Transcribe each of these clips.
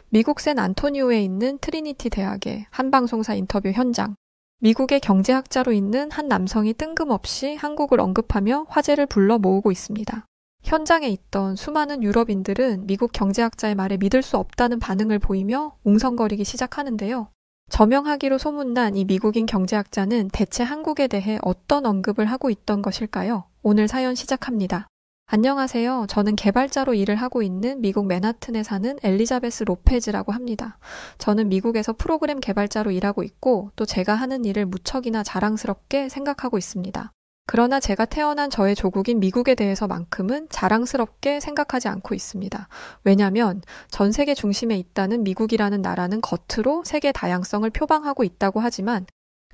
미국 샌안토니오에 있는 트리니티 대학의 한 방송사 인터뷰 현장. 미국의 경제학자로 있는 한 남성이 뜬금없이 한국을 언급하며 화제를 불러 모으고 있습니다. 현장에 있던 수많은 유럽인들은 미국 경제학자의 말에 믿을 수 없다는 반응을 보이며 웅성거리기 시작하는데요. 저명하기로 소문난 이 미국인 경제학자는 대체 한국에 대해 어떤 언급을 하고 있던 것일까요? 오늘 사연 시작합니다. 안녕하세요. 저는 개발자로 일을 하고 있는 미국 맨하튼에 사는 엘리자베스 로페즈라고 합니다. 저는 미국에서 프로그램 개발자로 일하고 있고 또 제가 하는 일을 무척이나 자랑스럽게 생각하고 있습니다. 그러나 제가 태어난 저의 조국인 미국에 대해서만큼은 자랑스럽게 생각하지 않고 있습니다. 왜냐하면 전 세계 중심에 있다는 미국이라는 나라는 겉으로 세계 다양성을 표방하고 있다고 하지만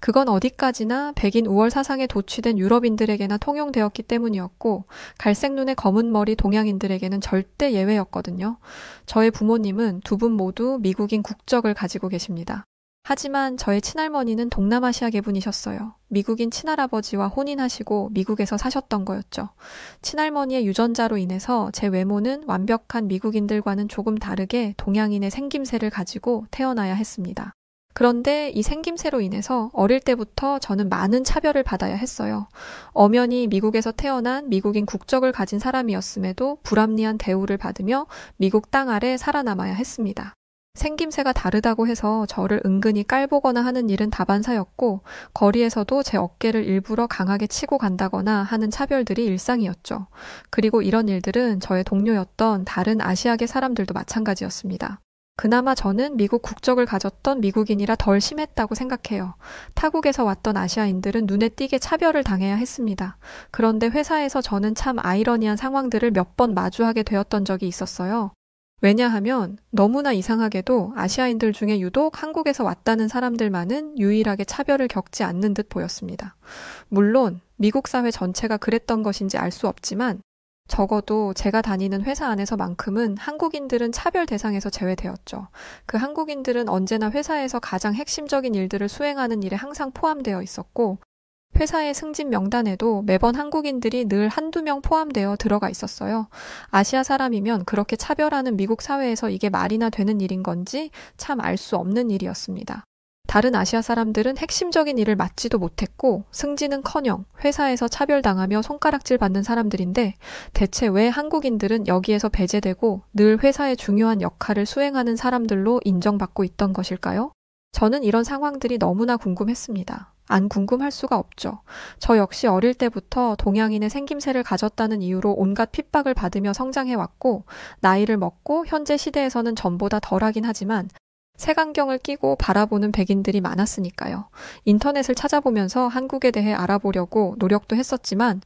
그건 어디까지나 백인 우월 사상에 도취된 유럽인들에게나 통용되었기 때문이었고 갈색 눈에 검은 머리 동양인들에게는 절대 예외였거든요. 저의 부모님은 두 분 모두 미국인 국적을 가지고 계십니다. 하지만 저의 친할머니는 동남아시아계 분이셨어요. 미국인 친할아버지와 혼인하시고 미국에서 사셨던 거였죠. 친할머니의 유전자로 인해서 제 외모는 완벽한 미국인들과는 조금 다르게 동양인의 생김새를 가지고 태어나야 했습니다. 그런데 이 생김새로 인해서 어릴 때부터 저는 많은 차별을 받아야 했어요. 엄연히 미국에서 태어난 미국인 국적을 가진 사람이었음에도 불합리한 대우를 받으며 미국 땅 아래 살아남아야 했습니다. 생김새가 다르다고 해서 저를 은근히 깔보거나 하는 일은 다반사였고 거리에서도 제 어깨를 일부러 강하게 치고 간다거나 하는 차별들이 일상이었죠. 그리고 이런 일들은 저의 동료였던 다른 아시아계 사람들도 마찬가지였습니다. 그나마 저는 미국 국적을 가졌던 미국인이라 덜 심했다고 생각해요. 타국에서 왔던 아시아인들은 눈에 띄게 차별을 당해야 했습니다. 그런데 회사에서 저는 참 아이러니한 상황들을 몇 번 마주하게 되었던 적이 있었어요. 왜냐하면 너무나 이상하게도 아시아인들 중에 유독 한국에서 왔다는 사람들만은 유일하게 차별을 겪지 않는 듯 보였습니다. 물론 미국 사회 전체가 그랬던 것인지 알 수 없지만 적어도 제가 다니는 회사 안에서만큼은 한국인들은 차별 대상에서 제외되었죠. 그 한국인들은 언제나 회사에서 가장 핵심적인 일들을 수행하는 일에 항상 포함되어 있었고 회사의 승진 명단에도 매번 한국인들이 늘 한두 명 포함되어 들어가 있었어요. 아시아 사람이면 그렇게 차별하는 미국 사회에서 이게 말이나 되는 일인 건지 참 알 수 없는 일이었습니다. 다른 아시아 사람들은 핵심적인 일을 맡지도 못했고 승진은커녕 회사에서 차별당하며 손가락질 받는 사람들인데 대체 왜 한국인들은 여기에서 배제되고 늘 회사의 중요한 역할을 수행하는 사람들로 인정받고 있던 것일까요? 저는 이런 상황들이 너무나 궁금했습니다. 안 궁금할 수가 없죠. 저 역시 어릴 때부터 동양인의 생김새를 가졌다는 이유로 온갖 핍박을 받으며 성장해왔고 나이를 먹고 현재 시대에서는 전보다 덜하긴 하지만 색안경을 끼고 바라보는 백인들이 많았으니까요. 인터넷을 찾아보면서 한국에 대해 알아보려고 노력도 했었지만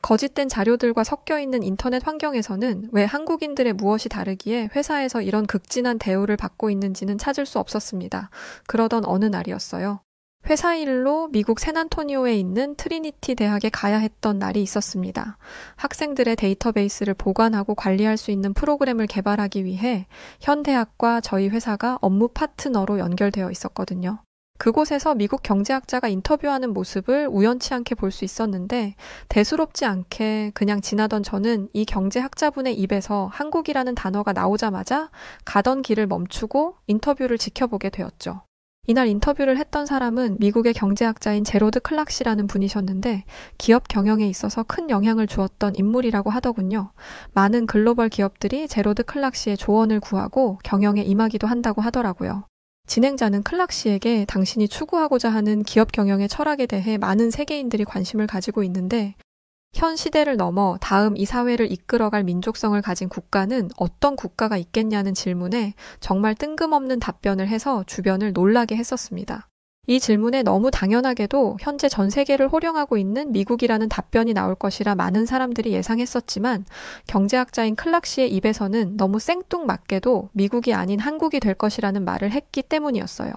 거짓된 자료들과 섞여 있는 인터넷 환경에서는 왜 한국인들의 무엇이 다르기에 회사에서 이런 극진한 대우를 받고 있는지는 찾을 수 없었습니다. 그러던 어느 날이었어요. 회사 일로 미국 샌안토니오에 있는 트리니티 대학에 가야 했던 날이 있었습니다. 학생들의 데이터베이스를 보관하고 관리할 수 있는 프로그램을 개발하기 위해 현 대학과 저희 회사가 업무 파트너로 연결되어 있었거든요. 그곳에서 미국 경제학자가 인터뷰하는 모습을 우연치 않게 볼 수 있었는데 대수롭지 않게 그냥 지나던 저는 이 경제학자분의 입에서 한국이라는 단어가 나오자마자 가던 길을 멈추고 인터뷰를 지켜보게 되었죠. 이날 인터뷰를 했던 사람은 미국의 경제학자인 제로드 클락 씨라는 분이셨는데 기업 경영에 있어서 큰 영향을 주었던 인물이라고 하더군요. 많은 글로벌 기업들이 제로드 클락 씨의 조언을 구하고 경영에 임하기도 한다고 하더라고요. 진행자는 클락 씨에게 당신이 추구하고자 하는 기업 경영의 철학에 대해 많은 세계인들이 관심을 가지고 있는데 현 시대를 넘어 다음 이 사회를 이끌어갈 민족성을 가진 국가는 어떤 국가가 있겠냐는 질문에 정말 뜬금없는 답변을 해서 주변을 놀라게 했었습니다. 이 질문에 너무 당연하게도 현재 전 세계를 호령하고 있는 미국이라는 답변이 나올 것이라 많은 사람들이 예상했었지만 경제학자인 클락 씨의 입에서는 너무 생뚱맞게도 미국이 아닌 한국이 될 것이라는 말을 했기 때문이었어요.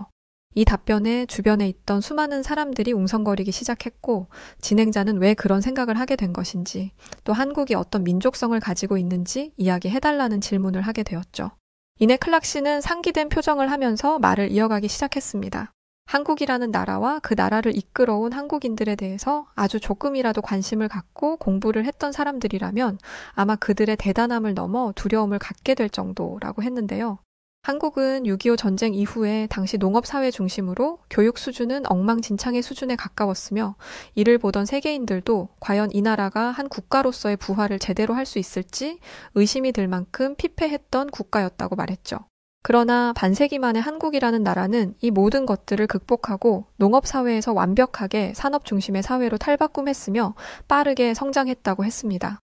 이 답변에 주변에 있던 수많은 사람들이 웅성거리기 시작했고 진행자는 왜 그런 생각을 하게 된 것인지 또 한국이 어떤 민족성을 가지고 있는지 이야기해달라는 질문을 하게 되었죠. 이내 클락 씨는 상기된 표정을 하면서 말을 이어가기 시작했습니다. 한국이라는 나라와 그 나라를 이끌어온 한국인들에 대해서 아주 조금이라도 관심을 갖고 공부를 했던 사람들이라면 아마 그들의 대단함을 넘어 두려움을 갖게 될 정도라고 했는데요. 한국은 6.25 전쟁 이후에 당시 농업사회 중심으로 교육 수준은 엉망진창의 수준에 가까웠으며 이를 보던 세계인들도 과연 이 나라가 한 국가로서의 부활을 제대로 할 수 있을지 의심이 들 만큼 피폐했던 국가였다고 말했죠. 그러나 반세기 만에 한국이라는 나라는 이 모든 것들을 극복하고 농업사회에서 완벽하게 산업 중심의 사회로 탈바꿈했으며 빠르게 성장했다고 했습니다.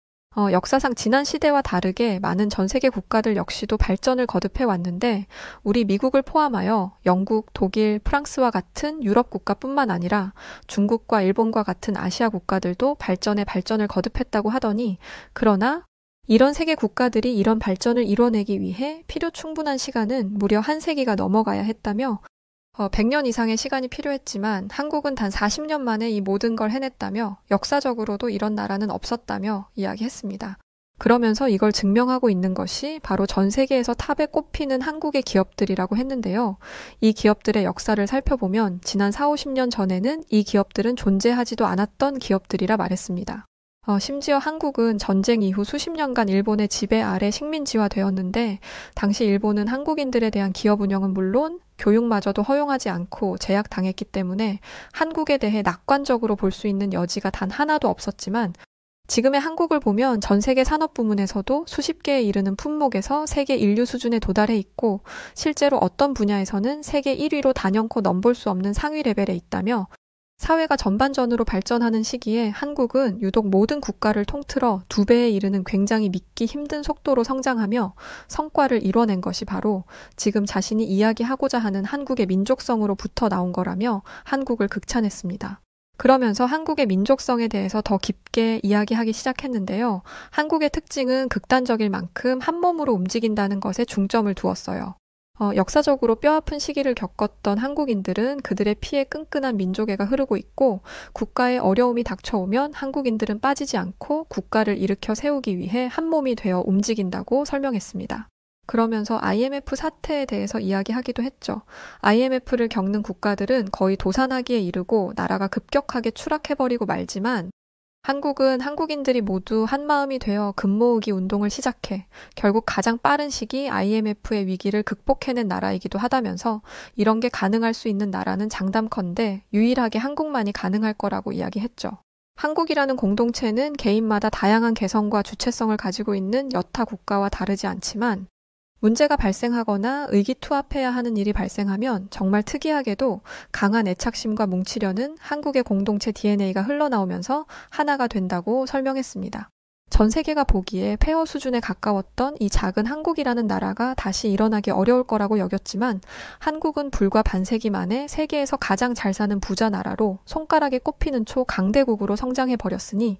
역사상 지난 시대와 다르게 많은 전 세계 국가들 역시도 발전을 거듭해 왔는데 우리 미국을 포함하여 영국, 독일, 프랑스와 같은 유럽 국가뿐만 아니라 중국과 일본과 같은 아시아 국가들도 발전에 발전을 거듭했다고 하더니 그러나 이런 세계 국가들이 이런 발전을 이뤄내기 위해 필요 충분한 시간은 무려 한 세기가 넘어가야 했다며 100년 이상의 시간이 필요했지만 한국은 단 40년 만에 이 모든 걸 해냈다며 역사적으로도 이런 나라는 없었다며 이야기했습니다. 그러면서 이걸 증명하고 있는 것이 바로 전 세계에서 탑에 꼽히는 한국의 기업들이라고 했는데요. 이 기업들의 역사를 살펴보면 지난 4, 50년 전에는 이 기업들은 존재하지도 않았던 기업들이라 말했습니다. 심지어 한국은 전쟁 이후 수십 년간 일본의 지배 아래 식민지화되었는데 당시 일본은 한국인들에 대한 기업 운영은 물론 교육마저도 허용하지 않고 제약당했기 때문에 한국에 대해 낙관적으로 볼 수 있는 여지가 단 하나도 없었지만 지금의 한국을 보면 전 세계 산업 부문에서도 수십 개에 이르는 품목에서 세계 인류 수준에 도달해 있고 실제로 어떤 분야에서는 세계 1위로 단연코 넘볼 수 없는 상위 레벨에 있다며 사회가 전반전으로 발전하는 시기에 한국은 유독 모든 국가를 통틀어 2배에 이르는 굉장히 믿기 힘든 속도로 성장하며 성과를 이뤄낸 것이 바로 지금 자신이 이야기하고자 하는 한국의 민족성으로부터 나온 거라며 한국을 극찬했습니다. 그러면서 한국의 민족성에 대해서 더 깊게 이야기하기 시작했는데요. 한국의 특징은 극단적일 만큼 한 몸으로 움직인다는 것에 중점을 두었어요. 역사적으로 뼈아픈 시기를 겪었던 한국인들은 그들의 피에 끈끈한 민족애가 흐르고 있고 국가의 어려움이 닥쳐오면 한국인들은 빠지지 않고 국가를 일으켜 세우기 위해 한 몸이 되어 움직인다고 설명했습니다. 그러면서 IMF 사태에 대해서 이야기하기도 했죠. IMF를 겪는 국가들은 거의 도산하기에 이르고 나라가 급격하게 추락해버리고 말지만 한국은 한국인들이 모두 한마음이 되어 금 모으기 운동을 시작해 결국 가장 빠른 시기 IMF의 위기를 극복해낸 나라이기도 하다면서 이런 게 가능할 수 있는 나라는 장담컨대 유일하게 한국만이 가능할 거라고 이야기했죠. 한국이라는 공동체는 개인마다 다양한 개성과 주체성을 가지고 있는 여타 국가와 다르지 않지만 문제가 발생하거나 의기투합해야 하는 일이 발생하면 정말 특이하게도 강한 애착심과 뭉치려는 한국의 공동체 DNA가 흘러나오면서 하나가 된다고 설명했습니다. 전 세계가 보기에 폐허 수준에 가까웠던 이 작은 한국이라는 나라가 다시 일어나기 어려울 거라고 여겼지만 한국은 불과 반세기 만에 세계에서 가장 잘 사는 부자 나라로 손가락에 꼽히는 강대국으로 성장해버렸으니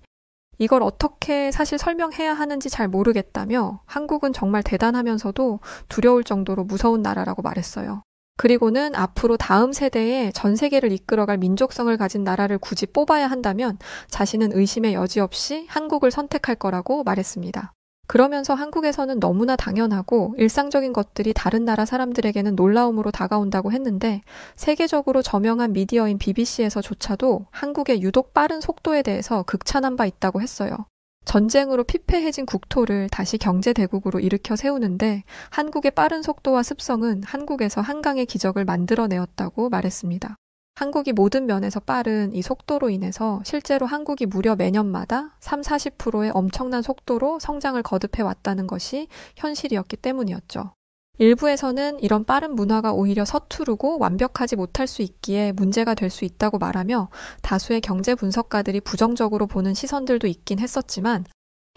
이걸 어떻게 사실 설명해야 하는지 잘 모르겠다며 한국은 정말 대단하면서도 두려울 정도로 무서운 나라라고 말했어요. 그리고는 앞으로 다음 세대에 전 세계를 이끌어갈 민족성을 가진 나라를 굳이 뽑아야 한다면 자신은 의심의 여지 없이 한국을 선택할 거라고 말했습니다. 그러면서 한국에서는 너무나 당연하고 일상적인 것들이 다른 나라 사람들에게는 놀라움으로 다가온다고 했는데 세계적으로 저명한 미디어인 BBC에서조차도 한국의 유독 빠른 속도에 대해서 극찬한 바 있다고 했어요. 전쟁으로 피폐해진 국토를 다시 경제대국으로 일으켜 세우는데 한국의 빠른 속도와 습성은 한국에서 한강의 기적을 만들어내었다고 말했습니다. 한국이 모든 면에서 빠른 이 속도로 인해서 실제로 한국이 무려 매년마다 30-40%의 엄청난 속도로 성장을 거듭해 왔다는 것이 현실이었기 때문이었죠. 일부에서는 이런 빠른 문화가 오히려 서투르고 완벽하지 못할 수 있기에 문제가 될 수 있다고 말하며 다수의 경제 분석가들이 부정적으로 보는 시선들도 있긴 했었지만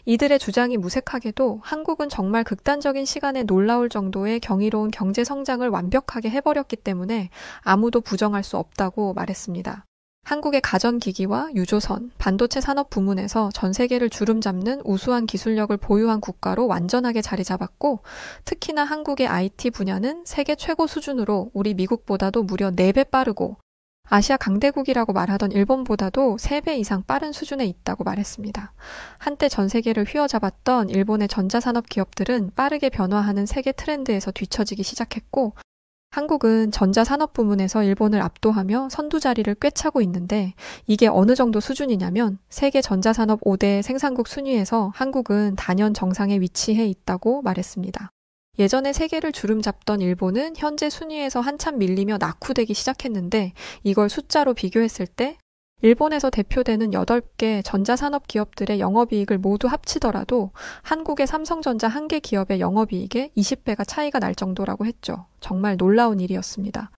이들의 주장이 무색하게도 한국은 정말 극단적인 시간에 놀라울 정도의 경이로운 경제 성장을 완벽하게 해버렸기 때문에 아무도 부정할 수 없다고 말했습니다. 한국의 가전기기와 유조선, 반도체 산업 부문에서 전 세계를 주름잡는 우수한 기술력을 보유한 국가로 완전하게 자리 잡았고 특히나 한국의 IT 분야는 세계 최고 수준으로 우리 미국보다도 무려 4배 빠르고 아시아 강대국이라고 말하던 일본보다도 3배 이상 빠른 수준에 있다고 말했습니다. 한때 전 세계를 휘어잡았던 일본의 전자산업 기업들은 빠르게 변화하는 세계 트렌드에서 뒤처지기 시작했고 한국은 전자산업 부문에서 일본을 압도하며 선두 자리를 꿰차고 있는데 이게 어느 정도 수준이냐면 세계 전자산업 5대 생산국 순위에서 한국은 단연 정상에 위치해 있다고 말했습니다. 예전에 세계를 주름잡던 일본은 현재 순위에서 한참 밀리며 낙후되기 시작했는데 이걸 숫자로 비교했을 때 일본에서 대표되는 8개 전자산업 기업들의 영업이익을 모두 합치더라도 한국의 삼성전자 한 개 기업의 영업이익에 20배가 차이가 날 정도라고 했죠. 정말 놀라운 일이었습니다.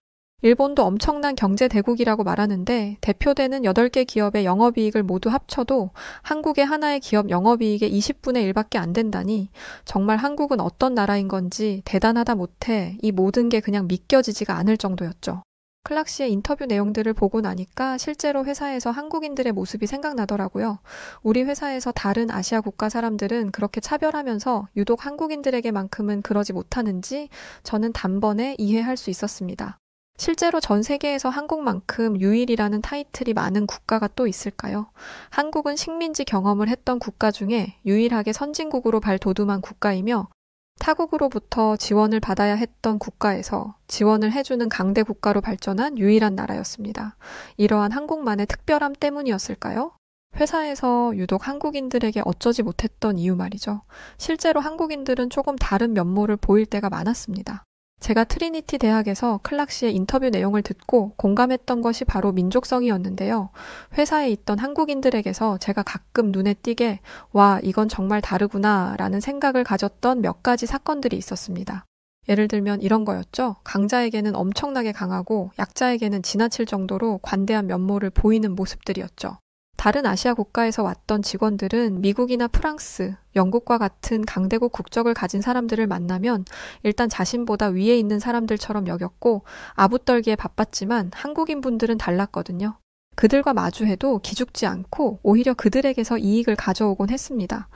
일본도 엄청난 경제 대국이라고 말하는데 대표되는 8개 기업의 영업이익을 모두 합쳐도 한국의 하나의 기업 영업이익의 20분의 1밖에 안 된다니 정말 한국은 어떤 나라인 건지 대단하다 못해 이 모든 게 그냥 믿겨지지가 않을 정도였죠. 클락 씨의 인터뷰 내용들을 보고 나니까 실제로 회사에서 한국인들의 모습이 생각나더라고요. 우리 회사에서 다른 아시아 국가 사람들은 그렇게 차별하면서 유독 한국인들에게만큼은 그러지 못하는지 저는 단번에 이해할 수 있었습니다. 실제로 전 세계에서 한국만큼 유일이라는 타이틀이 많은 국가가 또 있을까요? 한국은 식민지 경험을 했던 국가 중에 유일하게 선진국으로 발돋움한 국가이며 타국으로부터 지원을 받아야 했던 국가에서 지원을 해주는 강대 국가로 발전한 유일한 나라였습니다. 이러한 한국만의 특별함 때문이었을까요? 회사에서 유독 한국인들에게 어쩌지 못했던 이유 말이죠. 실제로 한국인들은 조금 다른 면모를 보일 때가 많았습니다. 제가 트리니티 대학에서 클락 씨의 인터뷰 내용을 듣고 공감했던 것이 바로 민족성이었는데요. 회사에 있던 한국인들에게서 제가 가끔 눈에 띄게 와, 이건 정말 다르구나 라는 생각을 가졌던 몇 가지 사건들이 있었습니다. 예를 들면 이런 거였죠. 강자에게는 엄청나게 강하고 약자에게는 지나칠 정도로 관대한 면모를 보이는 모습들이었죠. 다른 아시아 국가에서 왔던 직원들은 미국이나 프랑스, 영국과 같은 강대국 국적을 가진 사람들을 만나면 일단 자신보다 위에 있는 사람들처럼 여겼고 아부떨기에 바빴지만 한국인 분들은 달랐거든요. 그들과 마주해도 기죽지 않고 오히려 그들에게서 이익을 가져오곤 했습니다.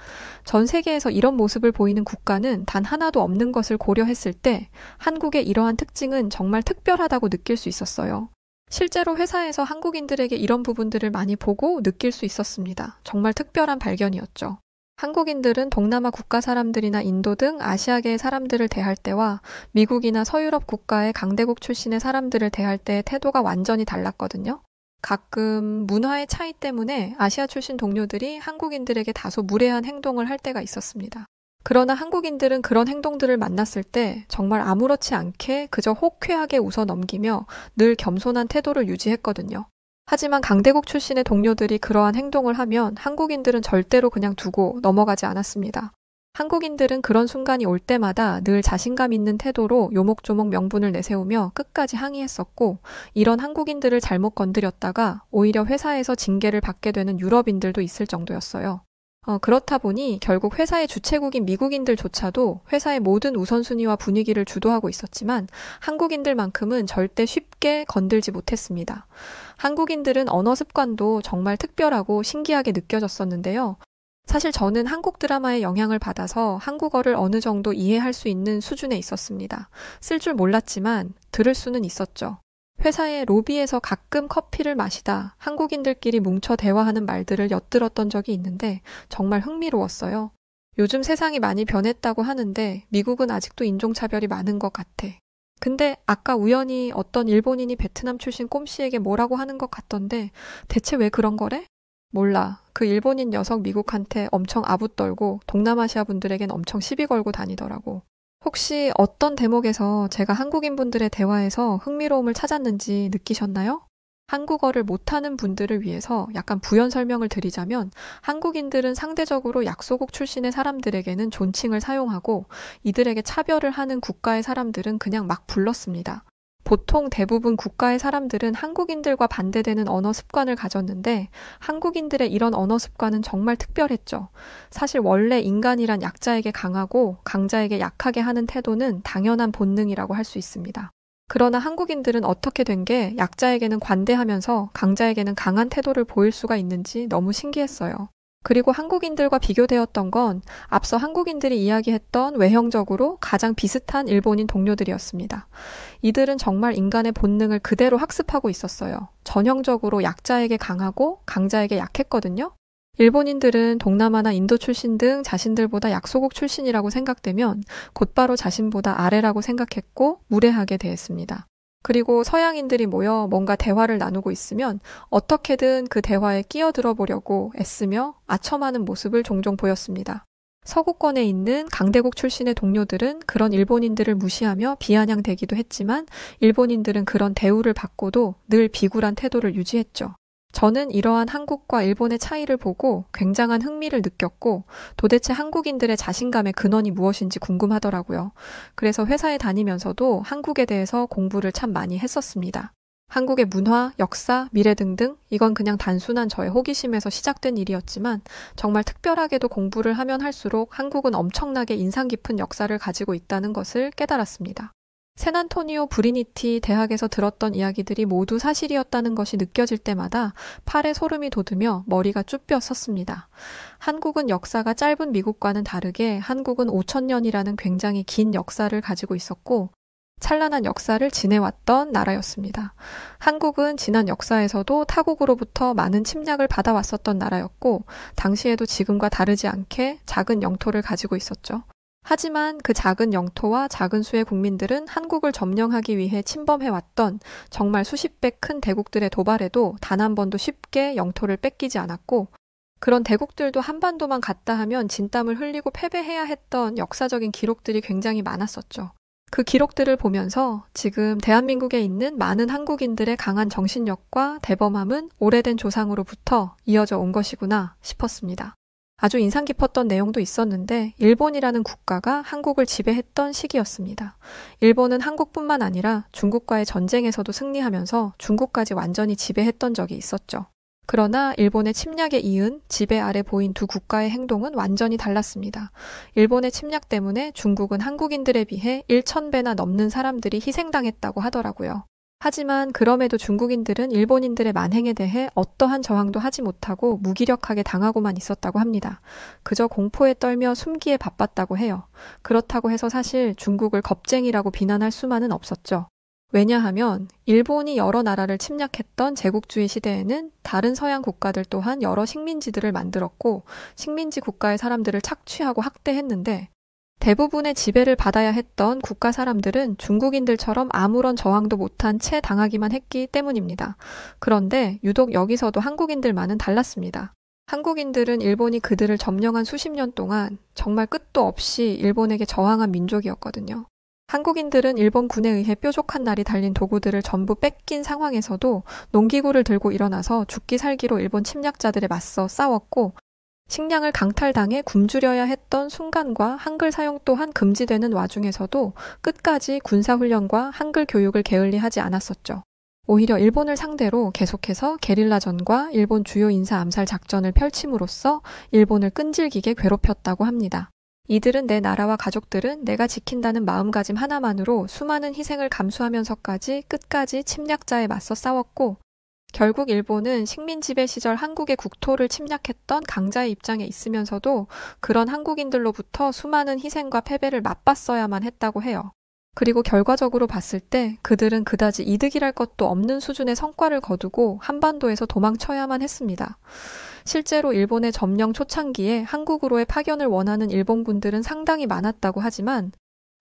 전 세계에서 이런 모습을 보이는 국가는 단 하나도 없는 것을 고려했을 때 한국의 이러한 특징은 정말 특별하다고 느낄 수 있었어요. 실제로 회사에서 한국인들에게 이런 부분들을 많이 보고 느낄 수 있었습니다. 정말 특별한 발견이었죠. 한국인들은 동남아 국가 사람들이나 인도 등 아시아계의 사람들을 대할 때와 미국이나 서유럽 국가의 강대국 출신의 사람들을 대할 때의 태도가 완전히 달랐거든요. 가끔 문화의 차이 때문에 아시아 출신 동료들이 한국인들에게 다소 무례한 행동을 할 때가 있었습니다. 그러나 한국인들은 그런 행동들을 만났을 때 정말 아무렇지 않게 그저 호쾌하게 웃어 넘기며 늘 겸손한 태도를 유지했거든요. 하지만 강대국 출신의 동료들이 그러한 행동을 하면 한국인들은 절대로 그냥 두고 넘어가지 않았습니다. 한국인들은 그런 순간이 올 때마다 늘 자신감 있는 태도로 요목조목 명분을 내세우며 끝까지 항의했었고 이런 한국인들을 잘못 건드렸다가 오히려 회사에서 징계를 받게 되는 유럽인들도 있을 정도였어요. 그렇다 보니 결국 회사의 주최국인 미국인들조차도 회사의 모든 우선순위와 분위기를 주도하고 있었지만 한국인들만큼은 절대 쉽게 건들지 못했습니다. 한국인들은 언어 습관도 정말 특별하고 신기하게 느껴졌었는데요. 사실 저는 한국 드라마의 영향을 받아서 한국어를 어느 정도 이해할 수 있는 수준에 있었습니다. 쓸 줄 몰랐지만 들을 수는 있었죠. 회사의 로비에서 가끔 커피를 마시다 한국인들끼리 뭉쳐 대화하는 말들을 엿들었던 적이 있는데 정말 흥미로웠어요. 요즘 세상이 많이 변했다고 하는데 미국은 아직도 인종차별이 많은 것 같아. 근데 아까 우연히 어떤 일본인이 베트남 출신 꼼씨에게 뭐라고 하는 것 같던데 대체 왜 그런 거래? 몰라. 그 일본인 녀석 미국한테 엄청 아부떨고 동남아시아 분들에겐 엄청 시비 걸고 다니더라고. 혹시 어떤 대목에서 제가 한국인 분들의 대화에서 흥미로움을 찾았는지 느끼셨나요? 한국어를 못하는 분들을 위해서 약간 부연 설명을 드리자면 한국인들은 상대적으로 약소국 출신의 사람들에게는 존칭을 사용하고 이들에게 차별을 하는 국가의 사람들은 그냥 막 불렀습니다. 보통 대부분 국가의 사람들은 한국인들과 반대되는 언어 습관을 가졌는데 한국인들의 이런 언어 습관은 정말 특별했죠. 사실 원래 인간이란 약자에게 강하고 강자에게 약하게 하는 태도는 당연한 본능이라고 할 수 있습니다. 그러나 한국인들은 어떻게 된 게 약자에게는 관대하면서 강자에게는 강한 태도를 보일 수가 있는지 너무 신기했어요. 그리고 한국인들과 비교되었던 건 앞서 한국인들이 이야기했던 외형적으로 가장 비슷한 일본인 동료들이었습니다. 이들은 정말 인간의 본능을 그대로 학습하고 있었어요. 전형적으로 약자에게 강하고 강자에게 약했거든요. 일본인들은 동남아나 인도 출신 등 자신들보다 약소국 출신이라고 생각되면 곧바로 자신보다 아래라고 생각했고 무례하게 대했습니다. 그리고 서양인들이 모여 뭔가 대화를 나누고 있으면 어떻게든 그 대화에 끼어들어 보려고 애쓰며 아첨하는 모습을 종종 보였습니다. 서구권에 있는 강대국 출신의 동료들은 그런 일본인들을 무시하며 비아냥대기도 했지만 일본인들은 그런 대우를 받고도 늘 비굴한 태도를 유지했죠. 저는 이러한 한국과 일본의 차이를 보고 굉장한 흥미를 느꼈고 도대체 한국인들의 자신감의 근원이 무엇인지 궁금하더라고요. 그래서 회사에 다니면서도 한국에 대해서 공부를 참 많이 했었습니다. 한국의 문화, 역사, 미래 등등 이건 그냥 단순한 저의 호기심에서 시작된 일이었지만 정말 특별하게도 공부를 하면 할수록 한국은 엄청나게 인상 깊은 역사를 가지고 있다는 것을 깨달았습니다. 샌안토니오 브리니티 대학에서 들었던 이야기들이 모두 사실이었다는 것이 느껴질 때마다 팔에 소름이 돋으며 머리가 쭈뼛 섰습니다. 한국은 역사가 짧은 미국과는 다르게 한국은 5,000년이라는 굉장히 긴 역사를 가지고 있었고 찬란한 역사를 지내왔던 나라였습니다. 한국은 지난 역사에서도 타국으로부터 많은 침략을 받아왔었던 나라였고 당시에도 지금과 다르지 않게 작은 영토를 가지고 있었죠. 하지만 그 작은 영토와 작은 수의 국민들은 한국을 점령하기 위해 침범해왔던 정말 수십 배 큰 대국들의 도발에도 단 한 번도 쉽게 영토를 뺏기지 않았고 그런 대국들도 한반도만 갔다 하면 진땀을 흘리고 패배해야 했던 역사적인 기록들이 굉장히 많았었죠. 그 기록들을 보면서 지금 대한민국에 있는 많은 한국인들의 강한 정신력과 대범함은 오래된 조상으로부터 이어져 온 것이구나 싶었습니다. 아주 인상 깊었던 내용도 있었는데 일본이라는 국가가 한국을 지배했던 시기였습니다. 일본은 한국뿐만 아니라 중국과의 전쟁에서도 승리하면서 중국까지 완전히 지배했던 적이 있었죠. 그러나 일본의 침략에 이은 지배 아래 보인 두 국가의 행동은 완전히 달랐습니다. 일본의 침략 때문에 중국은 한국인들에 비해 1,000배나 넘는 사람들이 희생당했다고 하더라고요. 하지만 그럼에도 중국인들은 일본인들의 만행에 대해 어떠한 저항도 하지 못하고 무기력하게 당하고만 있었다고 합니다. 그저 공포에 떨며 숨기에 바빴다고 해요. 그렇다고 해서 사실 중국을 겁쟁이라고 비난할 수만은 없었죠. 왜냐하면 일본이 여러 나라를 침략했던 제국주의 시대에는 다른 서양 국가들 또한 여러 식민지들을 만들었고 식민지 국가의 사람들을 착취하고 학대했는데 대부분의 지배를 받아야 했던 국가 사람들은 중국인들처럼 아무런 저항도 못한 채 당하기만 했기 때문입니다. 그런데 유독 여기서도 한국인들만은 달랐습니다. 한국인들은 일본이 그들을 점령한 수십 년 동안 정말 끝도 없이 일본에게 저항한 민족이었거든요. 한국인들은 일본군에 의해 뾰족한 날이 달린 도구들을 전부 뺏긴 상황에서도 농기구를 들고 일어나서 죽기 살기로 일본 침략자들에 맞서 싸웠고 식량을 강탈당해 굶주려야 했던 순간과 한글 사용 또한 금지되는 와중에서도 끝까지 군사훈련과 한글 교육을 게을리하지 않았었죠. 오히려 일본을 상대로 계속해서 게릴라전과 일본 주요 인사 암살 작전을 펼침으로써 일본을 끈질기게 괴롭혔다고 합니다. 이들은 내 나라와 가족들은 내가 지킨다는 마음가짐 하나만으로 수많은 희생을 감수하면서까지 끝까지 침략자에 맞서 싸웠고 결국 일본은 식민지배 시절 한국의 국토를 침략했던 강자의 입장에 있으면서도 그런 한국인들로부터 수많은 희생과 패배를 맛봤어야만 했다고 해요. 그리고 결과적으로 봤을 때 그들은 그다지 이득이랄 것도 없는 수준의 성과를 거두고 한반도에서 도망쳐야만 했습니다. 실제로 일본의 점령 초창기에 한국으로의 파견을 원하는 일본군들은 상당히 많았다고 하지만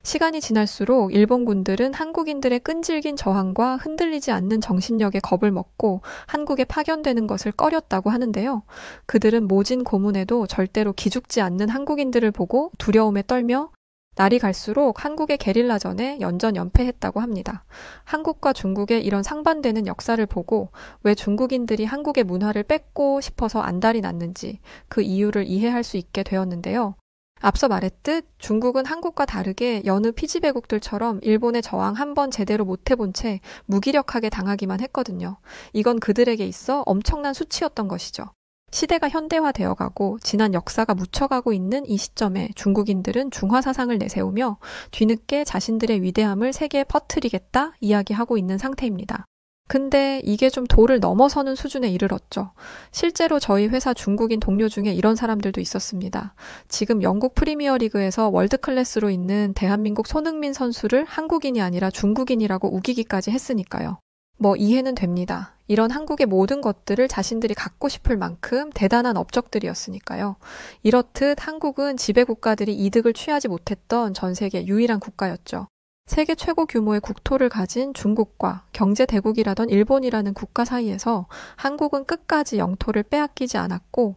시간이 지날수록 일본군들은 한국인들의 끈질긴 저항과 흔들리지 않는 정신력에 겁을 먹고 한국에 파견되는 것을 꺼렸다고 하는데요. 그들은 모진 고문에도 절대로 기죽지 않는 한국인들을 보고 두려움에 떨며 날이 갈수록 한국의 게릴라전에 연전연패했다고 합니다. 한국과 중국의 이런 상반되는 역사를 보고 왜 중국인들이 한국의 문화를 뺏고 싶어서 안달이 났는지 그 이유를 이해할 수 있게 되었는데요. 앞서 말했듯 중국은 한국과 다르게 여느 피지배국들처럼 일본의 저항 한 번 제대로 못 해본 채 무기력하게 당하기만 했거든요. 이건 그들에게 있어 엄청난 수치였던 것이죠. 시대가 현대화되어 가고 지난 역사가 묻혀가고 있는 이 시점에 중국인들은 중화 사상을 내세우며 뒤늦게 자신들의 위대함을 세계에 퍼뜨리겠다 이야기하고 있는 상태입니다. 근데 이게 좀 도를 넘어서는 수준에 이르렀죠. 실제로 저희 회사 중국인 동료 중에 이런 사람들도 있었습니다. 지금 영국 프리미어리그에서 월드클래스로 있는 대한민국 손흥민 선수를 한국인이 아니라 중국인이라고 우기기까지 했으니까요. 뭐 이해는 됩니다. 이런 한국의 모든 것들을 자신들이 갖고 싶을 만큼 대단한 업적들이었으니까요. 이렇듯 한국은 지배국가들이 이득을 취하지 못했던 전 세계 유일한 국가였죠. 세계 최고 규모의 국토를 가진 중국과 경제 대국이라던 일본이라는 국가 사이에서 한국은 끝까지 영토를 빼앗기지 않았고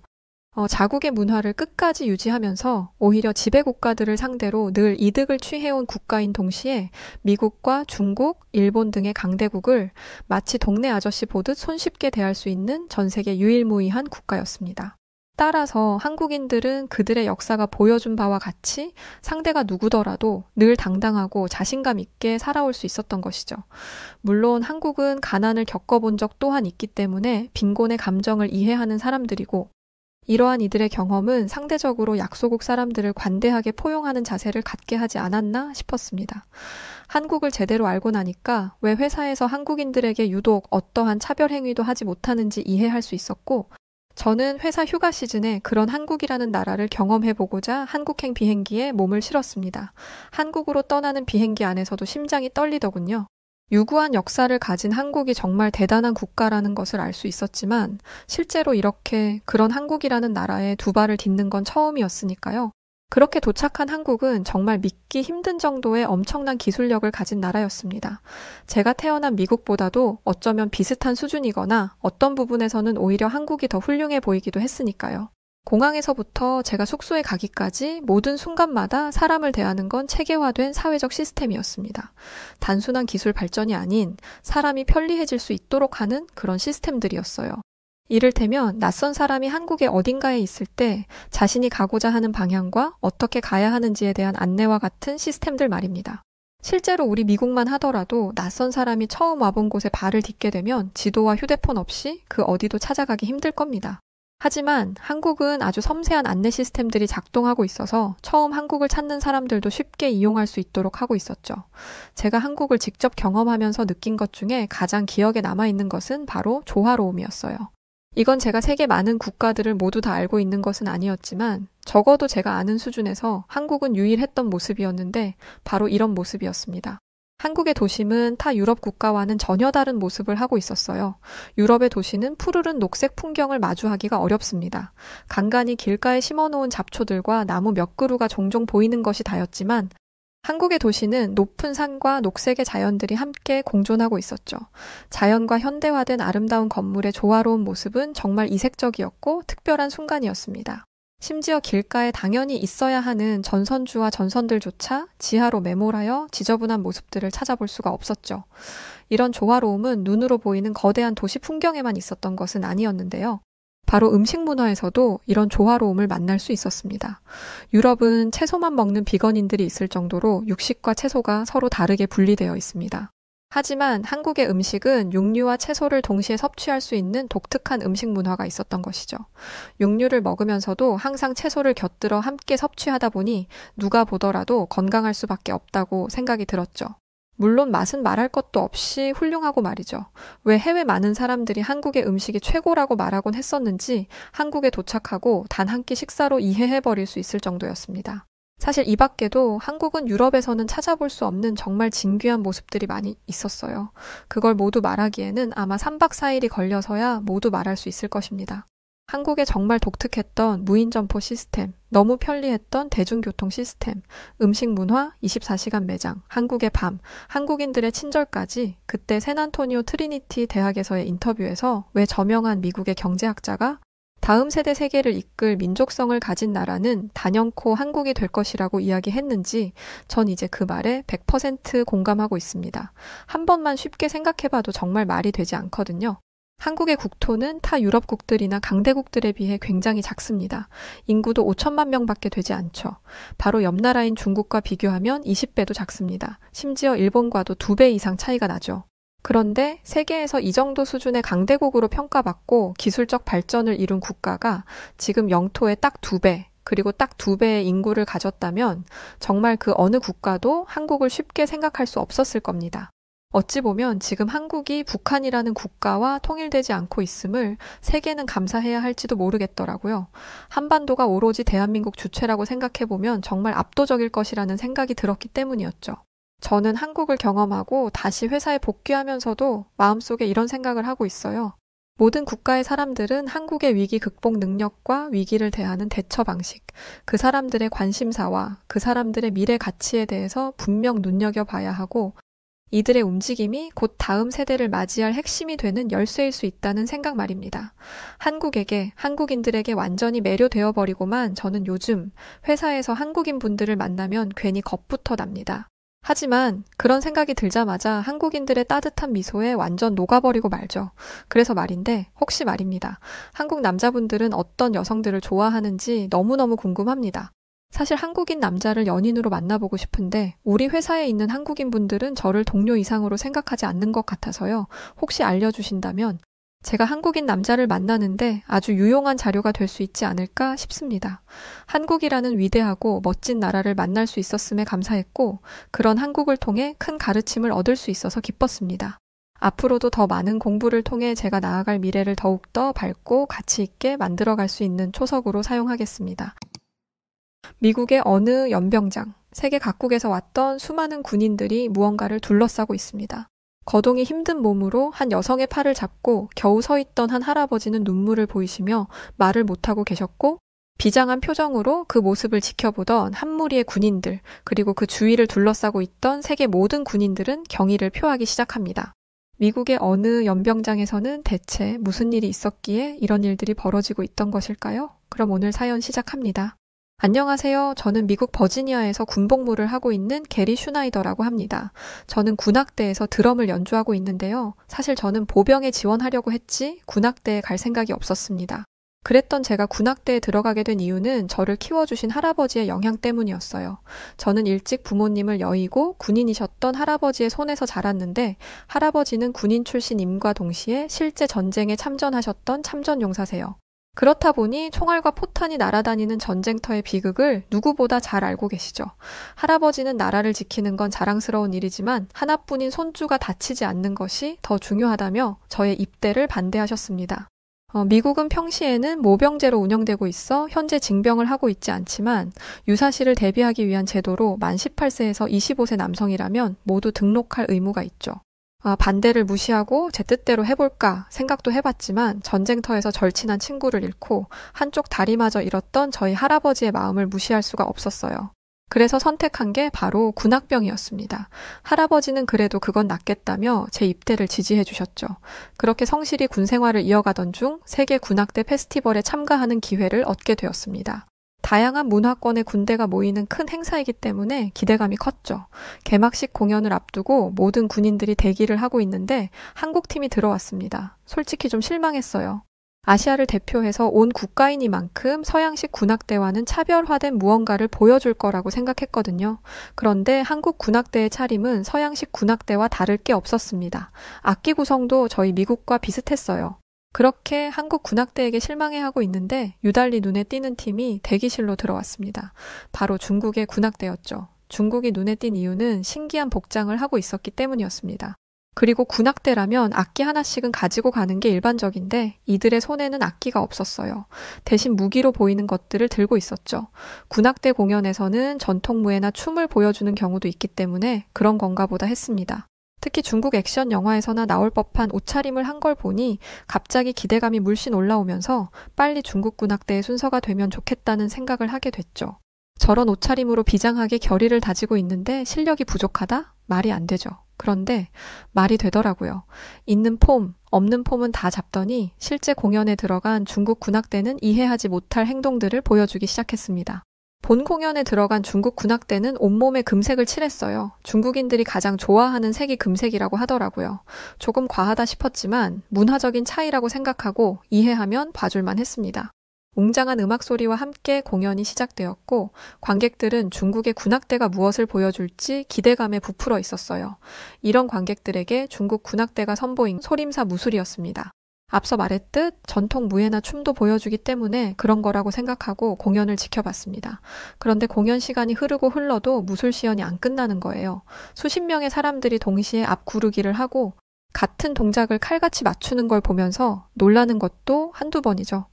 자국의 문화를 끝까지 유지하면서 오히려 지배 국가들을 상대로 늘 이득을 취해온 국가인 동시에 미국과 중국, 일본 등의 강대국을 마치 동네 아저씨 보듯 손쉽게 대할 수 있는 전 세계 유일무이한 국가였습니다. 따라서 한국인들은 그들의 역사가 보여준 바와 같이 상대가 누구더라도 늘 당당하고 자신감 있게 살아올 수 있었던 것이죠. 물론 한국은 가난을 겪어본 적 또한 있기 때문에 빈곤의 감정을 이해하는 사람들이고, 이러한 이들의 경험은 상대적으로 약소국 사람들을 관대하게 포용하는 자세를 갖게 하지 않았나 싶었습니다. 한국을 제대로 알고 나니까 왜 회사에서 한국인들에게 유독 어떠한 차별 행위도 하지 못하는지 이해할 수 있었고, 저는 회사 휴가 시즌에 그런 한국이라는 나라를 경험해보고자 한국행 비행기에 몸을 실었습니다. 한국으로 떠나는 비행기 안에서도 심장이 떨리더군요. 유구한 역사를 가진 한국이 정말 대단한 국가라는 것을 알 수 있었지만 실제로 이렇게 그런 한국이라는 나라에 두 발을 딛는 건 처음이었으니까요. 그렇게 도착한 한국은 정말 믿기 힘든 정도의 엄청난 기술력을 가진 나라였습니다. 제가 태어난 미국보다도 어쩌면 비슷한 수준이거나 어떤 부분에서는 오히려 한국이 더 훌륭해 보이기도 했으니까요. 공항에서부터 제가 숙소에 가기까지 모든 순간마다 사람을 대하는 건 체계화된 사회적 시스템이었습니다. 단순한 기술 발전이 아닌 사람이 편리해질 수 있도록 하는 그런 시스템들이었어요. 이를테면 낯선 사람이 한국의 어딘가에 있을 때 자신이 가고자 하는 방향과 어떻게 가야 하는지에 대한 안내와 같은 시스템들 말입니다. 실제로 우리 미국만 하더라도 낯선 사람이 처음 와본 곳에 발을 딛게 되면 지도와 휴대폰 없이 그 어디도 찾아가기 힘들 겁니다. 하지만 한국은 아주 섬세한 안내 시스템들이 작동하고 있어서 처음 한국을 찾는 사람들도 쉽게 이용할 수 있도록 하고 있었죠. 제가 한국을 직접 경험하면서 느낀 것 중에 가장 기억에 남아있는 것은 바로 조화로움이었어요. 이건 제가 세계 많은 국가들을 모두 다 알고 있는 것은 아니었지만 적어도 제가 아는 수준에서 한국은 유일했던 모습이었는데 바로 이런 모습이었습니다. 한국의 도심은 타 유럽 국가와는 전혀 다른 모습을 하고 있었어요. 유럽의 도시는 푸르른 녹색 풍경을 마주하기가 어렵습니다. 간간히 길가에 심어놓은 잡초들과 나무 몇 그루가 종종 보이는 것이 다였지만 한국의 도시는 높은 산과 녹색의 자연들이 함께 공존하고 있었죠. 자연과 현대화된 아름다운 건물의 조화로운 모습은 정말 이색적이었고 특별한 순간이었습니다. 심지어 길가에 당연히 있어야 하는 전선주와 전선들조차 지하로 매몰하여 지저분한 모습들을 찾아볼 수가 없었죠. 이런 조화로움은 눈으로 보이는 거대한 도시 풍경에만 있었던 것은 아니었는데요. 바로 음식 문화에서도 이런 조화로움을 만날 수 있었습니다. 유럽은 채소만 먹는 비건인들이 있을 정도로 육식과 채소가 서로 다르게 분리되어 있습니다. 하지만 한국의 음식은 육류와 채소를 동시에 섭취할 수 있는 독특한 음식 문화가 있었던 것이죠. 육류를 먹으면서도 항상 채소를 곁들여 함께 섭취하다 보니 누가 보더라도 건강할 수밖에 없다고 생각이 들었죠. 물론 맛은 말할 것도 없이 훌륭하고 말이죠. 왜 해외 많은 사람들이 한국의 음식이 최고라고 말하곤 했었는지 한국에 도착하고 단 한 끼 식사로 이해해버릴 수 있을 정도였습니다. 사실 이 밖에도 한국은 유럽에서는 찾아볼 수 없는 정말 진귀한 모습들이 많이 있었어요. 그걸 모두 말하기에는 아마 3박 4일이 걸려서야 모두 말할 수 있을 것입니다. 한국의 정말 독특했던 무인점포 시스템, 너무 편리했던 대중교통 시스템, 음식 문화, 24시간 매장, 한국의 밤, 한국인들의 친절까지 그때 샌안토니오 트리니티 대학에서의 인터뷰에서 왜 저명한 미국의 경제학자가 다음 세대 세계를 이끌 민족성을 가진 나라는 단연코 한국이 될 것이라고 이야기했는지 전 이제 그 말에 100% 공감하고 있습니다. 한 번만 쉽게 생각해봐도 정말 말이 되지 않거든요. 한국의 국토는 타 유럽국들이나 강대국들에 비해 굉장히 작습니다. 인구도 5천만 명밖에 되지 않죠. 바로 옆 나라인 중국과 비교하면 20배도 작습니다. 심지어 일본과도 2배 이상 차이가 나죠. 그런데 세계에서 이 정도 수준의 강대국으로 평가받고 기술적 발전을 이룬 국가가 지금 영토의 딱 2배, 그리고 딱 2배의 인구를 가졌다면 정말 그 어느 국가도 한국을 쉽게 생각할 수 없었을 겁니다. 어찌 보면 지금 한국이 북한이라는 국가와 통일되지 않고 있음을 세계는 감사해야 할지도 모르겠더라고요. 한반도가 오로지 대한민국 주체라고 생각해보면 정말 압도적일 것이라는 생각이 들었기 때문이었죠. 저는 한국을 경험하고 다시 회사에 복귀하면서도 마음속에 이런 생각을 하고 있어요. 모든 국가의 사람들은 한국의 위기 극복 능력과 위기를 대하는 대처 방식, 그 사람들의 관심사와 그 사람들의 미래 가치에 대해서 분명 눈여겨봐야 하고 이들의 움직임이 곧 다음 세대를 맞이할 핵심이 되는 열쇠일 수 있다는 생각 말입니다. 한국인들에게 완전히 매료되어 버리고만 저는 요즘 회사에서 한국인 분들을 만나면 괜히 겁부터 납니다. 하지만 그런 생각이 들자마자 한국인들의 따뜻한 미소에 완전 녹아버리고 말죠. 그래서 말인데 혹시 말입니다. 한국 남자분들은 어떤 여성들을 좋아하는지 너무너무 궁금합니다. 사실 한국인 남자를 연인으로 만나보고 싶은데 우리 회사에 있는 한국인 분들은 저를 동료 이상으로 생각하지 않는 것 같아서요. 혹시 알려주신다면 제가 한국인 남자를 만나는데 아주 유용한 자료가 될 수 있지 않을까 싶습니다. 한국이라는 위대하고 멋진 나라를 만날 수 있었음에 감사했고 그런 한국을 통해 큰 가르침을 얻을 수 있어서 기뻤습니다. 앞으로도 더 많은 공부를 통해 제가 나아갈 미래를 더욱더 밝고 가치 있게 만들어갈 수 있는 초석으로 사용하겠습니다. 미국의 어느 연병장, 세계 각국에서 왔던 수많은 군인들이 무언가를 둘러싸고 있습니다. 거동이 힘든 몸으로 한 여성의 팔을 잡고 겨우 서 있던 한 할아버지는 눈물을 보이시며 말을 못하고 계셨고 비장한 표정으로 그 모습을 지켜보던 한 무리의 군인들 그리고 그 주위를 둘러싸고 있던 세계 모든 군인들은 경의를 표하기 시작합니다. 미국의 어느 연병장에서는 대체 무슨 일이 있었기에 이런 일들이 벌어지고 있던 것일까요? 그럼 오늘 사연 시작합니다. 안녕하세요. 저는 미국 버지니아에서 군복무를 하고 있는 게리 슈나이더라고 합니다. 저는 군악대에서 드럼을 연주하고 있는데요. 사실 저는 보병에 지원하려고 했지 군악대에 갈 생각이 없었습니다. 그랬던 제가 군악대에 들어가게 된 이유는 저를 키워주신 할아버지의 영향 때문이었어요. 저는 일찍 부모님을 여의고 군인이셨던 할아버지의 손에서 자랐는데 할아버지는 군인 출신임과 동시에 실제 전쟁에 참전하셨던 참전용사세요. 그렇다 보니 총알과 포탄이 날아다니는 전쟁터의 비극을 누구보다 잘 알고 계시죠. 할아버지는 나라를 지키는 건 자랑스러운 일이지만 하나뿐인 손주가 다치지 않는 것이 더 중요하다며 저의 입대를 반대하셨습니다. 미국은 평시에는 모병제로 운영되고 있어 현재 징병을 하고 있지 않지만 유사시를 대비하기 위한 제도로 만 18세에서 25세 남성이라면 모두 등록할 의무가 있죠. 반대를 무시하고 제 뜻대로 해볼까 생각도 해봤지만 전쟁터에서 절친한 친구를 잃고 한쪽 다리마저 잃었던 저희 할아버지의 마음을 무시할 수가 없었어요. 그래서 선택한 게 바로 군악병이었습니다. 할아버지는 그래도 그건 낫겠다며 제 입대를 지지해 주셨죠. 그렇게 성실히 군 생활을 이어가던 중 세계 군악대 페스티벌에 참가하는 기회를 얻게 되었습니다. 다양한 문화권의 군대가 모이는 큰 행사이기 때문에 기대감이 컸죠. 개막식 공연을 앞두고 모든 군인들이 대기를 하고 있는데 한국팀이 들어왔습니다. 솔직히 좀 실망했어요. 아시아를 대표해서 온 국가이니만큼 서양식 군악대와는 차별화된 무언가를 보여줄 거라고 생각했거든요. 그런데 한국 군악대의 차림은 서양식 군악대와 다를 게 없었습니다. 악기 구성도 저희 미국과 비슷했어요. 그렇게 한국 군악대에게 실망해하고 있는데 유달리 눈에 띄는 팀이 대기실로 들어왔습니다. 바로 중국의 군악대였죠. 중국이 눈에 띈 이유는 신기한 복장을 하고 있었기 때문이었습니다. 그리고 군악대라면 악기 하나씩은 가지고 가는 게 일반적인데 이들의 손에는 악기가 없었어요. 대신 무기로 보이는 것들을 들고 있었죠. 군악대 공연에서는 전통무예나 춤을 보여주는 경우도 있기 때문에 그런 건가 보다 했습니다. 특히 중국 액션 영화에서나 나올 법한 옷차림을 한 걸 보니 갑자기 기대감이 물씬 올라오면서 빨리 중국 군악대의 순서가 되면 좋겠다는 생각을 하게 됐죠. 저런 옷차림으로 비장하게 결의를 다지고 있는데 실력이 부족하다? 말이 안 되죠. 그런데 말이 되더라고요. 있는 폼, 없는 폼은 다 잡더니 실제 공연에 들어간 중국 군악대는 이해하지 못할 행동들을 보여주기 시작했습니다. 본 공연에 들어간 중국 군악대는 온몸에 금색을 칠했어요. 중국인들이 가장 좋아하는 색이 금색이라고 하더라고요. 조금 과하다 싶었지만 문화적인 차이라고 생각하고 이해하면 봐줄만 했습니다. 웅장한 음악 소리와 함께 공연이 시작되었고 관객들은 중국의 군악대가 무엇을 보여줄지 기대감에 부풀어 있었어요. 이런 관객들에게 중국 군악대가 선보인 소림사 무술이었습니다. 앞서 말했듯 전통 무예나 춤도 보여주기 때문에 그런 거라고 생각하고 공연을 지켜봤습니다. 그런데 공연 시간이 흐르고 흘러도 무술 시연이 안 끝나는 거예요. 수십 명의 사람들이 동시에 앞구르기를 하고 같은 동작을 칼같이 맞추는 걸 보면서 놀라는 것도 한두 번이죠.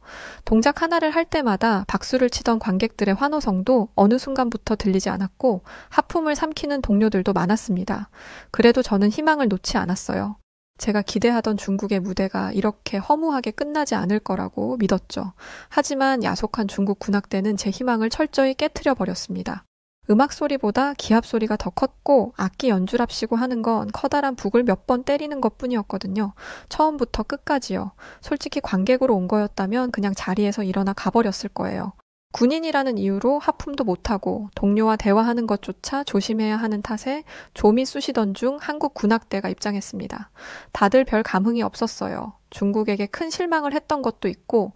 동작 하나를 할 때마다 박수를 치던 관객들의 환호성도 어느 순간부터 들리지 않았고 하품을 삼키는 동료들도 많았습니다. 그래도 저는 희망을 놓지 않았어요. 제가 기대하던 중국의 무대가 이렇게 허무하게 끝나지 않을 거라고 믿었죠. 하지만 야속한 중국 군악대는 제 희망을 철저히 깨트려 버렸습니다. 음악 소리보다 기합 소리가 더 컸고 악기 연주랍시고 하는 건 커다란 북을 몇 번 때리는 것뿐이었거든요. 처음부터 끝까지요. 솔직히 관객으로 온 거였다면 그냥 자리에서 일어나 가버렸을 거예요. 군인이라는 이유로 하품도 못하고 동료와 대화하는 것조차 조심해야 하는 탓에 좀이 쑤시던 중 한국 군악대가 입장했습니다. 다들 별 감흥이 없었어요. 중국에게 큰 실망을 했던 것도 있고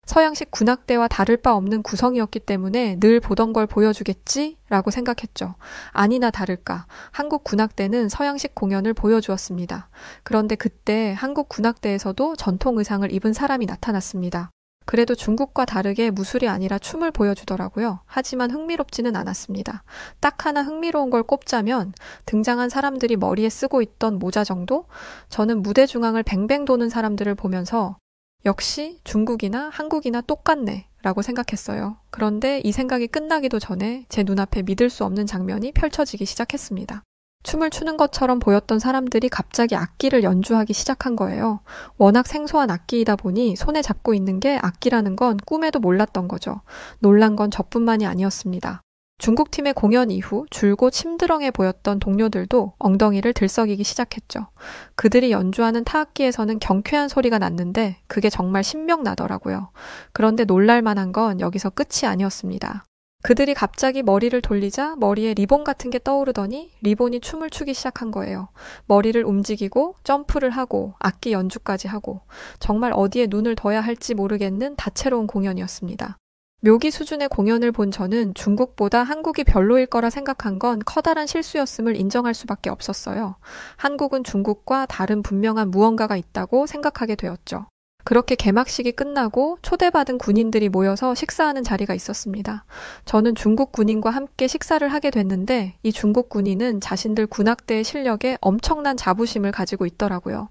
서양식 군악대와 다를 바 없는 구성이었기 때문에 늘 보던 걸 보여주겠지? 라고 생각했죠. 아니나 다를까. 한국 군악대는 서양식 공연을 보여주었습니다. 그런데 그때 한국 군악대에서도 전통 의상을 입은 사람이 나타났습니다. 그래도 중국과 다르게 무술이 아니라 춤을 보여주더라고요. 하지만 흥미롭지는 않았습니다. 딱 하나 흥미로운 걸 꼽자면 등장한 사람들이 머리에 쓰고 있던 모자 정도? 저는 무대 중앙을 뱅뱅 도는 사람들을 보면서 역시 중국이나 한국이나 똑같네 라고 생각했어요. 그런데 이 생각이 끝나기도 전에 제 눈앞에 믿을 수 없는 장면이 펼쳐지기 시작했습니다. 춤을 추는 것처럼 보였던 사람들이 갑자기 악기를 연주하기 시작한 거예요. 워낙 생소한 악기이다 보니 손에 잡고 있는 게 악기라는 건 꿈에도 몰랐던 거죠. 놀란 건 저뿐만이 아니었습니다. 중국팀의 공연 이후 줄곧 심드렁해 보였던 동료들도 엉덩이를 들썩이기 시작했죠. 그들이 연주하는 타악기에서는 경쾌한 소리가 났는데 그게 정말 신명나더라고요. 그런데 놀랄 만한 건 여기서 끝이 아니었습니다. 그들이 갑자기 머리를 돌리자 머리에 리본 같은 게 떠오르더니 리본이 춤을 추기 시작한 거예요. 머리를 움직이고 점프를 하고 악기 연주까지 하고 정말 어디에 눈을 둬야 할지 모르겠는 다채로운 공연이었습니다. 묘기 수준의 공연을 본 저는 중국보다 한국이 별로일 거라 생각한 건 커다란 실수였음을 인정할 수밖에 없었어요. 한국은 중국과 다른 분명한 무언가가 있다고 생각하게 되었죠. 그렇게 개막식이 끝나고 초대받은 군인들이 모여서 식사하는 자리가 있었습니다. 저는 중국 군인과 함께 식사를 하게 됐는데 이 중국 군인은 자신들 군악대의 실력에 엄청난 자부심을 가지고 있더라고요.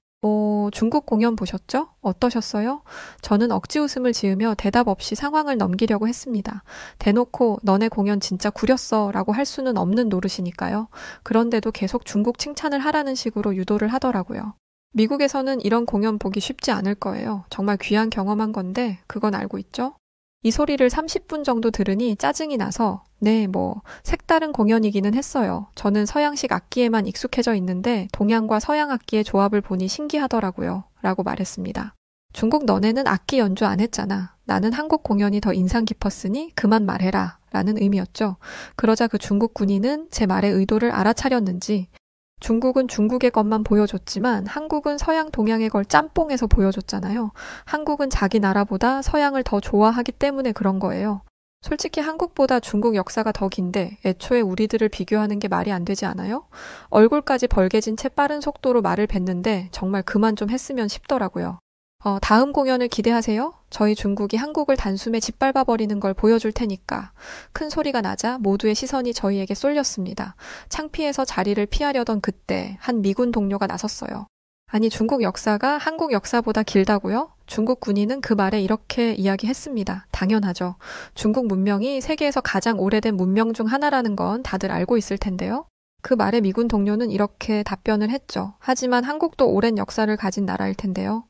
중국 공연 보셨죠? 어떠셨어요? 저는 억지 웃음을 지으며 대답 없이 상황을 넘기려고 했습니다. 대놓고 너네 공연 진짜 구렸어 라고 할 수는 없는 노릇이니까요. 그런데도 계속 중국 칭찬을 하라는 식으로 유도를 하더라고요. 미국에서는 이런 공연 보기 쉽지 않을 거예요. 정말 귀한 경험한 건데 그건 알고 있죠? 이 소리를 30분 정도 들으니 짜증이 나서 색다른 공연이기는 했어요. 저는 서양식 악기에만 익숙해져 있는데 동양과 서양 악기의 조합을 보니 신기하더라고요. 라고 말했습니다. 중국 너네는 악기 연주 안 했잖아. 나는 한국 공연이 더 인상 깊었으니 그만 말해라. 라는 의미였죠. 그러자 그 중국 군인은 제 말의 의도를 알아차렸는지 중국은 중국의 것만 보여줬지만 한국은 서양 동양의 걸 짬뽕해서 보여줬잖아요. 한국은 자기 나라보다 서양을 더 좋아하기 때문에 그런 거예요. 솔직히 한국보다 중국 역사가 더 긴데 애초에 우리들을 비교하는 게 말이 안 되지 않아요? 얼굴까지 벌개진 채 빠른 속도로 말을 뱉는데 정말 그만 좀 했으면 싶더라고요. 다음 공연을 기대하세요. 저희 중국이 한국을 단숨에 짓밟아버리는 걸 보여줄 테니까. 큰 소리가 나자 모두의 시선이 저희에게 쏠렸습니다. 창피해서 자리를 피하려던 그때 한 미군 동료가 나섰어요. 아니, 중국 역사가 한국 역사보다 길다고요? 중국 군인은 그 말에 이렇게 이야기했습니다. 당연하죠. 중국 문명이 세계에서 가장 오래된 문명 중 하나라는 건 다들 알고 있을 텐데요. 그 말에 미군 동료는 이렇게 답변을 했죠. 하지만 한국도 오랜 역사를 가진 나라일 텐데요.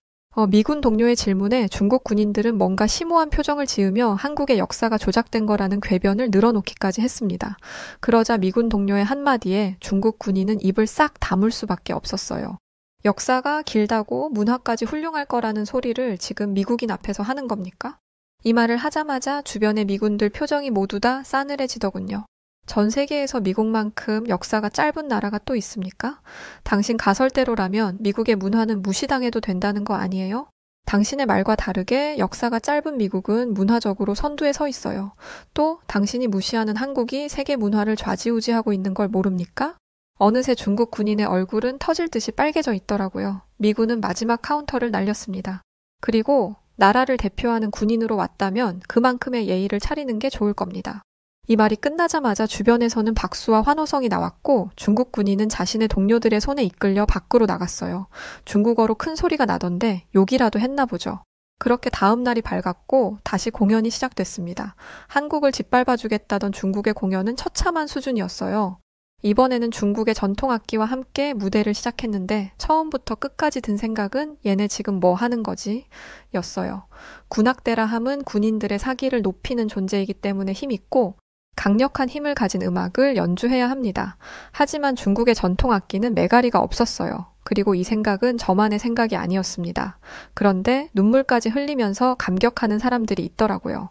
미군 동료의 질문에 중국 군인들은 뭔가 심오한 표정을 지으며 한국의 역사가 조작된 거라는 궤변을 늘어놓기까지 했습니다. 그러자 미군 동료의 한마디에 중국 군인은 입을 싹 다물 수밖에 없었어요. 역사가 길다고 문화까지 훌륭할 거라는 소리를 지금 미국인 앞에서 하는 겁니까? 이 말을 하자마자 주변의 미군들 표정이 모두 다 싸늘해지더군요. 전 세계에서 미국만큼 역사가 짧은 나라가 또 있습니까? 당신 가설대로라면 미국의 문화는 무시당해도 된다는 거 아니에요? 당신의 말과 다르게 역사가 짧은 미국은 문화적으로 선두에 서 있어요. 또 당신이 무시하는 한국이 세계 문화를 좌지우지하고 있는 걸 모릅니까? 어느새 중국 군인의 얼굴은 터질 듯이 빨개져 있더라고요. 미군은 마지막 카운터를 날렸습니다. 그리고 나라를 대표하는 군인으로 왔다면 그만큼의 예의를 차리는 게 좋을 겁니다. 이 말이 끝나자마자 주변에서는 박수와 환호성이 나왔고 중국 군인은 자신의 동료들의 손에 이끌려 밖으로 나갔어요. 중국어로 큰 소리가 나던데 욕이라도 했나 보죠. 그렇게 다음 날이 밝았고 다시 공연이 시작됐습니다. 한국을 짓밟아주겠다던 중국의 공연은 처참한 수준이었어요. 이번에는 중국의 전통악기와 함께 무대를 시작했는데 처음부터 끝까지 든 생각은 얘네 지금 뭐 하는 거지? 였어요. 군악대라 함은 군인들의 사기를 높이는 존재이기 때문에 힘있고 강력한 힘을 가진 음악을 연주해야 합니다. 하지만 중국의 전통 악기는 매가리가 없었어요. 그리고 이 생각은 저만의 생각이 아니었습니다. 그런데 눈물까지 흘리면서 감격하는 사람들이 있더라고요.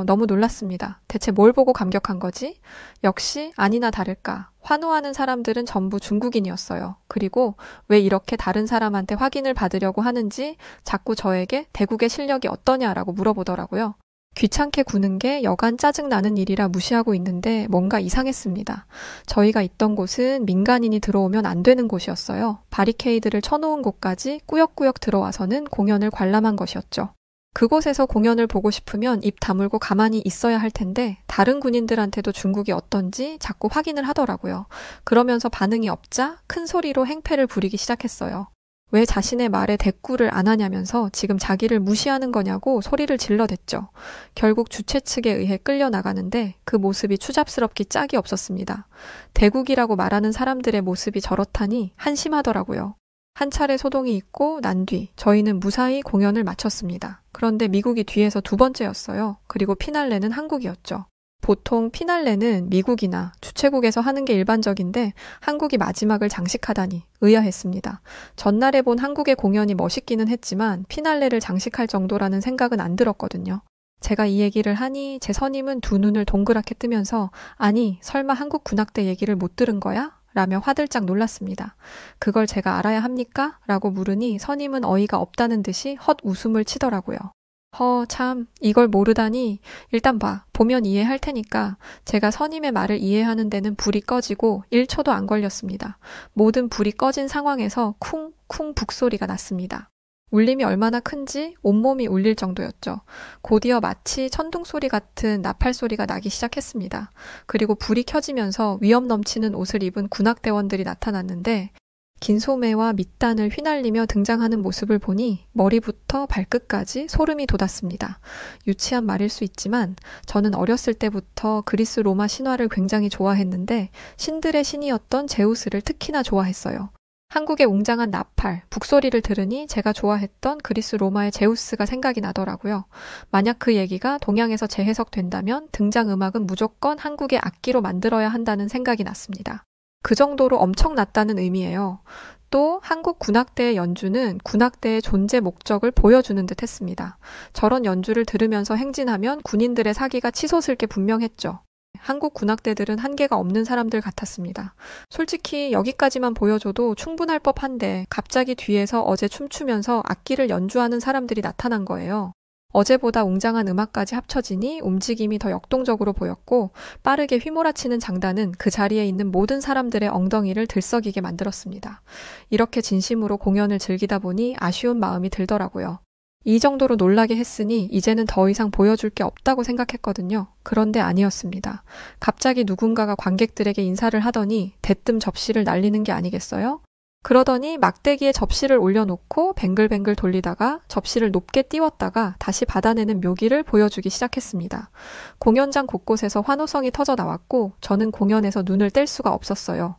너무 놀랐습니다. 대체 뭘 보고 감격한 거지? 역시 아니나 다를까. 환호하는 사람들은 전부 중국인이었어요. 그리고 왜 이렇게 다른 사람한테 확인을 받으려고 하는지 자꾸 저에게 대국의 실력이 어떠냐라고 물어보더라고요. 귀찮게 구는 게 여간 짜증나는 일이라 무시하고 있는데 뭔가 이상했습니다. 저희가 있던 곳은 민간인이 들어오면 안 되는 곳이었어요. 바리케이드를 쳐놓은 곳까지 꾸역꾸역 들어와서는 공연을 관람한 것이었죠. 그곳에서 공연을 보고 싶으면 입 다물고 가만히 있어야 할 텐데 다른 군인들한테도 중국이 어떤지 자꾸 확인을 하더라고요. 그러면서 반응이 없자 큰 소리로 행패를 부리기 시작했어요. 왜 자신의 말에 대꾸를 안 하냐면서 지금 자기를 무시하는 거냐고 소리를 질러댔죠. 결국 주최 측에 의해 끌려나가는데 그 모습이 추잡스럽기 짝이 없었습니다. 대국이라고 말하는 사람들의 모습이 저렇다니 한심하더라고요. 한 차례 소동이 있고 난 뒤 저희는 무사히 공연을 마쳤습니다. 그런데 미국이 뒤에서 두 번째였어요. 그리고 피날레는 한국이었죠. 보통 피날레는 미국이나 주최국에서 하는 게 일반적인데 한국이 마지막을 장식하다니 의아했습니다. 전날에 본 한국의 공연이 멋있기는 했지만 피날레를 장식할 정도라는 생각은 안 들었거든요. 제가 이 얘기를 하니 제 선임은 두 눈을 동그랗게 뜨면서 아니 설마 한국 군악대 얘기를 못 들은 거야? 라며 화들짝 놀랐습니다. 그걸 제가 알아야 합니까? 라고 물으니 선임은 어이가 없다는 듯이 헛웃음을 치더라고요. 참, 이걸 모르다니. 일단 봐. 보면 이해할 테니까. 제가 선임의 말을 이해하는 데는 불이 꺼지고 1초도 안 걸렸습니다. 모든 불이 꺼진 상황에서 쿵쿵 북소리가 났습니다. 울림이 얼마나 큰지 온몸이 울릴 정도였죠. 곧이어 마치 천둥소리 같은 나팔소리가 나기 시작했습니다. 그리고 불이 켜지면서 위험 넘치는 옷을 입은 군악대원들이 나타났는데 긴 소매와 밑단을 휘날리며 등장하는 모습을 보니 머리부터 발끝까지 소름이 돋았습니다. 유치한 말일 수 있지만 저는 어렸을 때부터 그리스 로마 신화를 굉장히 좋아했는데 신들의 신이었던 제우스를 특히나 좋아했어요. 한국의 웅장한 나팔, 북소리를 들으니 제가 좋아했던 그리스 로마의 제우스가 생각이 나더라고요. 만약 그 얘기가 동양에서 재해석된다면 등장음악은 무조건 한국의 악기로 만들어야 한다는 생각이 났습니다. 그 정도로 엄청났다는 의미예요. 또 한국 군악대의 연주는 군악대의 존재 목적을 보여주는 듯 했습니다. 저런 연주를 들으면서 행진하면 군인들의 사기가 치솟을 게 분명했죠. 한국 군악대들은 한계가 없는 사람들 같았습니다. 솔직히 여기까지만 보여줘도 충분할 법한데 갑자기 뒤에서 어제 춤추면서 악기를 연주하는 사람들이 나타난 거예요. 어제보다 웅장한 음악까지 합쳐지니 움직임이 더 역동적으로 보였고 빠르게 휘몰아치는 장단은 그 자리에 있는 모든 사람들의 엉덩이를 들썩이게 만들었습니다. 이렇게 진심으로 공연을 즐기다 보니 아쉬운 마음이 들더라고요. 이 정도로 놀라게 했으니 이제는 더 이상 보여줄 게 없다고 생각했거든요. 그런데 아니었습니다. 갑자기 누군가가 관객들에게 인사를 하더니 대뜸 접시를 날리는 게 아니겠어요? 그러더니 막대기에 접시를 올려놓고 뱅글뱅글 돌리다가 접시를 높게 띄웠다가 다시 받아내는 묘기를 보여주기 시작했습니다. 공연장 곳곳에서 환호성이 터져 나왔고 저는 공연에서 눈을 뗄 수가 없었어요.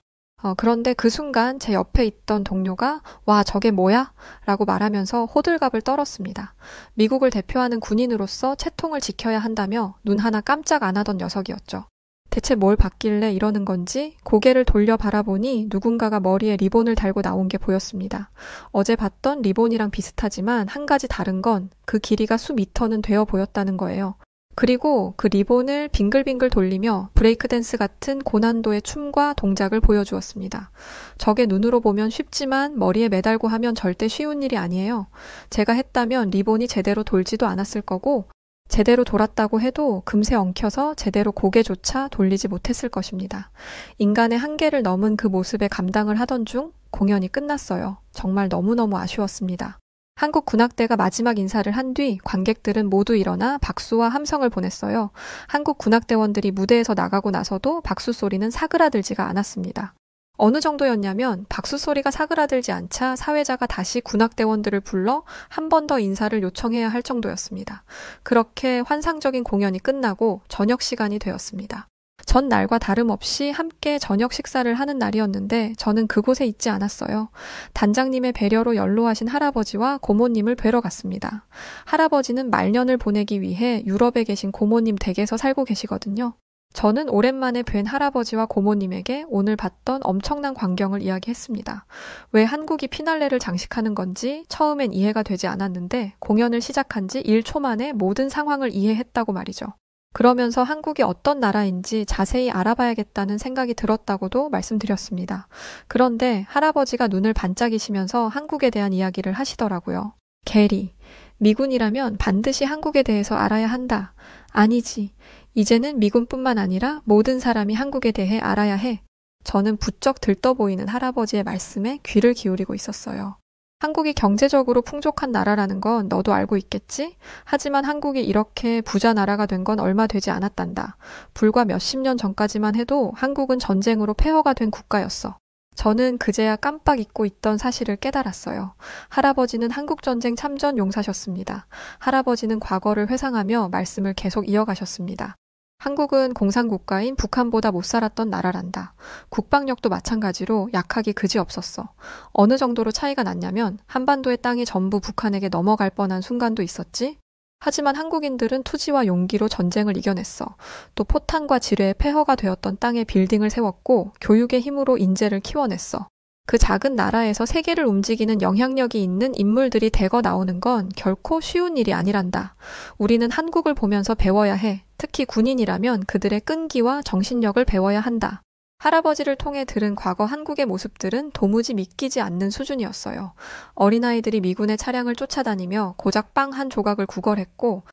그런데 그 순간 제 옆에 있던 동료가 와 저게 뭐야? 라고 말하면서 호들갑을 떨었습니다. 미국을 대표하는 군인으로서 채통을 지켜야 한다며 눈 하나 깜짝 안 하던 녀석이었죠. 대체 뭘 봤길래 이러는 건지 고개를 돌려 바라보니 누군가가 머리에 리본을 달고 나온 게 보였습니다. 어제 봤던 리본이랑 비슷하지만 한 가지 다른 건 그 길이가 수미터는 되어 보였다는 거예요. 그리고 그 리본을 빙글빙글 돌리며 브레이크 댄스 같은 고난도의 춤과 동작을 보여주었습니다. 저게 눈으로 보면 쉽지만 머리에 매달고 하면 절대 쉬운 일이 아니에요. 제가 했다면 리본이 제대로 돌지도 않았을 거고 제대로 돌았다고 해도 금세 엉켜서 제대로 고개조차 돌리지 못했을 것입니다. 인간의 한계를 넘은 그 모습에 감당을 하던 중 공연이 끝났어요. 정말 너무너무 아쉬웠습니다. 한국 군악대가 마지막 인사를 한 뒤 관객들은 모두 일어나 박수와 함성을 보냈어요. 한국 군악대원들이 무대에서 나가고 나서도 박수 소리는 사그라들지가 않았습니다. 어느 정도였냐면 박수 소리가 사그라들지 않자 사회자가 다시 군악대원들을 불러 한 번 더 인사를 요청해야 할 정도였습니다. 그렇게 환상적인 공연이 끝나고 저녁 시간이 되었습니다. 전날과 다름없이 함께 저녁 식사를 하는 날이었는데 저는 그곳에 있지 않았어요. 단장님의 배려로 연로하신 할아버지와 고모님을 뵈러 갔습니다. 할아버지는 말년을 보내기 위해 유럽에 계신 고모님 댁에서 살고 계시거든요. 저는 오랜만에 뵌 할아버지와 고모님에게 오늘 봤던 엄청난 광경을 이야기했습니다. 왜 한국이 피날레를 장식하는 건지 처음엔 이해가 되지 않았는데 공연을 시작한 지 1초 만에 모든 상황을 이해했다고 말이죠. 그러면서 한국이 어떤 나라인지 자세히 알아봐야겠다는 생각이 들었다고도 말씀드렸습니다. 그런데 할아버지가 눈을 반짝이시면서 한국에 대한 이야기를 하시더라고요. 게리, 미군이라면 반드시 한국에 대해서 알아야 한다. 아니지. 이제는 미군뿐만 아니라 모든 사람이 한국에 대해 알아야 해. 저는 부쩍 들떠 보이는 할아버지의 말씀에 귀를 기울이고 있었어요. 한국이 경제적으로 풍족한 나라라는 건 너도 알고 있겠지? 하지만 한국이 이렇게 부자 나라가 된 건 얼마 되지 않았단다. 불과 몇십 년 전까지만 해도 한국은 전쟁으로 폐허가 된 국가였어. 저는 그제야 깜빡 잊고 있던 사실을 깨달았어요. 할아버지는 한국전쟁 참전 용사셨습니다. 할아버지는 과거를 회상하며 말씀을 계속 이어가셨습니다. 한국은 공산국가인 북한보다 못 살았던 나라란다. 국방력도 마찬가지로 약하기 그지없었어. 어느 정도로 차이가 났냐면 한반도의 땅이 전부 북한에게 넘어갈 뻔한 순간도 있었지. 하지만 한국인들은 투지와 용기로 전쟁을 이겨냈어. 또 포탄과 지뢰에 폐허가 되었던 땅에 빌딩을 세웠고 교육의 힘으로 인재를 키워냈어. 그 작은 나라에서 세계를 움직이는 영향력이 있는 인물들이 대거 나오는 건 결코 쉬운 일이 아니란다. 우리는 한국을 보면서 배워야 해. 특히 군인이라면 그들의 끈기와 정신력을 배워야 한다. 할아버지를 통해 들은 과거 한국의 모습들은 도무지 믿기지 않는 수준이었어요. 어린아이들이 미군의 차량을 쫓아다니며 고작 빵 한 조각을 구걸했고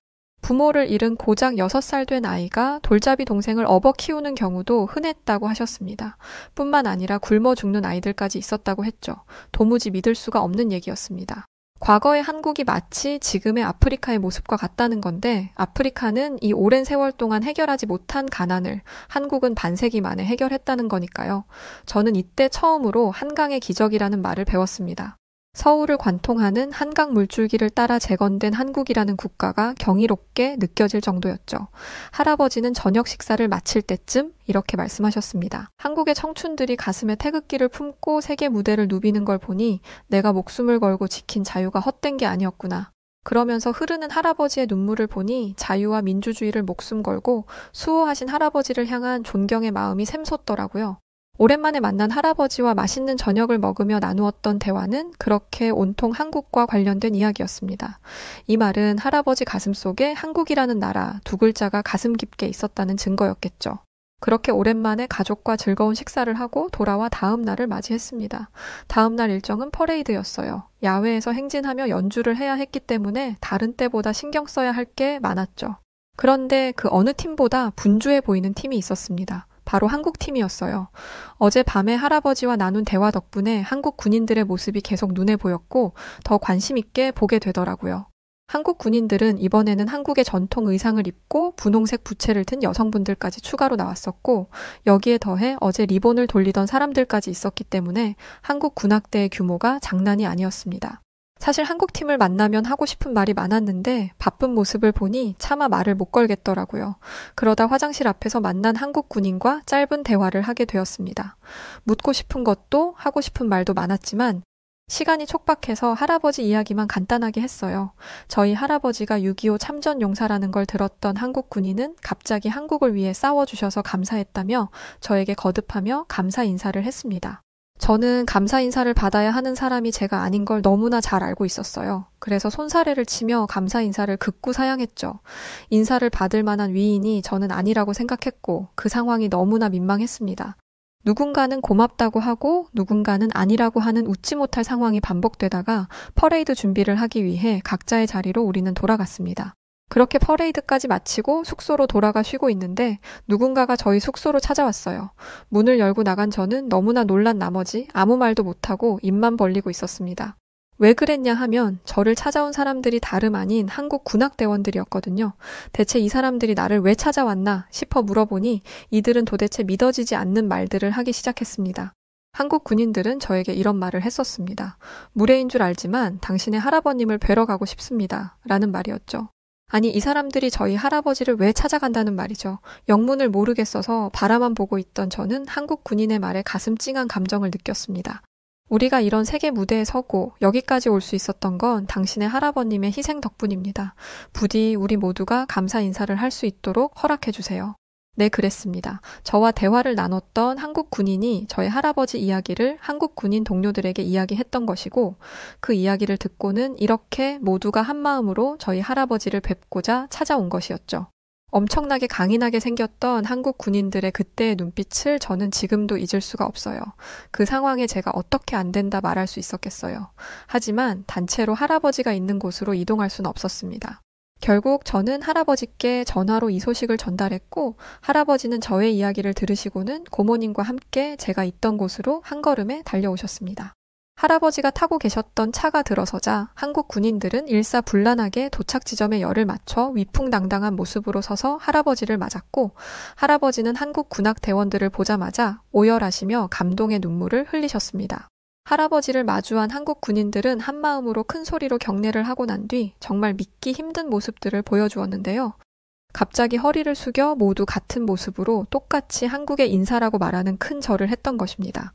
부모를 잃은 고작 6살 된 아이가 돌잡이 동생을 업어 키우는 경우도 흔했다고 하셨습니다. 뿐만 아니라 굶어 죽는 아이들까지 있었다고 했죠. 도무지 믿을 수가 없는 얘기였습니다. 과거의 한국이 마치 지금의 아프리카의 모습과 같다는 건데 아프리카는 이 오랜 세월 동안 해결하지 못한 가난을 한국은 반세기 만에 해결했다는 거니까요. 저는 이때 처음으로 한강의 기적이라는 말을 배웠습니다. 서울을 관통하는 한강 물줄기를 따라 재건된 한국이라는 국가가 경이롭게 느껴질 정도였죠. 할아버지는 저녁 식사를 마칠 때쯤 이렇게 말씀하셨습니다. 한국의 청춘들이 가슴에 태극기를 품고 세계 무대를 누비는 걸 보니 내가 목숨을 걸고 지킨 자유가 헛된 게 아니었구나. 그러면서 흐르는 할아버지의 눈물을 보니 자유와 민주주의를 목숨 걸고 수호하신 할아버지를 향한 존경의 마음이 샘솟더라고요. 오랜만에 만난 할아버지와 맛있는 저녁을 먹으며 나누었던 대화는 그렇게 온통 한국과 관련된 이야기였습니다. 이 말은 할아버지 가슴속에 한국이라는 나라 두 글자가 가슴 깊게 있었다는 증거였겠죠. 그렇게 오랜만에 가족과 즐거운 식사를 하고 돌아와 다음 날을 맞이했습니다. 다음 날 일정은 퍼레이드였어요. 야외에서 행진하며 연주를 해야 했기 때문에 다른 때보다 신경 써야 할 게 많았죠. 그런데 그 어느 팀보다 분주해 보이는 팀이 있었습니다. 바로 한국 팀이었어요. 어제 밤에 할아버지와 나눈 대화 덕분에 한국 군인들의 모습이 계속 눈에 보였고 더 관심 있게 보게 되더라고요. 한국 군인들은 이번에는 한국의 전통 의상을 입고 분홍색 부채를 든 여성분들까지 추가로 나왔었고 여기에 더해 어제 리본을 돌리던 사람들까지 있었기 때문에 한국 군악대의 규모가 장난이 아니었습니다. 사실 한국팀을 만나면 하고 싶은 말이 많았는데 바쁜 모습을 보니 차마 말을 못 걸겠더라고요. 그러다 화장실 앞에서 만난 한국 군인과 짧은 대화를 하게 되었습니다. 묻고 싶은 것도 하고 싶은 말도 많았지만 시간이 촉박해서 할아버지 이야기만 간단하게 했어요. 저희 할아버지가 6.25 참전 용사라는 걸 들었던 한국 군인은 갑자기 한국을 위해 싸워주셔서 감사했다며 저에게 거듭하며 감사 인사를 했습니다. 저는 감사 인사를 받아야 하는 사람이 제가 아닌 걸 너무나 잘 알고 있었어요. 그래서 손사래를 치며 감사 인사를 극구 사양했죠. 인사를 받을 만한 위인이 저는 아니라고 생각했고 그 상황이 너무나 민망했습니다. 누군가는 고맙다고 하고 누군가는 아니라고 하는 웃지 못할 상황이 반복되다가 퍼레이드 준비를 하기 위해 각자의 자리로 우리는 돌아갔습니다. 그렇게 퍼레이드까지 마치고 숙소로 돌아가 쉬고 있는데 누군가가 저희 숙소로 찾아왔어요. 문을 열고 나간 저는 너무나 놀란 나머지 아무 말도 못하고 입만 벌리고 있었습니다. 왜 그랬냐 하면 저를 찾아온 사람들이 다름 아닌 한국 군악대원들이었거든요. 대체 이 사람들이 나를 왜 찾아왔나 싶어 물어보니 이들은 도대체 믿어지지 않는 말들을 하기 시작했습니다. 한국 군인들은 저에게 이런 말을 했었습니다. 무례인 줄 알지만 당신의 할아버님을 뵈러 가고 싶습니다. 라는 말이었죠. 아니 이 사람들이 저희 할아버지를 왜 찾아간다는 말이죠. 영문을 모르겠어서 바라만 보고 있던 저는 한국 군인의 말에 가슴 찡한 감정을 느꼈습니다. 우리가 이런 세계 무대에 서고 여기까지 올 수 있었던 건 당신의 할아버님의 희생 덕분입니다. 부디 우리 모두가 감사 인사를 할 수 있도록 허락해 주세요. 네, 그랬습니다. 저와 대화를 나눴던 한국 군인이 저의 할아버지 이야기를 한국 군인 동료들에게 이야기했던 것이고, 그 이야기를 듣고는 이렇게 모두가 한마음으로 저희 할아버지를 뵙고자 찾아온 것이었죠. 엄청나게 강인하게 생겼던 한국 군인들의 그때의 눈빛을 저는 지금도 잊을 수가 없어요. 그 상황에 제가 어떻게 안 된다 말할 수 있었겠어요. 하지만 단체로 할아버지가 있는 곳으로 이동할 수는 없었습니다. 결국 저는 할아버지께 전화로 이 소식을 전달했고, 할아버지는 저의 이야기를 들으시고는 고모님과 함께 제가 있던 곳으로 한 걸음에 달려오셨습니다. 할아버지가 타고 계셨던 차가 들어서자 한국 군인들은 일사불란하게 도착 지점에 열을 맞춰 위풍당당한 모습으로 서서 할아버지를 맞았고, 할아버지는 한국 군악 대원들을 보자마자 오열하시며 감동의 눈물을 흘리셨습니다. 할아버지를 마주한 한국 군인들은 한마음으로 큰 소리로 경례를 하고 난 뒤 정말 믿기 힘든 모습들을 보여주었는데요. 갑자기 허리를 숙여 모두 같은 모습으로 똑같이 한국의 인사라고 말하는 큰 절을 했던 것입니다.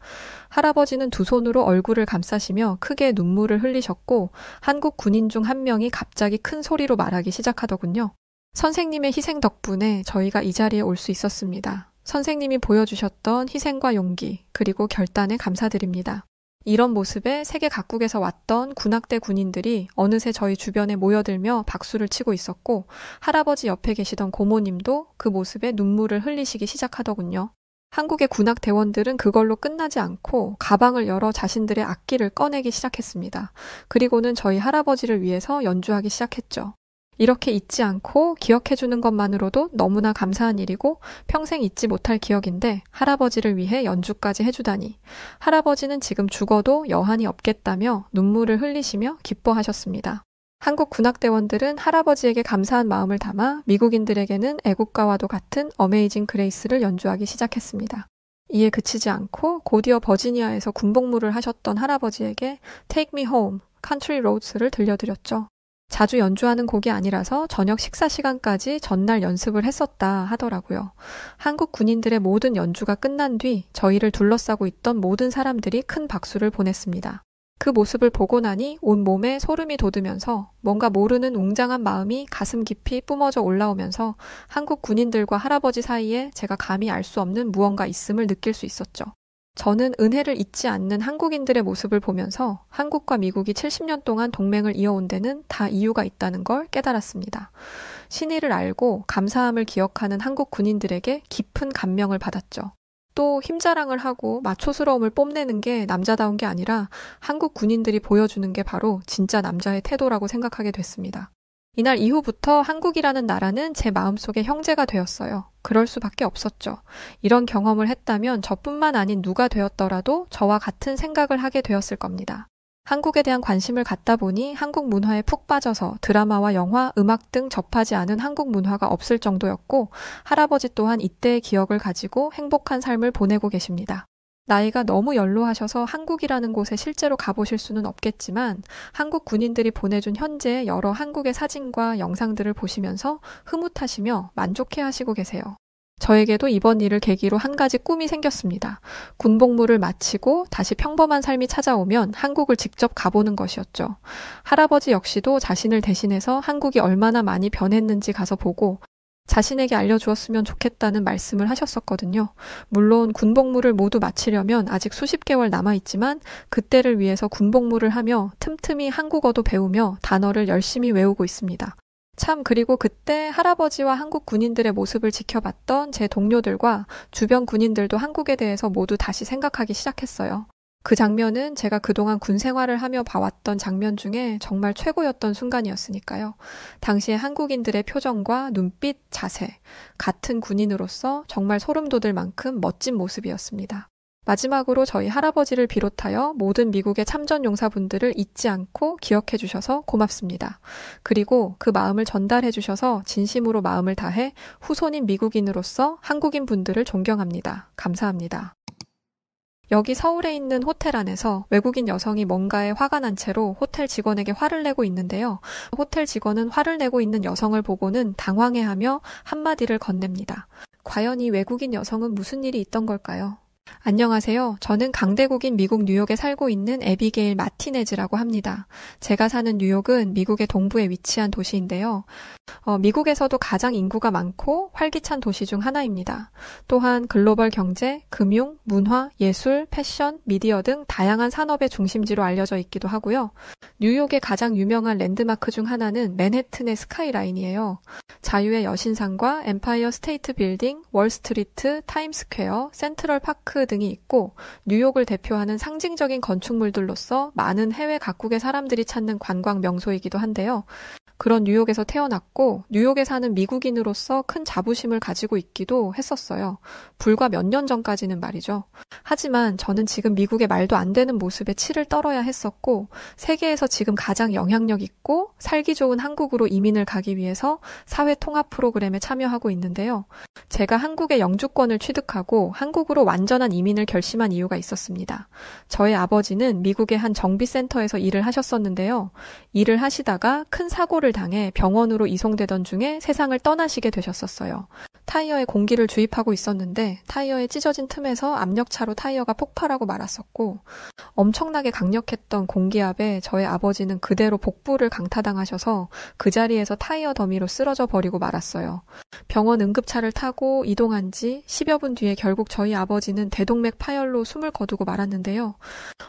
할아버지는 두 손으로 얼굴을 감싸시며 크게 눈물을 흘리셨고, 한국 군인 중 한 명이 갑자기 큰 소리로 말하기 시작하더군요. 선생님의 희생 덕분에 저희가 이 자리에 올 수 있었습니다. 선생님이 보여주셨던 희생과 용기, 그리고 결단에 감사드립니다. 이런 모습에 세계 각국에서 왔던 군악대 군인들이 어느새 저희 주변에 모여들며 박수를 치고 있었고, 할아버지 옆에 계시던 고모님도 그 모습에 눈물을 흘리시기 시작하더군요. 한국의 군악 대원들은 그걸로 끝나지 않고 가방을 열어 자신들의 악기를 꺼내기 시작했습니다. 그리고는 저희 할아버지를 위해서 연주하기 시작했죠. 이렇게 잊지 않고 기억해주는 것만으로도 너무나 감사한 일이고 평생 잊지 못할 기억인데, 할아버지를 위해 연주까지 해주다니. 할아버지는 지금 죽어도 여한이 없겠다며 눈물을 흘리시며 기뻐하셨습니다. 한국 군악대원들은 할아버지에게 감사한 마음을 담아 미국인들에게는 애국가와도 같은 어메이징 그레이스를 연주하기 시작했습니다. 이에 그치지 않고 곧이어 버지니아에서 군복무를 하셨던 할아버지에게 Take Me Home, Country Roads를 들려드렸죠. 자주 연주하는 곡이 아니라서 저녁 식사 시간까지 전날 연습을 했었다 하더라고요. 한국 군인들의 모든 연주가 끝난 뒤 저희를 둘러싸고 있던 모든 사람들이 큰 박수를 보냈습니다. 그 모습을 보고 나니 온 몸에 소름이 돋으면서 뭔가 모르는 웅장한 마음이 가슴 깊이 뿜어져 올라오면서 한국 군인들과 할아버지 사이에 제가 감히 알 수 없는 무언가 있음을 느낄 수 있었죠. 저는 은혜를 잊지 않는 한국인들의 모습을 보면서 한국과 미국이 70년 동안 동맹을 이어온 데는 다 이유가 있다는 걸 깨달았습니다. 신의를 알고 감사함을 기억하는 한국 군인들에게 깊은 감명을 받았죠. 또 힘자랑을 하고 마초스러움을 뽐내는 게 남자다운 게 아니라 한국 군인들이 보여주는 게 바로 진짜 남자의 태도라고 생각하게 됐습니다. 이날 이후부터 한국이라는 나라는 제 마음속의 형제가 되었어요. 그럴 수밖에 없었죠. 이런 경험을 했다면 저뿐만 아닌 누가 되었더라도 저와 같은 생각을 하게 되었을 겁니다. 한국에 대한 관심을 갖다 보니 한국 문화에 푹 빠져서 드라마와 영화, 음악 등 접하지 않은 한국 문화가 없을 정도였고, 할아버지 또한 이때의 기억을 가지고 행복한 삶을 보내고 계십니다. 나이가 너무 연로하셔서 한국이라는 곳에 실제로 가보실 수는 없겠지만, 한국 군인들이 보내준 현재의 여러 한국의 사진과 영상들을 보시면서 흐뭇하시며 만족해 하시고 계세요. 저에게도 이번 일을 계기로 한 가지 꿈이 생겼습니다. 군복무를 마치고 다시 평범한 삶이 찾아오면 한국을 직접 가보는 것이었죠. 할아버지 역시도 자신을 대신해서 한국이 얼마나 많이 변했는지 가서 보고 자신에게 알려주었으면 좋겠다는 말씀을 하셨었거든요. 물론 군복무를 모두 마치려면 아직 수십 개월 남아있지만 그때를 위해서 군복무를 하며 틈틈이 한국어도 배우며 단어를 열심히 외우고 있습니다. 참, 그리고 그때 할아버지와 한국 군인들의 모습을 지켜봤던 제 동료들과 주변 군인들도 한국에 대해서 모두 다시 생각하기 시작했어요. 그 장면은 제가 그동안 군 생활을 하며 봐왔던 장면 중에 정말 최고였던 순간이었으니까요. 당시의 한국인들의 표정과 눈빛, 자세, 같은 군인으로서 정말 소름 돋을 만큼 멋진 모습이었습니다. 마지막으로 저희 할아버지를 비롯하여 모든 미국의 참전 용사분들을 잊지 않고 기억해 주셔서 고맙습니다. 그리고 그 마음을 전달해 주셔서 진심으로 마음을 다해 후손인 미국인으로서 한국인 분들을 존경합니다. 감사합니다. 여기 서울에 있는 호텔 안에서 외국인 여성이 뭔가에 화가 난 채로 호텔 직원에게 화를 내고 있는데요. 호텔 직원은 화를 내고 있는 여성을 보고는 당황해하며 한마디를 건넵니다. 과연 이 외국인 여성은 무슨 일이 있던 걸까요? 안녕하세요. 저는 강대국인 미국 뉴욕에 살고 있는 에비게일 마티네즈라고 합니다. 제가 사는 뉴욕은 미국의 동부에 위치한 도시인데요. 미국에서도 가장 인구가 많고 활기찬 도시 중 하나입니다. 또한 글로벌 경제, 금융, 문화, 예술, 패션, 미디어 등 다양한 산업의 중심지로 알려져 있기도 하고요. 뉴욕의 가장 유명한 랜드마크 중 하나는 맨해튼의 스카이라인이에요. 자유의 여신상과 엠파이어 스테이트 빌딩, 월스트리트, 타임스퀘어, 센트럴 파크 등이 있고 뉴욕을 대표하는 상징적인 건축물들로서 많은 해외 각국의 사람들이 찾는 관광 명소이기도 한데요. 그런 뉴욕에서 태어났고 뉴욕에 사는 미국인으로서 큰 자부심을 가지고 있기도 했었어요. 불과 몇 년 전까지는 말이죠. 하지만 저는 지금 미국의 말도 안 되는 모습에 치를 떨어야 했었고 세계에서 지금 가장 영향력 있고 살기 좋은 한국으로 이민을 가기 위해서 사회 통합 프로그램에 참여하고 있는데요. 제가 한국의 영주권을 취득하고 한국으로 완전한 이민을 결심한 이유가 있었습니다. 저의 아버지는 미국의 한 정비센터에서 일을 하셨었는데요. 일을 하시다가 큰 사고를 당해 병원으로 이송되던 중에 세상을 떠나시게 되셨었어요. 타이어에 공기를 주입하고 있었는데 타이어에 찢어진 틈에서 압력차로 타이어가 폭발하고 말았었고 엄청나게 강력했던 공기압에 저의 아버지는 그대로 복부를 강타당하셔서 그 자리에서 타이어 더미로 쓰러져 버리고 말았어요. 병원 응급차를 타고 이동한 지 10여 분 뒤에 결국 저희 아버지는 대동맥 파열로 숨을 거두고 말았는데요.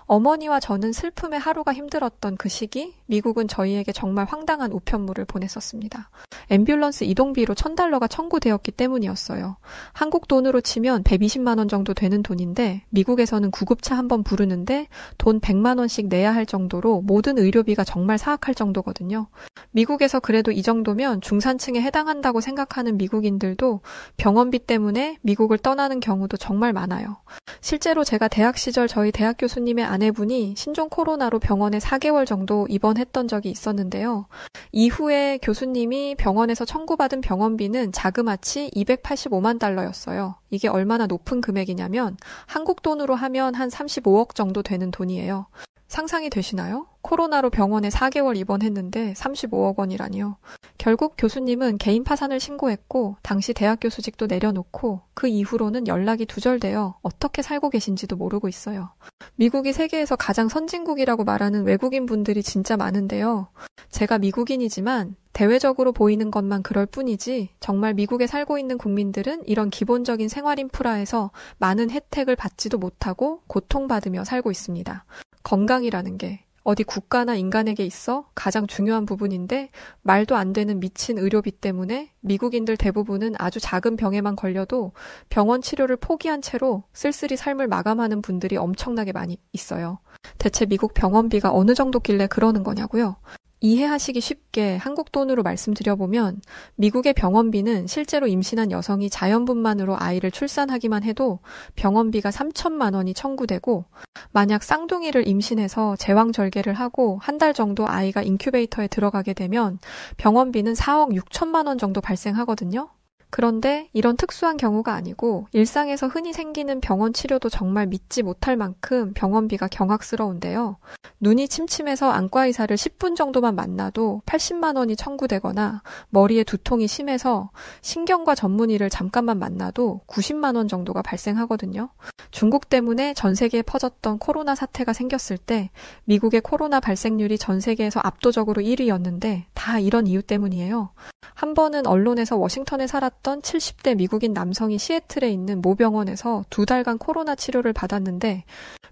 어머니와 저는 슬픔의 하루가 힘들었던 그 시기 미국은 저희에게 정말 황당한 우편물을 보냈었습니다. 앰뷸런스 이동비로 $1,000가 청구되었기 때문이었어요. 한국 돈으로 치면 120만 원 정도 되는 돈인데 미국에서는 구급차 한 번 부르는데 돈 100만 원씩 내야 할 정도로 모든 의료비가 정말 사악할 정도거든요. 미국에서 그래도 이 정도면 중산층에 해당한다고 생각하는 미국인들도 병원비 때문에 미국을 떠나는 경우도 정말 많아요. 실제로 제가 대학 시절 저희 대학 교수님의 아내분이 신종 코로나로 병원에 4개월 정도 입원했던 적이 있었는데요. 이후에 교수님이 병원에서 청구받은 병원비는 자그마치 $285만 달러였어요. 이게 얼마나 높은 금액이냐면 한국 돈으로 하면 한 35억 정도 되는 돈이에요. 상상이 되시나요? 코로나로 병원에 4개월 입원했는데 35억 원이라니요. 결국 교수님은 개인 파산을 신고했고 당시 대학 교수직도 내려놓고 그 이후로는 연락이 두절되어 어떻게 살고 계신지도 모르고 있어요. 미국이 세계에서 가장 선진국이라고 말하는 외국인 분들이 진짜 많은데요. 제가 미국인이지만 대외적으로 보이는 것만 그럴 뿐이지 정말 미국에 살고 있는 국민들은 이런 기본적인 생활 인프라에서 많은 혜택을 받지도 못하고 고통받으며 살고 있습니다. 건강이라는 게 어디 국가나 인간에게 있어 가장 중요한 부분인데 말도 안 되는 미친 의료비 때문에 미국인들 대부분은 아주 작은 병에만 걸려도 병원 치료를 포기한 채로 쓸쓸히 삶을 마감하는 분들이 엄청나게 많이 있어요. 대체 미국 병원비가 어느 정도길래 그러는 거냐고요? 이해하시기 쉽게 한국 돈으로 말씀드려보면 미국의 병원비는 실제로 임신한 여성이 자연분만으로 아이를 출산하기만 해도 병원비가 3천만 원이 청구되고 만약 쌍둥이를 임신해서 제왕절개를 하고 한 달 정도 아이가 인큐베이터에 들어가게 되면 병원비는 4억 6천만 원 정도 발생하거든요. 그런데 이런 특수한 경우가 아니고 일상에서 흔히 생기는 병원 치료도 정말 믿지 못할 만큼 병원비가 경악스러운데요. 눈이 침침해서 안과의사를 10분 정도만 만나도 80만 원이 청구되거나 머리에 두통이 심해서 신경과 전문의를 잠깐만 만나도 90만 원 정도가 발생하거든요. 중국 때문에 전 세계에 퍼졌던 코로나 사태가 생겼을 때 미국의 코로나 발생률이 전 세계에서 압도적으로 1위였는데 다 이런 이유 때문이에요. 한 번은 언론에서 워싱턴에 살았던 70대 미국인 남성이 시애틀에 있는 모 병원에서 2달간 코로나 치료를 받았는데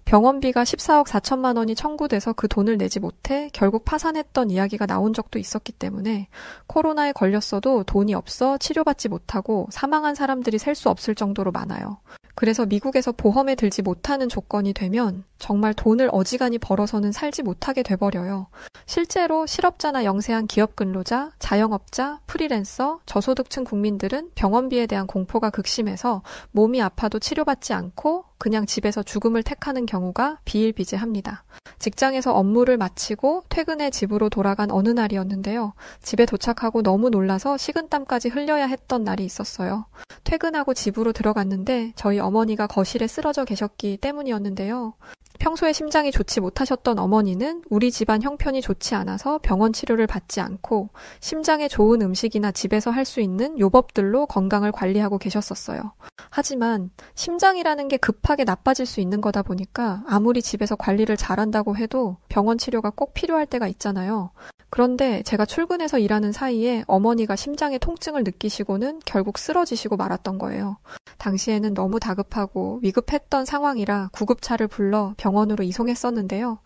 병원비가 14억 4천만 원이 청구돼서 그 돈을 내지 못해 결국 파산했던 이야기가 나온 적도 있었기 때문에 코로나에 걸렸어도 돈이 없어 치료받지 못하고 사망한 사람들이 셀 수 없을 정도로 많아요. 그래서 미국에서 보험에 들지 못하는 조건이 되면 정말 돈을 어지간히 벌어서는 살지 못하게 돼버려요. 실제로 실업자나 영세한 기업 근로자, 자영업자, 프리랜서, 저소득층 국민들은 병원비에 대한 공포가 극심해서 몸이 아파도 치료받지 않고 그냥 집에서 죽음을 택하는 경우가 비일비재합니다. 직장에서 업무를 마치고 퇴근해 집으로 돌아간 어느 날이었는데요. 집에 도착하고 너무 놀라서 식은땀까지 흘려야 했던 날이 있었어요. 퇴근하고 집으로 들어갔는데 저희 어머니가 거실에 쓰러져 계셨기 때문이었는데요. 평소에 심장이 좋지 못하셨던 어머니는 우리 집안 형편이 좋지 않아서 병원 치료를 받지 않고 심장에 좋은 음식이나 집에서 할 수 있는 요법들로 건강을 관리하고 계셨었어요. 하지만 심장이라는 게 급하게 급하게 나빠질 수 있는 거다 보니까 아무리 집에서 관리를 잘한다고 해도 병원 치료가 꼭 필요할 때가 있잖아요. 그런데 제가 출근해서 일하는 사이에 어머니가 심장에 통증을 느끼시고는 결국 쓰러지시고 말았던 거예요. 당시에는 너무 다급하고 위급했던 상황이라 구급차를 불러 병원으로 이송했었는데요.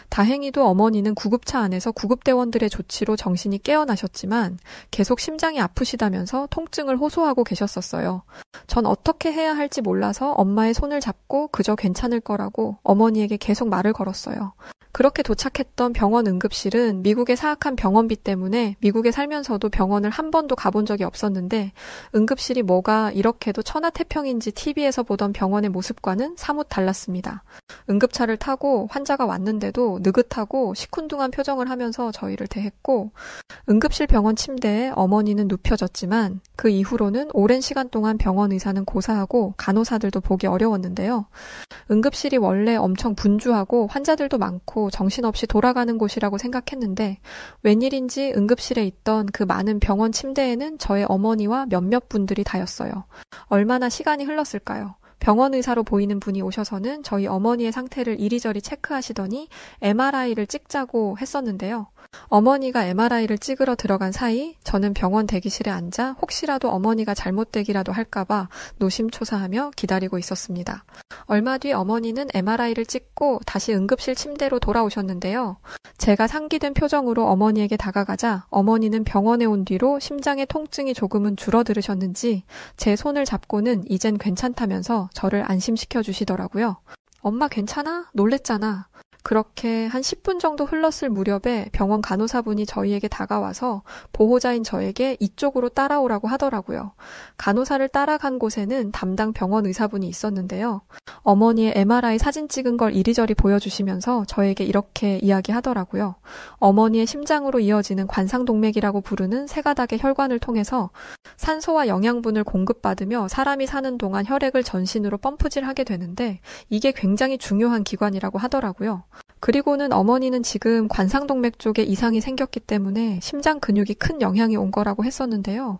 다행히도 어머니는 구급차 안에서 구급대원들의 조치로 정신이 깨어나셨지만 계속 심장이 아프시다면서 통증을 호소하고 계셨었어요. 전 어떻게 해야 할지 몰라서 엄마의 손을 잡고 그저 괜찮을 거라고 어머니에게 계속 말을 걸었어요. 그렇게 도착했던 병원 응급실은 미국에 사악한 병원비 때문에 미국에 살면서도 병원을 한 번도 가본 적이 없었는데 응급실이 뭐가 이렇게도 천하태평인지 TV에서 보던 병원의 모습과는 사뭇 달랐습니다. 응급차를 타고 환자가 왔는데도 느긋하고 시큰둥한 표정을 하면서 저희를 대했고 응급실 병원 침대에 어머니는 눕혀졌지만 그 이후로는 오랜 시간 동안 병원 의사는 고사하고 간호사들도 보기 어려웠는데요. 응급실이 원래 엄청 분주하고 환자들도 많고 정신없이 돌아가는 곳이라고 생각했는데 웬일인지 응급실에 있던 그 많은 병원 침대에는 저의 어머니와 몇몇 분들이 다였어요. 얼마나 시간이 흘렀을까요? 병원 의사로 보이는 분이 오셔서는 저희 어머니의 상태를 이리저리 체크하시더니 MRI를 찍자고 했었는데요. 어머니가 MRI를 찍으러 들어간 사이 저는 병원 대기실에 앉아 혹시라도 어머니가 잘못되기라도 할까봐 노심초사하며 기다리고 있었습니다. 얼마 뒤 어머니는 MRI를 찍고 다시 응급실 침대로 돌아오셨는데요. 제가 상기된 표정으로 어머니에게 다가가자 어머니는 병원에 온 뒤로 심장의 통증이 조금은 줄어들으셨는지 제 손을 잡고는 이젠 괜찮다면서 저를 안심시켜 주시더라고요. 엄마 괜찮아? 놀랬잖아. 그렇게 한 10분 정도 흘렀을 무렵에 병원 간호사분이 저희에게 다가와서 보호자인 저에게 이쪽으로 따라오라고 하더라고요. 간호사를 따라간 곳에는 담당 병원 의사분이 있었는데요. 어머니의 MRI 사진 찍은 걸 이리저리 보여주시면서 저에게 이렇게 이야기하더라고요. 어머니의 심장으로 이어지는 관상동맥이라고 부르는 세 가닥의 혈관을 통해서 산소와 영양분을 공급받으며 사람이 사는 동안 혈액을 전신으로 펌프질하게 되는데 이게 굉장히 중요한 기관이라고 하더라고요. 그리고는 어머니는 지금 관상동맥 쪽에 이상이 생겼기 때문에 심장 근육이 큰 영향이 온 거라고 했었는데요.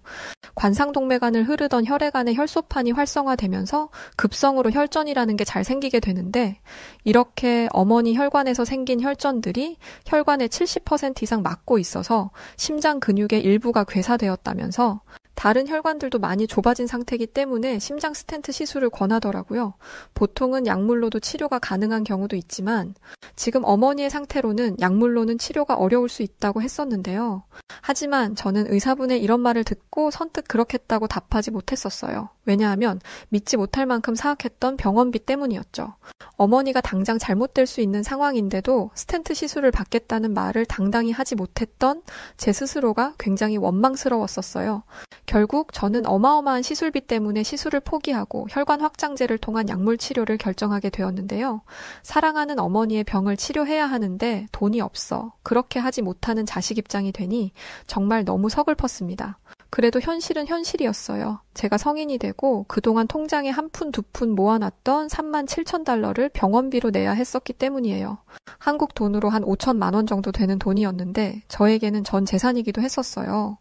관상동맥 안을 흐르던 혈액 안의 혈소판이 활성화되면서 급성으로 혈전이라는 게 잘 생기게 되는데 이렇게 어머니 혈관에서 생긴 혈전들이 혈관의 70% 이상 막고 있어서 심장 근육의 일부가 괴사되었다면서 다른 혈관들도 많이 좁아진 상태이기 때문에 심장 스텐트 시술을 권하더라고요. 보통은 약물로도 치료가 가능한 경우도 있지만 지금 어머니의 상태로는 약물로는 치료가 어려울 수 있다고 했었는데요. 하지만 저는 의사분의 이런 말을 듣고 선뜻 그렇겠다고 답하지 못했었어요. 왜냐하면 믿지 못할 만큼 사악했던 병원비 때문이었죠. 어머니가 당장 잘못될 수 있는 상황인데도 스텐트 시술을 받겠다는 말을 당당히 하지 못했던 제 스스로가 굉장히 원망스러웠었어요. 결국 저는 어마어마한 시술비 때문에 시술을 포기하고 혈관 확장제를 통한 약물 치료를 결정하게 되었는데요. 사랑하는 어머니의 병을 치료해야 하는데 돈이 없어. 그렇게 하지 못하는 자식 입장이 되니 정말 너무 서글펐습니다. 그래도 현실은 현실이었어요. 제가 성인이 되고 그동안 통장에 한 푼, 두 푼 모아놨던 37,000달러를 병원비로 내야 했었기 때문이에요. 한국 돈으로 한 5천만 원 정도 되는 돈이었는데 저에게는 전 재산이기도 했었어요.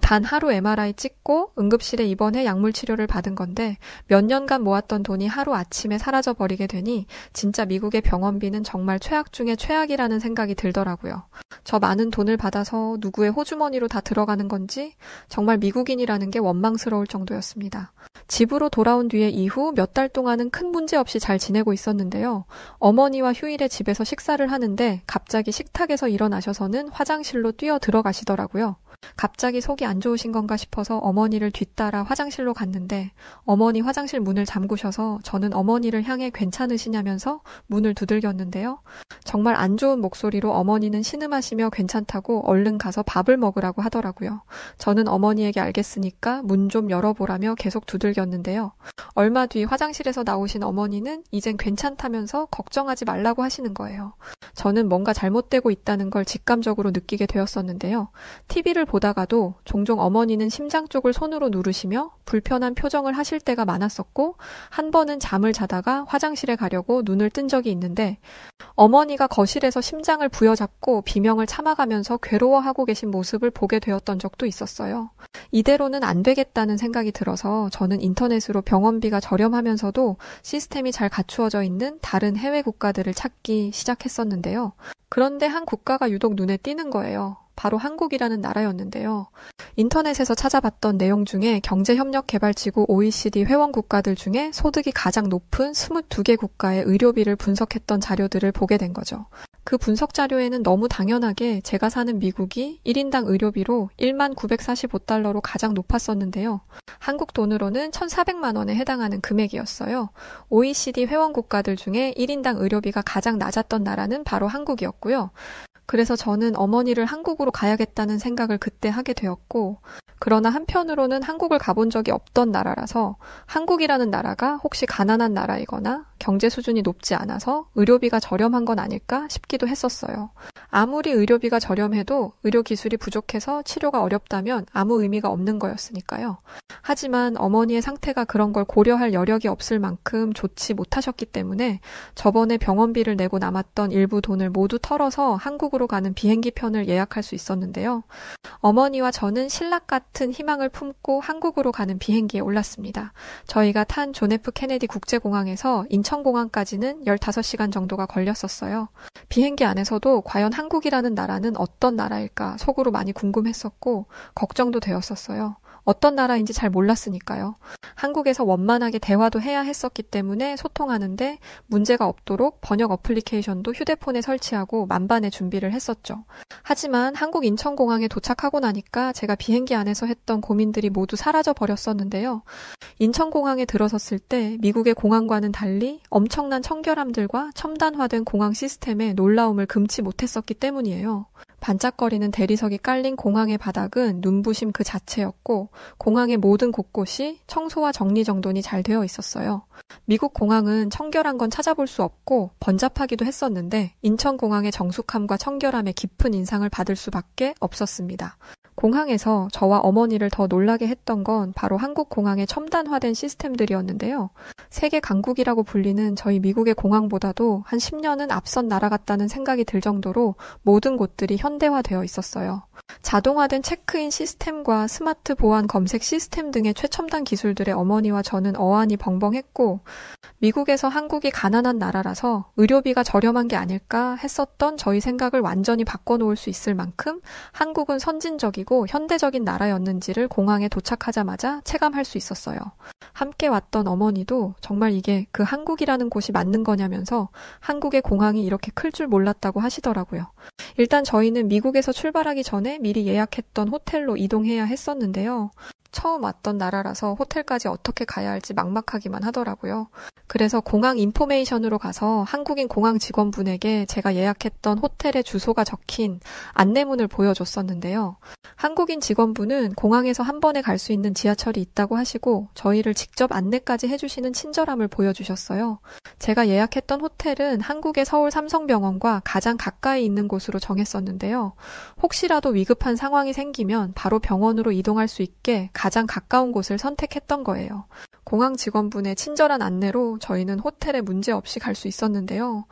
단 하루 MRI 찍고 응급실에 입원해 약물 치료를 받은 건데 몇 년간 모았던 돈이 하루 아침에 사라져버리게 되니 진짜 미국의 병원비는 정말 최악 중에 최악이라는 생각이 들더라고요. 저 많은 돈을 받아서 누구의 호주머니로 다 들어가는 건지 정말 미국인이라는 게 원망스러울 정도였습니다. 집으로 돌아온 뒤에 이후 몇 달 동안은 큰 문제 없이 잘 지내고 있었는데요. 어머니와 휴일에 집에서 식사를 하는데 갑자기 식탁에서 일어나셔서는 화장실로 뛰어 들어가시더라고요. 갑자기 속이 안 좋으신 건가 싶어서 어머니를 뒤따라 화장실로 갔는데 어머니 화장실 문을 잠그셔서 저는 어머니를 향해 괜찮으시냐면서 문을 두들겼는데요. 정말 안 좋은 목소리로 어머니는 신음하시며 괜찮다고 얼른 가서 밥을 먹으라고 하더라고요. 저는 어머니에게 알겠으니까 문 좀 열어보라며 계속 두들겼는데요. 얼마 뒤 화장실에서 나오신 어머니는 이젠 괜찮다면서 걱정하지 말라고 하시는 거예요. 저는 뭔가 잘못되고 있다는 걸 직감적으로 느끼게 되었었는데요. TV를 보다가도 종종 어머니는 심장 쪽을 손으로 누르시며 불편한 표정을 하실 때가 많았었고, 한 번은 잠을 자다가 화장실에 가려고 눈을 뜬 적이 있는데, 어머니가 거실에서 심장을 부여잡고 비명을 참아가면서 괴로워하고 계신 모습을 보게 되었던 적도 있었어요. 이대로는 안 되겠다는 생각이 들어서 저는 인터넷으로 병원비가 저렴하면서도 시스템이 잘 갖추어져 있는 다른 해외 국가들을 찾기 시작했었는데요. 그런데 한 국가가 유독 눈에 띄는 거예요. 바로 한국이라는 나라였는데요. 인터넷에서 찾아봤던 내용 중에 경제협력개발지구 OECD 회원 국가들 중에 소득이 가장 높은 22개 국가의 의료비를 분석했던 자료들을 보게 된 거죠. 그 분석 자료에는 너무 당연하게 제가 사는 미국이 1인당 의료비로 1만 945달러로 가장 높았었는데요. 한국 돈으로는 1,400만 원에 해당하는 금액이었어요. OECD 회원 국가들 중에 1인당 의료비가 가장 낮았던 나라는 바로 한국이었고요. 그래서 저는 어머니를 한국으로 가야겠다는 생각을 그때 하게 되었고, 그러나 한편으로는 한국을 가본 적이 없던 나라라서 한국이라는 나라가 혹시 가난한 나라이거나 경제 수준이 높지 않아서 의료비가 저렴한 건 아닐까 싶기도 했었어요. 아무리 의료비가 저렴해도 의료기술이 부족해서 치료가 어렵다면 아무 의미가 없는 거였으니까요. 하지만 어머니의 상태가 그런 걸 고려할 여력이 없을 만큼 좋지 못하셨기 때문에 저번에 병원비를 내고 남았던 일부 돈을 모두 털어서 한국으로 가는 비행기 편을 예약할 수 있었는데요. 어머니와 저는 신락 같은 희망을 품고 한국으로 가는 비행기에 올랐습니다. 저희가 탄 존 F 케네디 국제공항에서 인천공항까지는 15시간 정도가 걸렸었어요. 비행기 안에서도 과연 한국이라는 나라는 어떤 나라일까 속으로 많이 궁금했었고 걱정도 되었었어요. 어떤 나라인지 잘 몰랐으니까요. 한국에서 원만하게 대화도 해야 했었기 때문에 소통하는데 문제가 없도록 번역 어플리케이션도 휴대폰에 설치하고 만반의 준비를 했었죠. 하지만 한국 인천공항에 도착하고 나니까 제가 비행기 안에서 했던 고민들이 모두 사라져 버렸었는데요. 인천공항에 들어섰을 때 미국의 공항과는 달리 엄청난 청결함들과 첨단화된 공항 시스템에 놀라움을 금치 못했었기 때문이에요. 반짝거리는 대리석이 깔린 공항의 바닥은 눈부심 그 자체였고 공항의 모든 곳곳이 청소와 정리정돈이 잘 되어 있었어요. 미국 공항은 청결한 건 찾아볼 수 없고 번잡하기도 했었는데 인천공항의 정숙함과 청결함에 깊은 인상을 받을 수밖에 없었습니다. 공항에서 저와 어머니를 더 놀라게 했던 건 바로 한국 공항의 첨단화된 시스템들이었는데요. 세계 강국이라고 불리는 저희 미국의 공항보다도 한 10년은 앞선 나라 같다는 생각이 들 정도로 모든 곳들이 현대화되어 있었어요. 자동화된 체크인 시스템과 스마트 보안 검색 시스템 등의 최첨단 기술들에 어머니와 저는 어안이 벙벙했고 미국에서 한국이 가난한 나라라서 의료비가 저렴한 게 아닐까 했었던 저희 생각을 완전히 바꿔놓을 수 있을 만큼 한국은 선진적이고 현대적인 나라였는지를 공항에 도착하자마자 체감할 수 있었어요. 함께 왔던 어머니도 정말 이게 그 한국이라는 곳이 맞는 거냐면서 한국의 공항이 이렇게 클 줄 몰랐다고 하시더라고요. 일단 저희는 미국에서 출발하기 전에 미리 예약했던 호텔로 이동해야 했었는데요. 처음 왔던 나라라서 호텔까지 어떻게 가야 할지 막막하기만 하더라고요. 그래서 공항 인포메이션으로 가서 한국인 공항 직원분에게 제가 예약했던 호텔의 주소가 적힌 안내문을 보여줬었는데요. 한국인 직원분은 공항에서 한 번에 갈 수 있는 지하철이 있다고 하시고 저희를 직접 안내까지 해주시는 친절함을 보여주셨어요. 제가 예약했던 호텔은 한국의 서울 삼성병원과 가장 가까이 있는 곳으로 정했었는데요. 혹시라도 위급한 상황이 생기면 바로 병원으로 이동할 수 있게 가장 가까운 곳을 선택했던 거예요. 공항 직원분의 친절한 안내로 저희는 호텔에 문제 없이 갈 수 있었는데요.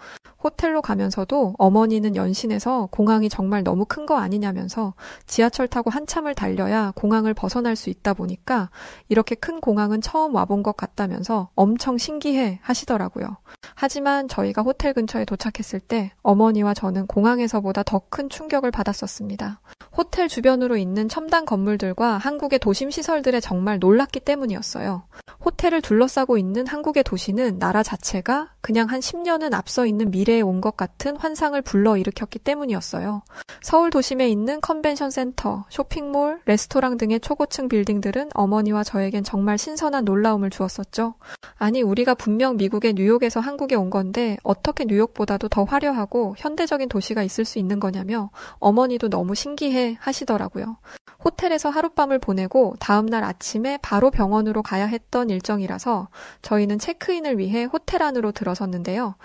호텔로 가면서도 어머니는 연신해서 공항이 정말 너무 큰 거 아니냐면서 지하철 타고 한참을 달려야 공항을 벗어날 수 있다 보니까 이렇게 큰 공항은 처음 와본 것 같다면서 엄청 신기해 하시더라고요. 하지만 저희가 호텔 근처에 도착했을 때 어머니와 저는 공항에서보다 더 큰 충격을 받았었습니다. 호텔 주변으로 있는 첨단 건물들과 한국의 도심 시설들에 정말 놀랐기 때문이었어요. 호텔을 둘러싸고 있는 한국의 도시는 나라 자체가 그냥 한 10년은 앞서 있는 미래에 온 것 같은 환상을 불러일으켰기 때문이었어요. 서울 도심에 있는 컨벤션 센터, 쇼핑몰, 레스토랑 등의 초고층 빌딩들은 어머니와 저에겐 정말 신선한 놀라움을 주었었죠. 아니, 우리가 분명 미국의 뉴욕에서 한국에 온 건데 어떻게 뉴욕보다도 더 화려하고 현대적인 도시가 있을 수 있는 거냐며 어머니도 너무 신기해 하시더라고요. 호텔에서 하룻밤을 보내고 다음날 아침에 바로 병원으로 가야 했던 일정이라서 저희는 체크인을 위해 호텔 안으로 들어섰는데요.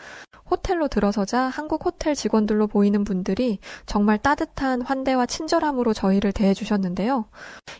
호텔로 들어서자 한국 호텔 직원들로 보이는 분들이 정말 따뜻한 환대와 친절함으로 저희를 대해주셨는데요.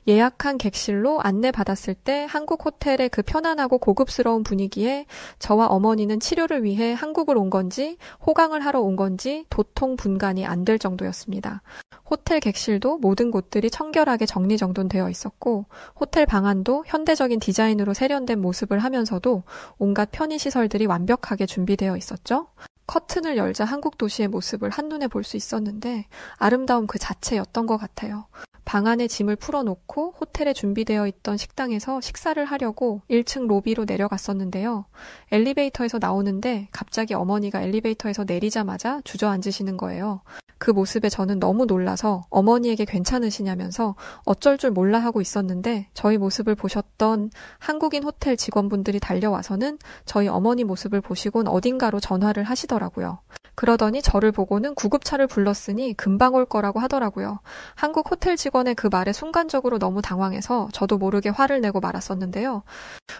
예약한 객실로 안내받았을 때 한국 호텔의 그 편안하고 고급스러운 분위기에 저와 어머니는 치료를 위해 한국을 온 건지 호강을 하러 온 건지 도통 분간이 안 될 정도였습니다. 호텔 객실도 모든 곳들이 청결하게 정리정돈되어 있었고 호텔 방안도 현대적인 디자인으로 세련된 모습을 하면서도 온갖 편의시설들이 완벽하게 준비되어 있었죠. 커튼을 열자 한국 도시의 모습을 한눈에 볼 수 있었는데 아름다움 그 자체였던 것 같아요. 방 안에 짐을 풀어놓고 호텔에 준비되어 있던 식당에서 식사를 하려고 1층 로비로 내려갔었는데요. 엘리베이터에서 나오는데 갑자기 어머니가 엘리베이터에서 내리자마자 주저앉으시는 거예요. 그 모습에 저는 너무 놀라서 어머니에게 괜찮으시냐면서 어쩔 줄 몰라 하고 있었는데 저희 모습을 보셨던 한국인 호텔 직원분들이 달려와서는 저희 어머니 모습을 보시곤 어딘가로 전화를 하시더라고요. 그러더니 저를 보고는 구급차를 불렀으니 금방 올 거라고 하더라고요. 한국 호텔 직원의 그 말에 순간적으로 너무 당황해서 저도 모르게 화를 내고 말았었는데요.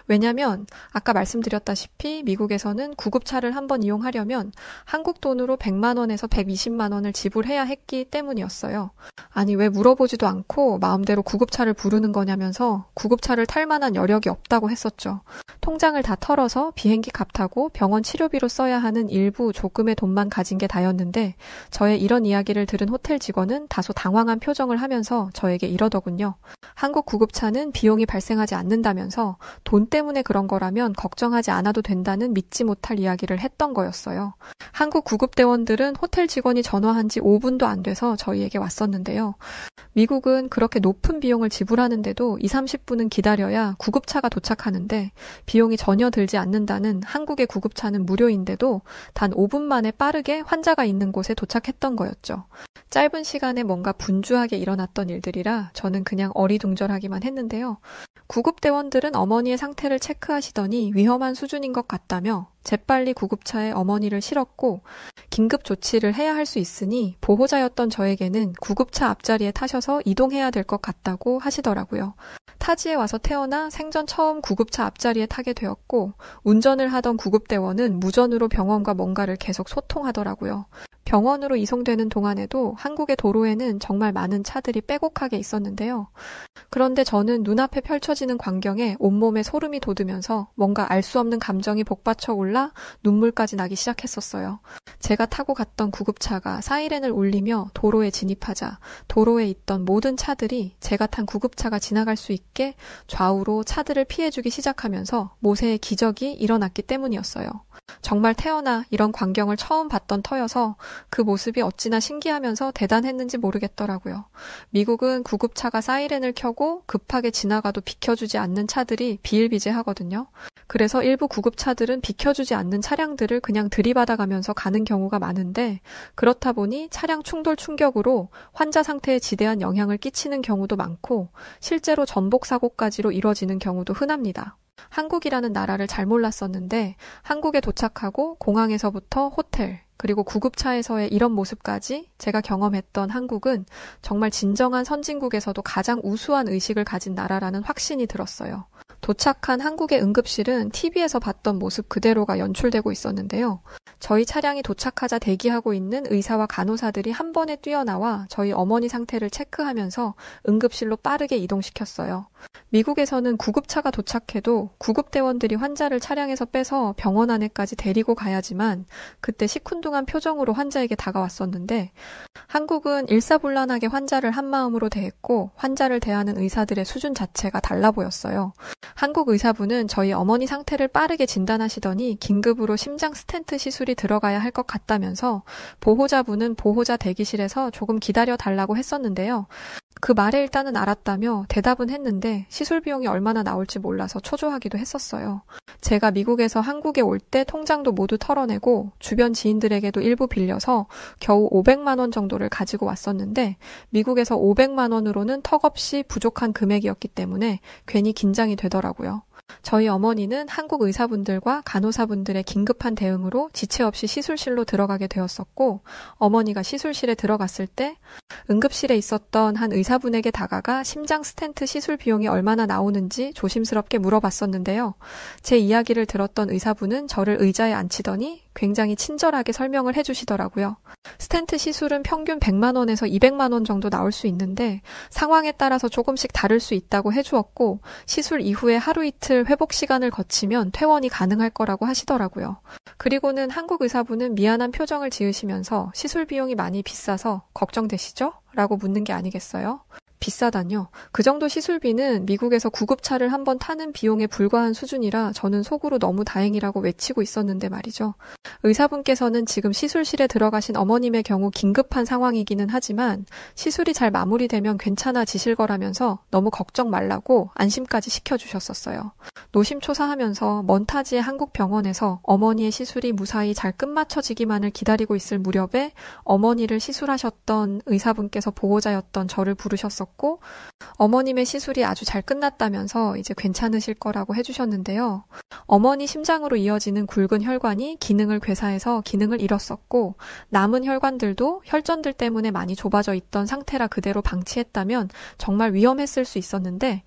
왜냐면 아까 말씀드렸다시피 미국에서는 구급차를 한번 이용하려면 한국 돈으로 100만 원에서 120만 원을 지불해야 했기 때문이었어요. 아니 왜 물어보지도 않고 마음대로 구급차를 부르는 거냐면서 구급차를 탈 만한 여력이 없다고 했었죠. 통장을 다 털어서 비행기 값하고 병원 치료비로 써야 하는 일부 조금의 돈만 가진 게 다였는데 저의 이런 이야기를 들은 호텔 직원은 다소 당황한 표정을 하면서 저에게 이러더군요. 한국 구급차는 비용이 발생하지 않는다면서 돈 때문에 그런 거라면 걱정하지 않아도 된다는 믿지 못할 이야기를 했던 거였어요. 한국 구급대원들은 호텔 직원이 전화한 지 5분도 안 돼서 저희에게 왔었는데요. 미국은 그렇게 높은 비용을 지불하는데도 20-30분은 기다려야 구급차가 도착하는데 비용이 전혀 들지 않는다는 한국의 구급차는 무료인데도 단 5분 만에 빠르게 환자가 있는 곳에 도착했던 거였죠. 짧은 시간에 뭔가 분주하게 일어났던 일들이라 저는 그냥 어리둥절하기만 했는데요. 구급대원들은 어머니의 상태를 체크하시더니 위험한 수준인 것 같다며 재빨리 구급차에 어머니를 실었고 긴급 조치를 해야 할 수 있으니 보호자였던 저에게는 구급차 앞자리에 타셔서 이동해야 될 것 같다고 하시더라고요. 타지에 와서 태어나 생전 처음 구급차 앞자리에 타게 되었고 운전을 하던 구급대원은 무전으로 병원과 뭔가를 계속 소통하더라고요. 병원으로 이송되는 동안에도 한국의 도로에는 정말 많은 차들이 빼곡하게 있었는데요. 그런데 저는 눈앞에 펼쳐지는 광경에 온몸에 소름이 돋으면서 뭔가 알 수 없는 감정이 복받쳐 올라 눈물까지 나기 시작했었어요. 제가 타고 갔던 구급차가 사이렌을 울리며 도로에 진입하자 도로에 있던 모든 차들이 제가 탄 구급차가 지나갈 수 있게 좌우로 차들을 피해주기 시작하면서 모세의 기적이 일어났기 때문이었어요. 정말 태어나 이런 광경을 처음 봤던 터여서 그 모습이 어찌나 신기하면서 대단했는지 모르겠더라고요. 미국은 구급차가 사이렌을 켜고 급하게 지나가도 비켜주지 않는 차들이 비일비재하거든요. 그래서 일부 구급차들은 비켜주지 않는 차량들을 그냥 들이받아가면서 가는 경우가 많은데 그렇다 보니 차량 충돌 충격으로 환자 상태에 지대한 영향을 끼치는 경우도 많고 실제로 전복 사고까지로 이뤄지는 경우도 흔합니다. 한국이라는 나라를 잘 몰랐었는데 한국에 도착하고 공항에서부터 호텔 그리고 구급차에서의 이런 모습까지 제가 경험했던 한국은 정말 진정한 선진국에서도 가장 우수한 의식을 가진 나라라는 확신이 들었어요. 도착한 한국의 응급실은 TV에서 봤던 모습 그대로가 연출되고 있었는데요. 저희 차량이 도착하자 대기하고 있는 의사와 간호사들이 한 번에 뛰어나와 저희 어머니 상태를 체크하면서 응급실로 빠르게 이동시켰어요. 미국에서는 구급차가 도착해도 구급대원들이 환자를 차량에서 빼서 병원 안에까지 데리고 가야지만 그때 시큰둥한 표정으로 환자에게 다가왔었는데 한국은 일사불란하게 환자를 한마음으로 대했고 환자를 대하는 의사들의 수준 자체가 달라 보였어요. 한국 의사분은 저희 어머니 상태를 빠르게 진단하시더니 긴급으로 심장 스텐트 시술이 들어가야 할 것 같다면서 보호자분은 보호자 대기실에서 조금 기다려달라고 했었는데요. 그 말에 일단은 알았다며 대답은 했는데 시술 비용이 얼마나 나올지 몰라서 초조하기도 했었어요. 제가 미국에서 한국에 올 때 통장도 모두 털어내고 주변 지인들에게도 일부 빌려서 겨우 500만 원 정도를 가지고 왔었는데 미국에서 500만 원으로는 턱없이 부족한 금액이었기 때문에 괜히 긴장이 되더라고요. 저희 어머니는 한국 의사분들과 간호사분들의 긴급한 대응으로 지체 없이 시술실로 들어가게 되었었고, 어머니가 시술실에 들어갔을 때 응급실에 있었던 한 의사분에게 다가가 심장 스텐트 시술 비용이 얼마나 나오는지 조심스럽게 물어봤었는데요. 제 이야기를 들었던 의사분은 저를 의자에 앉히더니 굉장히 친절하게 설명을 해주시더라고요. 스텐트 시술은 평균 100만 원에서 200만 원 정도 나올 수 있는데 상황에 따라서 조금씩 다를 수 있다고 해주었고, 시술 이후에 하루 이틀 회복 시간을 거치면 퇴원이 가능할 거라고 하시더라고요. 그리고는 한국 의사분은 미안한 표정을 지으시면서 시술 비용이 많이 비싸서 걱정되시죠? 라고 묻는 게 아니겠어요? 비싸다뇨. 그 정도 시술비는 미국에서 구급차를 한번 타는 비용에 불과한 수준이라 저는 속으로 너무 다행이라고 외치고 있었는데 말이죠. 의사분께서는 지금 시술실에 들어가신 어머님의 경우 긴급한 상황이기는 하지만 시술이 잘 마무리되면 괜찮아지실 거라면서 너무 걱정 말라고 안심까지 시켜주셨었어요. 노심초사하면서 먼 타지의 한국 병원에서 어머니의 시술이 무사히 잘 끝마쳐지기만을 기다리고 있을 무렵에 어머니를 시술하셨던 의사분께서 보호자였던 저를 부르셨었고, 어머님의 시술이 아주 잘 끝났다면서 이제 괜찮으실 거라고 해주셨는데요. 어머니 심장으로 이어지는 굵은 혈관이 기능을 괴사해서 기능을 잃었었고, 남은 혈관들도 혈전들 때문에 많이 좁아져 있던 상태라 그대로 방치했다면 정말 위험했을 수 있었는데,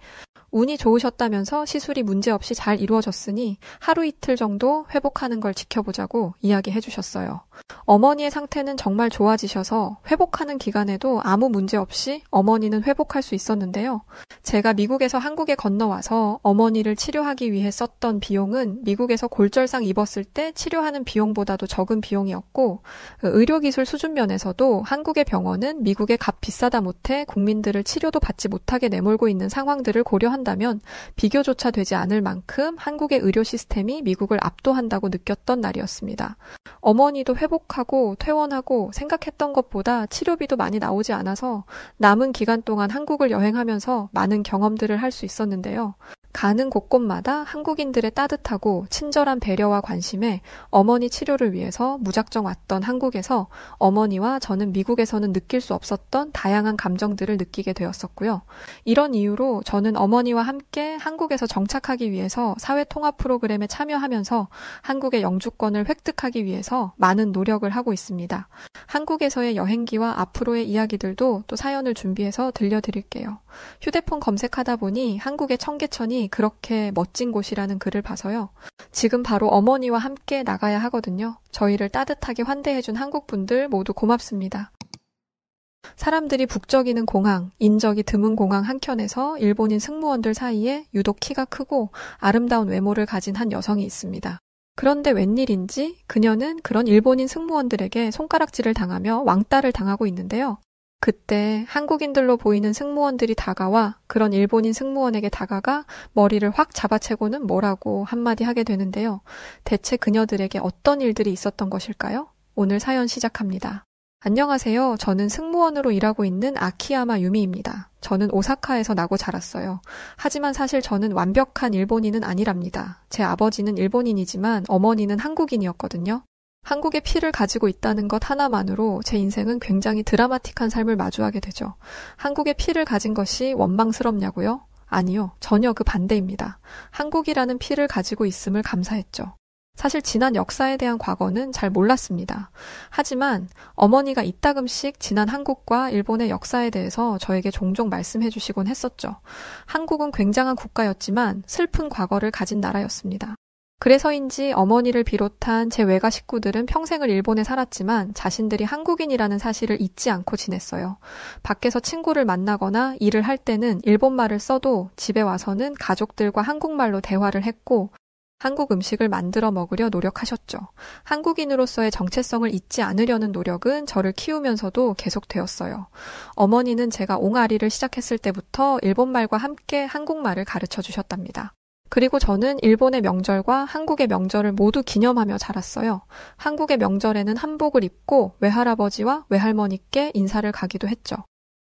운이 좋으셨다면서 시술이 문제없이 잘 이루어졌으니 하루 이틀 정도 회복하는 걸 지켜보자고 이야기해 주셨어요. 어머니의 상태는 정말 좋아지셔서 회복하는 기간에도 아무 문제 없이 어머니는 회복할 수 있었는데요. 제가 미국에서 한국에 건너와서 어머니를 치료하기 위해 썼던 비용은 미국에서 골절상 입었을 때 치료하는 비용보다도 적은 비용이었고, 의료기술 수준 면에서도 한국의 병원은 미국의 값 비싸다 못해 국민들을 치료도 받지 못하게 내몰고 있는 상황들을 고려한다면 비교조차 되지 않을 만큼 한국의 의료 시스템이 미국을 압도한다고 느꼈던 날이었습니다. 어머니도 회복하고 퇴원하고 생각했던 것보다 치료비도 많이 나오지 않아서 남은 기간 동안 한국을 여행하면서 많은 경험들을 할 수 있었는데요. 가는 곳곳마다 한국인들의 따뜻하고 친절한 배려와 관심에 어머니 치료를 위해서 무작정 왔던 한국에서 어머니와 저는 미국에서는 느낄 수 없었던 다양한 감정들을 느끼게 되었었고요. 이런 이유로 저는 어머니와 함께 한국에서 정착하기 위해서 사회통합 프로그램에 참여하면서 한국의 영주권을 획득하기 위해서 많은 노력을 하고 있습니다. 한국에서의 여행기와 앞으로의 이야기들도 또 사연을 준비해서 들려드릴게요. 휴대폰 검색하다 보니 한국의 청계천이 그렇게 멋진 곳이라는 글을 봐서요. 지금 바로 어머니와 함께 나가야 하거든요. 저희를 따뜻하게 환대해준 한국분들 모두 고맙습니다. 사람들이 북적이는 공항, 인적이 드문 공항 한켠에서 일본인 승무원들 사이에 유독 키가 크고 아름다운 외모를 가진 한 여성이 있습니다. 그런데 웬일인지 그녀는 그런 일본인 승무원들에게 손가락질을 당하며 왕따를 당하고 있는데요. 그때 한국인들로 보이는 승무원들이 다가와 그런 일본인 승무원에게 다가가 머리를 확 잡아채고는 뭐라고 한마디 하게 되는데요. 대체 그녀들에게 어떤 일들이 있었던 것일까요? 오늘 사연 시작합니다. 안녕하세요. 저는 승무원으로 일하고 있는 아키야마 유미입니다. 저는 오사카에서 나고 자랐어요. 하지만 사실 저는 완벽한 일본인은 아니랍니다. 제 아버지는 일본인이지만 어머니는 한국인이었거든요. 한국의 피를 가지고 있다는 것 하나만으로 제 인생은 굉장히 드라마틱한 삶을 마주하게 되죠. 한국의 피를 가진 것이 원망스럽냐고요? 아니요. 전혀 그 반대입니다. 한국이라는 피를 가지고 있음을 감사했죠. 사실 지난 역사에 대한 과거는 잘 몰랐습니다. 하지만 어머니가 이따금씩 지난 한국과 일본의 역사에 대해서 저에게 종종 말씀해 주시곤 했었죠. 한국은 굉장한 국가였지만 슬픈 과거를 가진 나라였습니다. 그래서인지 어머니를 비롯한 제 외가 식구들은 평생을 일본에 살았지만 자신들이 한국인이라는 사실을 잊지 않고 지냈어요. 밖에서 친구를 만나거나 일을 할 때는 일본말을 써도 집에 와서는 가족들과 한국말로 대화를 했고 한국 음식을 만들어 먹으려 노력하셨죠. 한국인으로서의 정체성을 잊지 않으려는 노력은 저를 키우면서도 계속되었어요. 어머니는 제가 옹알이를 시작했을 때부터 일본말과 함께 한국말을 가르쳐 주셨답니다. 그리고 저는 일본의 명절과 한국의 명절을 모두 기념하며 자랐어요. 한국의 명절에는 한복을 입고 외할아버지와 외할머니께 인사를 가기도 했죠.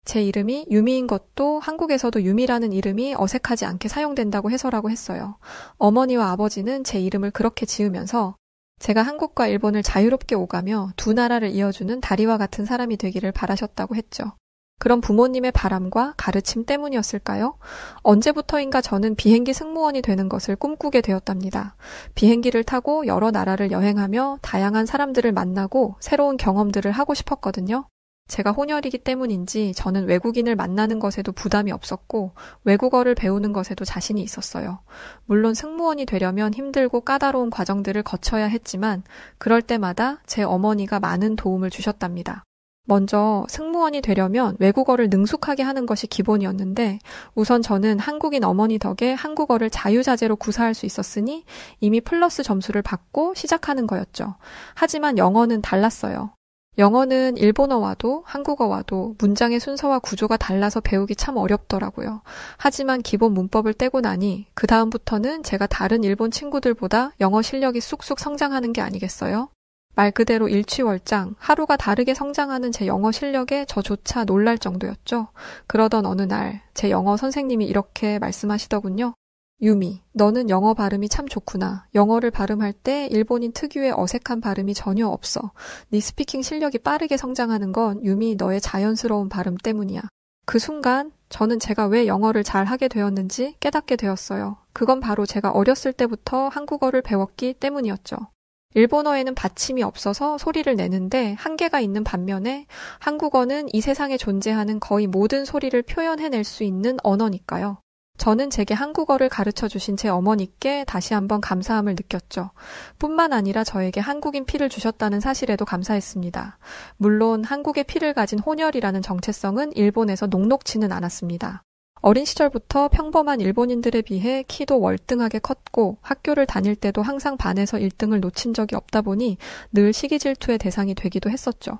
제 이름이 유미인 것도 한국에서도 유미라는 이름이 어색하지 않게 사용된다고 해서라고 했어요. 어머니와 아버지는 제 이름을 그렇게 지으면서 제가 한국과 일본을 자유롭게 오가며 두 나라를 이어주는 다리와 같은 사람이 되기를 바라셨다고 했죠. 그런 부모님의 바람과 가르침 때문이었을까요? 언제부터인가 저는 비행기 승무원이 되는 것을 꿈꾸게 되었답니다. 비행기를 타고 여러 나라를 여행하며 다양한 사람들을 만나고 새로운 경험들을 하고 싶었거든요. 제가 혼혈이기 때문인지 저는 외국인을 만나는 것에도 부담이 없었고 외국어를 배우는 것에도 자신이 있었어요. 물론 승무원이 되려면 힘들고 까다로운 과정들을 거쳐야 했지만 그럴 때마다 제 어머니가 많은 도움을 주셨답니다. 먼저 승무원이 되려면 외국어를 능숙하게 하는 것이 기본이었는데 우선 저는 한국인 어머니 덕에 한국어를 자유자재로 구사할 수 있었으니 이미 플러스 점수를 받고 시작하는 거였죠. 하지만 영어는 달랐어요. 영어는 일본어와도 한국어와도 문장의 순서와 구조가 달라서 배우기 참 어렵더라고요. 하지만 기본 문법을 떼고 나니 그 다음부터는 제가 다른 일본 친구들보다 영어 실력이 쑥쑥 성장하는 게 아니겠어요? 말 그대로 일취월장, 하루가 다르게 성장하는 제 영어 실력에 저조차 놀랄 정도였죠. 그러던 어느 날 제 영어 선생님이 이렇게 말씀하시더군요. 유미, 너는 영어 발음이 참 좋구나. 영어를 발음할 때 일본인 특유의 어색한 발음이 전혀 없어. 네 스피킹 실력이 빠르게 성장하는 건 유미 너의 자연스러운 발음 때문이야. 그 순간 저는 제가 왜 영어를 잘 하게 되었는지 깨닫게 되었어요. 그건 바로 제가 어렸을 때부터 한국어를 배웠기 때문이었죠. 일본어에는 받침이 없어서 소리를 내는데 한계가 있는 반면에 한국어는 이 세상에 존재하는 거의 모든 소리를 표현해낼 수 있는 언어니까요. 저는 제게 한국어를 가르쳐 주신 제 어머니께 다시 한번 감사함을 느꼈죠. 뿐만 아니라 저에게 한국인 피를 주셨다는 사실에도 감사했습니다. 물론 한국의 피를 가진 혼혈이라는 정체성은 일본에서 녹록지는 않았습니다. 어린 시절부터 평범한 일본인들에 비해 키도 월등하게 컸고 학교를 다닐 때도 항상 반에서 1등을 놓친 적이 없다 보니 늘 시기 질투의 대상이 되기도 했었죠.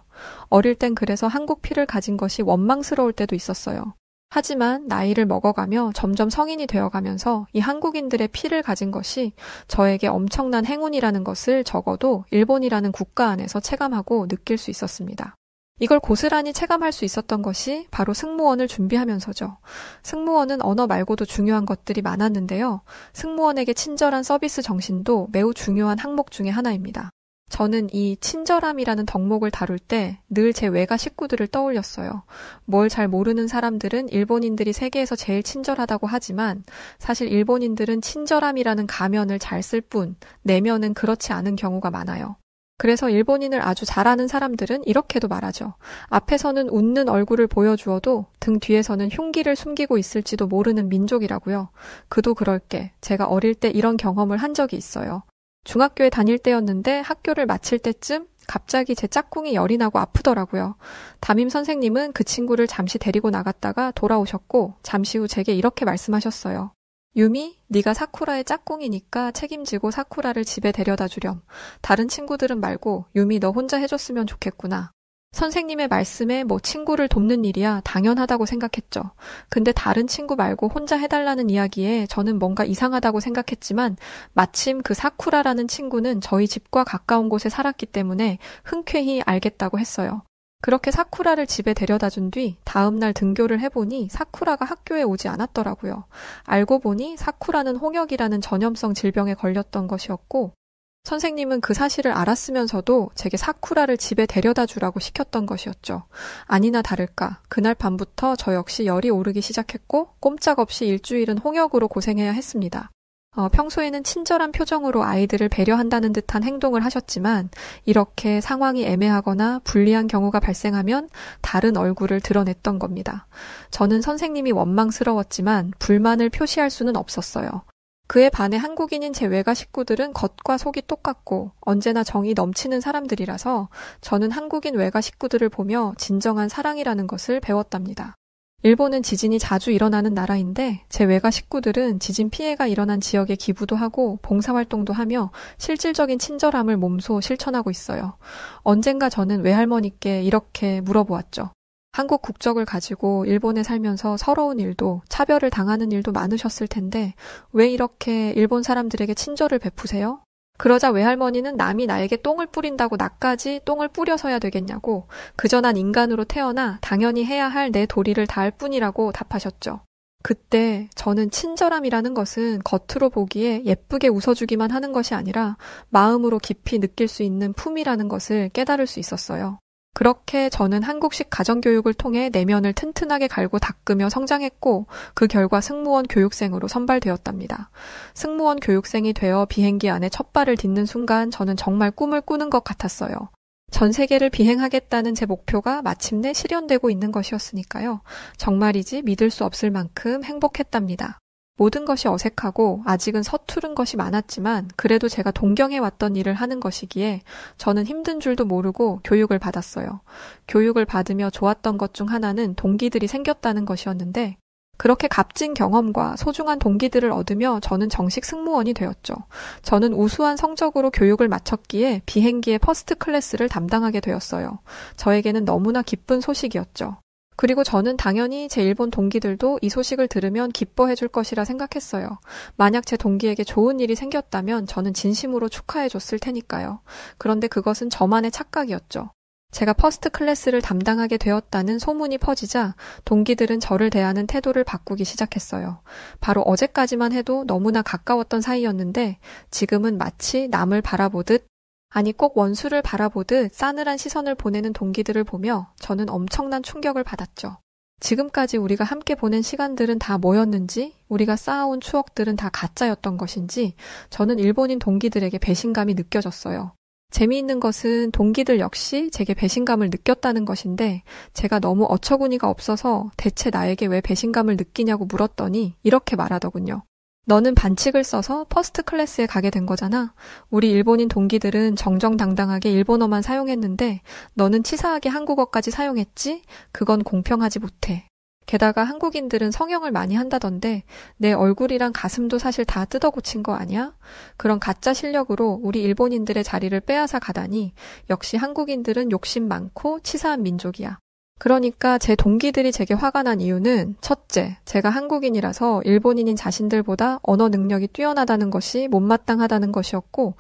어릴 땐 그래서 한국 피를 가진 것이 원망스러울 때도 있었어요. 하지만 나이를 먹어가며 점점 성인이 되어가면서 이 한국인들의 피를 가진 것이 저에게 엄청난 행운이라는 것을 적어도 일본이라는 국가 안에서 체감하고 느낄 수 있었습니다. 이걸 고스란히 체감할 수 있었던 것이 바로 승무원을 준비하면서죠. 승무원은 언어 말고도 중요한 것들이 많았는데요. 승무원에게 친절한 서비스 정신도 매우 중요한 항목 중에 하나입니다. 저는 이 친절함이라는 덕목을 다룰 때 늘 제 외가 식구들을 떠올렸어요. 뭘 잘 모르는 사람들은 일본인들이 세계에서 제일 친절하다고 하지만 사실 일본인들은 친절함이라는 가면을 잘 쓸 뿐 내면은 그렇지 않은 경우가 많아요. 그래서 일본인을 아주 잘 아는 사람들은 이렇게도 말하죠. 앞에서는 웃는 얼굴을 보여주어도 등 뒤에서는 흉기를 숨기고 있을지도 모르는 민족이라고요. 그도 그럴 게 제가 어릴 때 이런 경험을 한 적이 있어요. 중학교에 다닐 때였는데 학교를 마칠 때쯤 갑자기 제 짝꿍이 열이 나고 아프더라고요. 담임 선생님은 그 친구를 잠시 데리고 나갔다가 돌아오셨고 잠시 후 제게 이렇게 말씀하셨어요. 유미, 네가 사쿠라의 짝꿍이니까 책임지고 사쿠라를 집에 데려다 주렴. 다른 친구들은 말고 유미 너 혼자 해줬으면 좋겠구나. 선생님의 말씀에 친구를 돕는 일이야 당연하다고 생각했죠. 근데 다른 친구 말고 혼자 해달라는 이야기에 저는 뭔가 이상하다고 생각했지만 마침 그 사쿠라라는 친구는 저희 집과 가까운 곳에 살았기 때문에 흔쾌히 알겠다고 했어요. 그렇게 사쿠라를 집에 데려다 준 뒤 다음날 등교를 해보니 사쿠라가 학교에 오지 않았더라고요. 알고 보니 사쿠라는 홍역이라는 전염성 질병에 걸렸던 것이었고 선생님은 그 사실을 알았으면서도 제게 사쿠라를 집에 데려다 주라고 시켰던 것이었죠. 아니나 다를까 그날 밤부터 저 역시 열이 오르기 시작했고 꼼짝없이 일주일은 홍역으로 고생해야 했습니다. 평소에는 친절한 표정으로 아이들을 배려한다는 듯한 행동을 하셨지만 이렇게 상황이 애매하거나 불리한 경우가 발생하면 다른 얼굴을 드러냈던 겁니다. 저는 선생님이 원망스러웠지만 불만을 표시할 수는 없었어요. 그에 반해 한국인인 제 외가 식구들은 겉과 속이 똑같고 언제나 정이 넘치는 사람들이라서 저는 한국인 외가 식구들을 보며 진정한 사랑이라는 것을 배웠답니다. 일본은 지진이 자주 일어나는 나라인데 제 외가 식구들은 지진 피해가 일어난 지역에 기부도 하고 봉사활동도 하며 실질적인 친절함을 몸소 실천하고 있어요. 언젠가 저는 외할머니께 이렇게 물어보았죠. 한국 국적을 가지고 일본에 살면서 서러운 일도 차별을 당하는 일도 많으셨을 텐데 왜 이렇게 일본 사람들에게 친절을 베푸세요? 그러자 외할머니는 남이 나에게 똥을 뿌린다고 나까지 똥을 뿌려서야 되겠냐고 그저 난 인간으로 태어나 당연히 해야 할 내 도리를 다할 뿐이라고 답하셨죠. 그때 저는 친절함이라는 것은 겉으로 보기에 예쁘게 웃어주기만 하는 것이 아니라 마음으로 깊이 느낄 수 있는 품이라는 것을 깨달을 수 있었어요. 그렇게 저는 한국식 가정교육을 통해 내면을 튼튼하게 갈고 닦으며 성장했고 그 결과 승무원 교육생으로 선발되었답니다. 승무원 교육생이 되어 비행기 안에 첫 발을 딛는 순간 저는 정말 꿈을 꾸는 것 같았어요. 전 세계를 비행하겠다는 제 목표가 마침내 실현되고 있는 것이었으니까요. 정말이지 믿을 수 없을 만큼 행복했답니다. 모든 것이 어색하고 아직은 서투른 것이 많았지만 그래도 제가 동경해왔던 일을 하는 것이기에 저는 힘든 줄도 모르고 교육을 받았어요. 교육을 받으며 좋았던 것 중 하나는 동기들이 생겼다는 것이었는데 그렇게 값진 경험과 소중한 동기들을 얻으며 저는 정식 승무원이 되었죠. 저는 우수한 성적으로 교육을 마쳤기에 비행기의 퍼스트 클래스를 담당하게 되었어요. 저에게는 너무나 기쁜 소식이었죠. 그리고 저는 당연히 제 일본 동기들도 이 소식을 들으면 기뻐해 줄 것이라 생각했어요. 만약 제 동기에게 좋은 일이 생겼다면 저는 진심으로 축하해 줬을 테니까요. 그런데 그것은 저만의 착각이었죠. 제가 퍼스트 클래스를 담당하게 되었다는 소문이 퍼지자 동기들은 저를 대하는 태도를 바꾸기 시작했어요. 바로 어제까지만 해도 너무나 가까웠던 사이였는데 지금은 마치 남을 바라보듯 아니 꼭 원수를 바라보듯 싸늘한 시선을 보내는 동기들을 보며 저는 엄청난 충격을 받았죠. 지금까지 우리가 함께 보낸 시간들은 다 뭐였는지, 우리가 쌓아온 추억들은 다 가짜였던 것인지 저는 일본인 동기들에게 배신감이 느껴졌어요. 재미있는 것은 동기들 역시 제게 배신감을 느꼈다는 것인데 제가 너무 어처구니가 없어서 대체 나에게 왜 배신감을 느끼냐고 물었더니 이렇게 말하더군요. 너는 반칙을 써서 퍼스트 클래스에 가게 된 거잖아. 우리 일본인 동기들은 정정당당하게 일본어만 사용했는데 너는 치사하게 한국어까지 사용했지? 그건 공평하지 못해. 게다가 한국인들은 성형을 많이 한다던데 내 얼굴이랑 가슴도 사실 다 뜯어고친 거 아니야? 그런 가짜 실력으로 우리 일본인들의 자리를 빼앗아 가다니 역시 한국인들은 욕심 많고 치사한 민족이야. 그러니까 제 동기들이 제게 화가 난 이유는 첫째, 제가 한국인이라서 일본인인 자신들보다 언어 능력이 뛰어나다는 것이 못마땅하다는 것이었고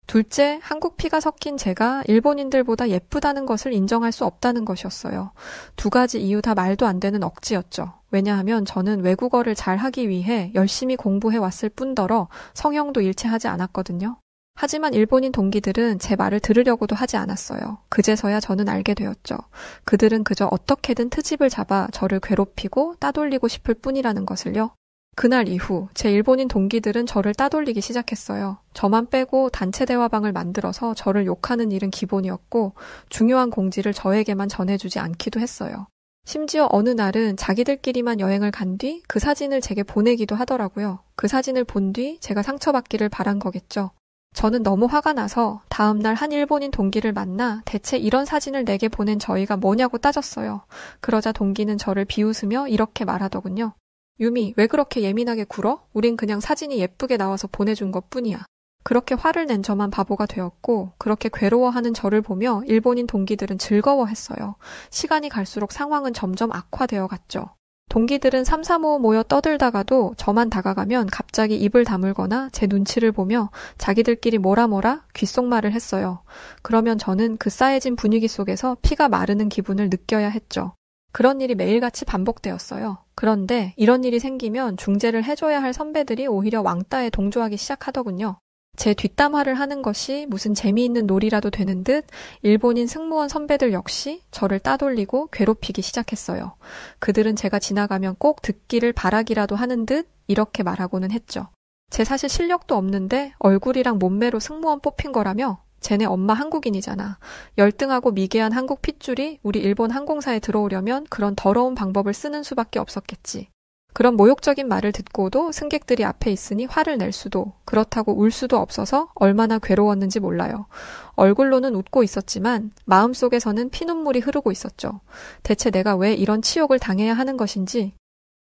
둘째, 한국 피가 섞인 제가 일본인들보다 예쁘다는 것을 인정할 수 없다는 것이었어요. 두 가지 이유 다 말도 안 되는 억지였죠. 왜냐하면 저는 외국어를 잘 하기 위해 열심히 공부해 왔을 뿐더러 성형도 일체하지 않았거든요. 하지만 일본인 동기들은 제 말을 들으려고도 하지 않았어요. 그제서야 저는 알게 되었죠. 그들은 그저 어떻게든 트집을 잡아 저를 괴롭히고 따돌리고 싶을 뿐이라는 것을요. 그날 이후 제 일본인 동기들은 저를 따돌리기 시작했어요. 저만 빼고 단체 대화방을 만들어서 저를 욕하는 일은 기본이었고 중요한 공지를 저에게만 전해주지 않기도 했어요. 심지어 어느 날은 자기들끼리만 여행을 간 뒤 그 사진을 제게 보내기도 하더라고요. 그 사진을 본 뒤 제가 상처받기를 바란 거겠죠. 저는 너무 화가 나서 다음날 한 일본인 동기를 만나 대체 이런 사진을 내게 보낸 저희가 뭐냐고 따졌어요. 그러자 동기는 저를 비웃으며 이렇게 말하더군요. 유미, 왜 그렇게 예민하게 굴어? 우린 그냥 사진이 예쁘게 나와서 보내준 것뿐이야. 그렇게 화를 낸 저만 바보가 되었고 그렇게 괴로워하는 저를 보며 일본인 동기들은 즐거워했어요. 시간이 갈수록 상황은 점점 악화되어 갔죠. 동기들은 삼삼오오 모여 떠들다가도 저만 다가가면 갑자기 입을 다물거나 제 눈치를 보며 자기들끼리 뭐라 귓속말을 했어요. 그러면 저는 그 싸해진 분위기 속에서 피가 마르는 기분을 느껴야 했죠. 그런 일이 매일같이 반복되었어요. 그런데 이런 일이 생기면 중재를 해줘야 할 선배들이 오히려 왕따에 동조하기 시작하더군요. 제 뒷담화를 하는 것이 무슨 재미있는 놀이라도 되는 듯 일본인 승무원 선배들 역시 저를 따돌리고 괴롭히기 시작했어요. 그들은 제가 지나가면 꼭 듣기를 바라기라도 하는 듯 이렇게 말하고는 했죠. 제 사실 실력도 없는데 얼굴이랑 몸매로 승무원 뽑힌 거라며 쟤네 엄마 한국인이잖아. 열등하고 미개한 한국 핏줄이 우리 일본 항공사에 들어오려면 그런 더러운 방법을 쓰는 수밖에 없었겠지. 그런 모욕적인 말을 듣고도 승객들이 앞에 있으니 화를 낼 수도 그렇다고 울 수도 없어서 얼마나 괴로웠는지 몰라요. 얼굴로는 웃고 있었지만 마음속에서는 피눈물이 흐르고 있었죠. 대체 내가 왜 이런 치욕을 당해야 하는 것인지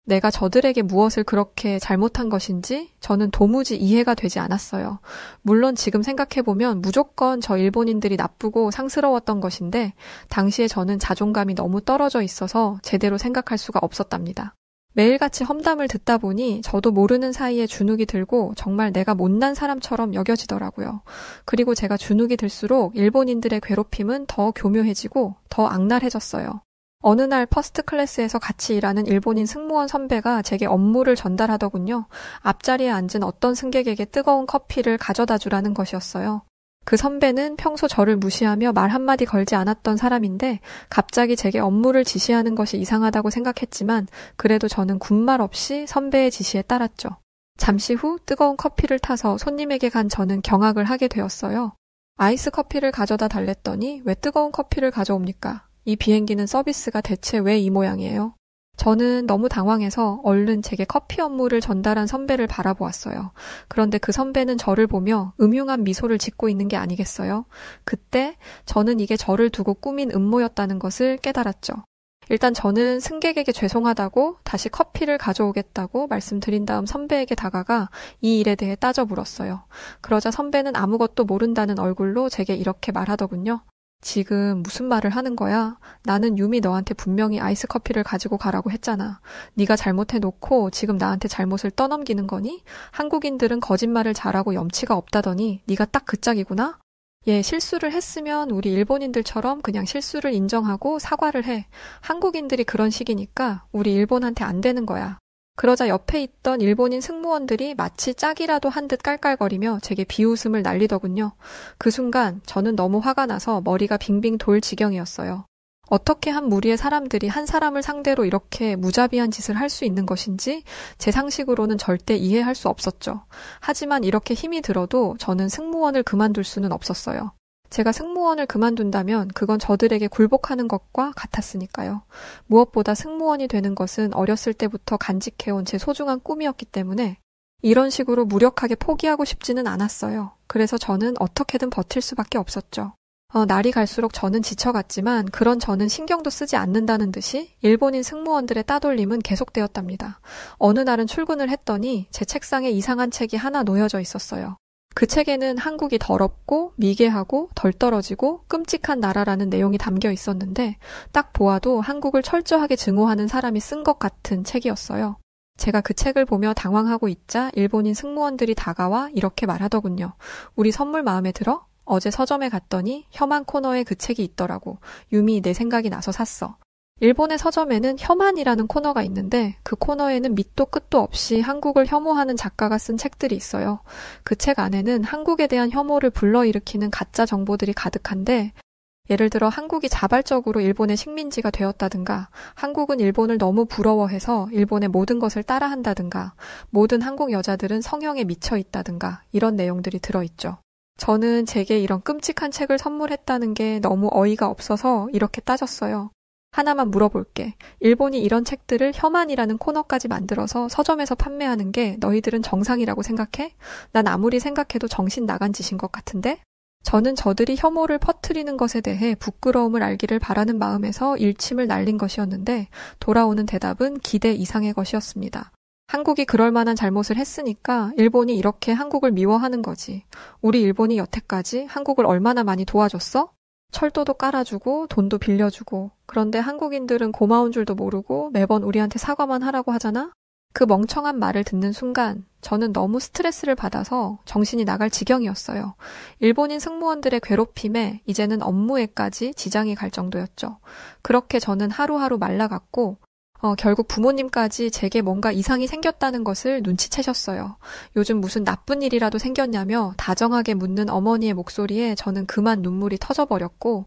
내가 저들에게 무엇을 그렇게 잘못한 것인지 저는 도무지 이해가 되지 않았어요. 물론 지금 생각해보면 무조건 저 일본인들이 나쁘고 상스러웠던 것인데 당시에 저는 자존감이 너무 떨어져 있어서 제대로 생각할 수가 없었답니다. 매일같이 험담을 듣다 보니 저도 모르는 사이에 주눅이 들고 정말 내가 못난 사람처럼 여겨지더라고요. 그리고 제가 주눅이 들수록 일본인들의 괴롭힘은 더 교묘해지고 더 악랄해졌어요. 어느 날 퍼스트 클래스에서 같이 일하는 일본인 승무원 선배가 제게 업무를 전달하더군요. 앞자리에 앉은 어떤 승객에게 뜨거운 커피를 가져다 주라는 것이었어요. 그 선배는 평소 저를 무시하며 말 한마디 걸지 않았던 사람인데 갑자기 제게 업무를 지시하는 것이 이상하다고 생각했지만 그래도 저는 군말 없이 선배의 지시에 따랐죠. 잠시 후 뜨거운 커피를 타서 손님에게 간 저는 경악을 하게 되었어요. 아이스 커피를 가져다 달랬더니 왜 뜨거운 커피를 가져옵니까? 이 비행기는 서비스가 대체 왜 이 모양이에요? 저는 너무 당황해서 얼른 제게 커피 업무를 전달한 선배를 바라보았어요. 그런데 그 선배는 저를 보며 음흉한 미소를 짓고 있는 게 아니겠어요? 그때 저는 이게 저를 두고 꾸민 음모였다는 것을 깨달았죠. 일단 저는 승객에게 죄송하다고 다시 커피를 가져오겠다고 말씀드린 다음 선배에게 다가가 이 일에 대해 따져 물었어요. 그러자 선배는 아무것도 모른다는 얼굴로 제게 이렇게 말하더군요. 지금 무슨 말을 하는 거야? 나는 유미 너한테 분명히 아이스 커피를 가지고 가라고 했잖아. 네가 잘못해놓고 지금 나한테 잘못을 떠넘기는 거니? 한국인들은 거짓말을 잘하고 염치가 없다더니 네가 딱 그 짝이구나? 예, 실수를 했으면 우리 일본인들처럼 그냥 실수를 인정하고 사과를 해. 한국인들이 그런 식이니까 우리 일본한테 안 되는 거야. 그러자 옆에 있던 일본인 승무원들이 마치 짝이라도 한 듯 깔깔거리며 제게 비웃음을 날리더군요. 그 순간 저는 너무 화가 나서 머리가 빙빙 돌 지경이었어요. 어떻게 한 무리의 사람들이 한 사람을 상대로 이렇게 무자비한 짓을 할 수 있는 것인지 제 상식으로는 절대 이해할 수 없었죠. 하지만 이렇게 힘이 들어도 저는 승무원을 그만둘 수는 없었어요. 제가 승무원을 그만둔다면 그건 저들에게 굴복하는 것과 같았으니까요. 무엇보다 승무원이 되는 것은 어렸을 때부터 간직해온 제 소중한 꿈이었기 때문에 이런 식으로 무력하게 포기하고 싶지는 않았어요. 그래서 저는 어떻게든 버틸 수밖에 없었죠. 날이 갈수록 저는 지쳐갔지만 그런 저는 신경도 쓰지 않는다는 듯이 일본인 승무원들의 따돌림은 계속되었답니다. 어느 날은 출근을 했더니 제 책상에 이상한 책이 하나 놓여져 있었어요. 그 책에는 한국이 더럽고 미개하고 덜 떨어지고 끔찍한 나라라는 내용이 담겨 있었는데 딱 보아도 한국을 철저하게 증오하는 사람이 쓴 것 같은 책이었어요. 제가 그 책을 보며 당황하고 있자 일본인 승무원들이 다가와 이렇게 말하더군요. 우리 선물 마음에 들어? 어제 서점에 갔더니 혐한 코너에 그 책이 있더라고. 유미 내 생각이 나서 샀어. 일본의 서점에는 혐한이라는 코너가 있는데 그 코너에는 밑도 끝도 없이 한국을 혐오하는 작가가 쓴 책들이 있어요. 그 책 안에는 한국에 대한 혐오를 불러일으키는 가짜 정보들이 가득한데 예를 들어 한국이 자발적으로 일본의 식민지가 되었다든가 한국은 일본을 너무 부러워해서 일본의 모든 것을 따라한다든가 모든 한국 여자들은 성형에 미쳐 있다든가 이런 내용들이 들어있죠. 저는 제게 이런 끔찍한 책을 선물했다는 게 너무 어이가 없어서 이렇게 따졌어요. 하나만 물어볼게. 일본이 이런 책들을 혐한이라는 코너까지 만들어서 서점에서 판매하는 게 너희들은 정상이라고 생각해? 난 아무리 생각해도 정신 나간 짓인 것 같은데? 저는 저들이 혐오를 퍼뜨리는 것에 대해 부끄러움을 알기를 바라는 마음에서 일침을 날린 것이었는데 돌아오는 대답은 기대 이상의 것이었습니다. 한국이 그럴 만한 잘못을 했으니까 일본이 이렇게 한국을 미워하는 거지. 우리 일본이 여태까지 한국을 얼마나 많이 도와줬어? 철도도 깔아주고 돈도 빌려주고 그런데 한국인들은 고마운 줄도 모르고 매번 우리한테 사과만 하라고 하잖아? 그 멍청한 말을 듣는 순간 저는 너무 스트레스를 받아서 정신이 나갈 지경이었어요. 일본인 승무원들의 괴롭힘에 이제는 업무에까지 지장이 갈 정도였죠. 그렇게 저는 하루하루 말라갔고 결국 부모님까지 제게 뭔가 이상이 생겼다는 것을 눈치채셨어요. 요즘 무슨 나쁜 일이라도 생겼냐며 다정하게 묻는 어머니의 목소리에 저는 그만 눈물이 터져버렸고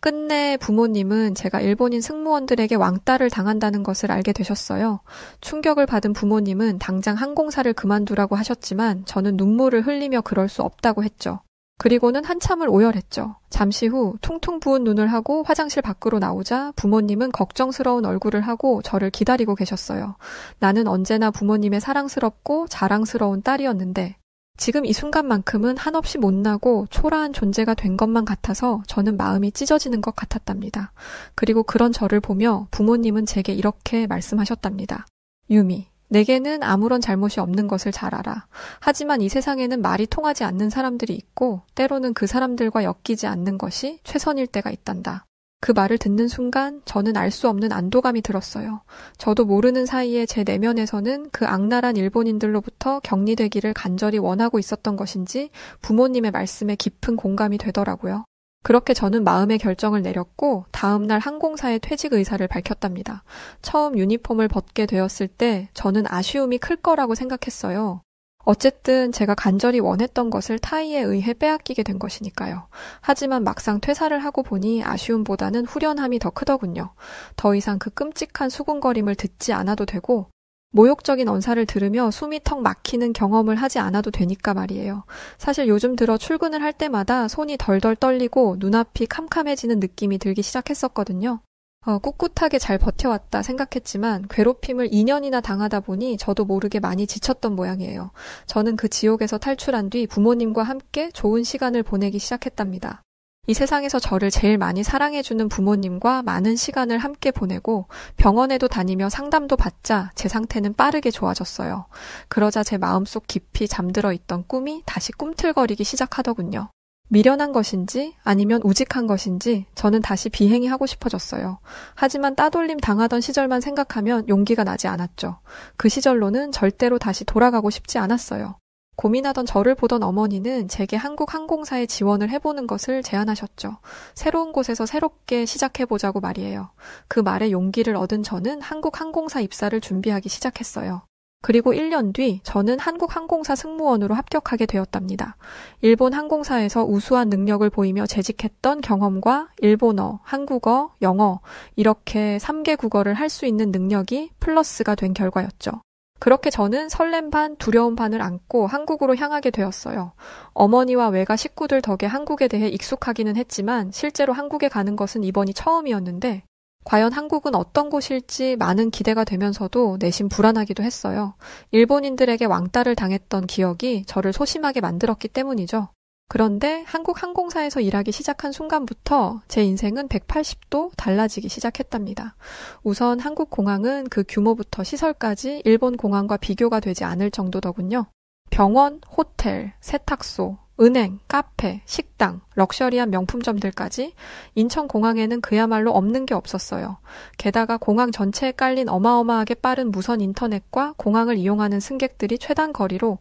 끝내 부모님은 제가 일본인 승무원들에게 왕따를 당한다는 것을 알게 되셨어요. 충격을 받은 부모님은 당장 항공사를 그만두라고 하셨지만 저는 눈물을 흘리며 그럴 수 없다고 했죠. 그리고는 한참을 오열했죠. 잠시 후 퉁퉁 부은 눈을 하고 화장실 밖으로 나오자 부모님은 걱정스러운 얼굴을 하고 저를 기다리고 계셨어요. 나는 언제나 부모님의 사랑스럽고 자랑스러운 딸이었는데 지금 이 순간만큼은 한없이 못나고 초라한 존재가 된 것만 같아서 저는 마음이 찢어지는 것 같았답니다. 그리고 그런 저를 보며 부모님은 제게 이렇게 말씀하셨답니다. 유미, 내게는 아무런 잘못이 없는 것을 잘 알아. 하지만 이 세상에는 말이 통하지 않는 사람들이 있고 때로는 그 사람들과 엮이지 않는 것이 최선일 때가 있단다. 그 말을 듣는 순간 저는 알 수 없는 안도감이 들었어요. 저도 모르는 사이에 제 내면에서는 그 악랄한 일본인들로부터 격리되기를 간절히 원하고 있었던 것인지 부모님의 말씀에 깊은 공감이 되더라고요. 그렇게 저는 마음의 결정을 내렸고 다음 날 항공사의 퇴직 의사를 밝혔답니다. 처음 유니폼을 벗게 되었을 때 저는 아쉬움이 클 거라고 생각했어요. 어쨌든 제가 간절히 원했던 것을 타이에 의해 빼앗기게 된 것이니까요. 하지만 막상 퇴사를 하고 보니 아쉬움보다는 후련함이 더 크더군요. 더 이상 그 끔찍한 수군거림을 듣지 않아도 되고 모욕적인 언사를 들으며 숨이 턱 막히는 경험을 하지 않아도 되니까 말이에요. 사실 요즘 들어 출근을 할 때마다 손이 덜덜 떨리고 눈앞이 캄캄해지는 느낌이 들기 시작했었거든요. 꿋꿋하게 잘 버텨왔다 생각했지만 괴롭힘을 2년이나 당하다 보니 저도 모르게 많이 지쳤던 모양이에요. 저는 그 지옥에서 탈출한 뒤 부모님과 함께 좋은 시간을 보내기 시작했답니다. 이 세상에서 저를 제일 많이 사랑해주는 부모님과 많은 시간을 함께 보내고 병원에도 다니며 상담도 받자 제 상태는 빠르게 좋아졌어요. 그러자 제 마음속 깊이 잠들어 있던 꿈이 다시 꿈틀거리기 시작하더군요. 미련한 것인지 아니면 우직한 것인지 저는 다시 비행이 하고 싶어졌어요. 하지만 따돌림 당하던 시절만 생각하면 용기가 나지 않았죠. 그 시절로는 절대로 다시 돌아가고 싶지 않았어요. 고민하던 저를 보던 어머니는 제게 한국항공사에 지원을 해보는 것을 제안하셨죠. 새로운 곳에서 새롭게 시작해보자고 말이에요. 그 말에 용기를 얻은 저는 한국항공사 입사를 준비하기 시작했어요. 그리고 1년 뒤 저는 한국항공사 승무원으로 합격하게 되었답니다. 일본 항공사에서 우수한 능력을 보이며 재직했던 경험과 일본어, 한국어, 영어 이렇게 3개 국어를 할 수 있는 능력이 플러스가 된 결과였죠. 그렇게 저는 설렘 반, 두려움 반을 안고 한국으로 향하게 되었어요. 어머니와 외가 식구들 덕에 한국에 대해 익숙하기는 했지만 실제로 한국에 가는 것은 이번이 처음이었는데 과연 한국은 어떤 곳일지 많은 기대가 되면서도 내심 불안하기도 했어요. 일본인들에게 왕따를 당했던 기억이 저를 소심하게 만들었기 때문이죠. 그런데 한국 항공사에서 일하기 시작한 순간부터 제 인생은 180도 달라지기 시작했답니다. 우선 한국 공항은 그 규모부터 시설까지 일본 공항과 비교가 되지 않을 정도더군요. 병원, 호텔, 세탁소, 은행, 카페, 식당, 럭셔리한 명품점들까지 인천공항에는 그야말로 없는 게 없었어요. 게다가 공항 전체에 깔린 어마어마하게 빠른 무선 인터넷과 공항을 이용하는 승객들이 최단 거리로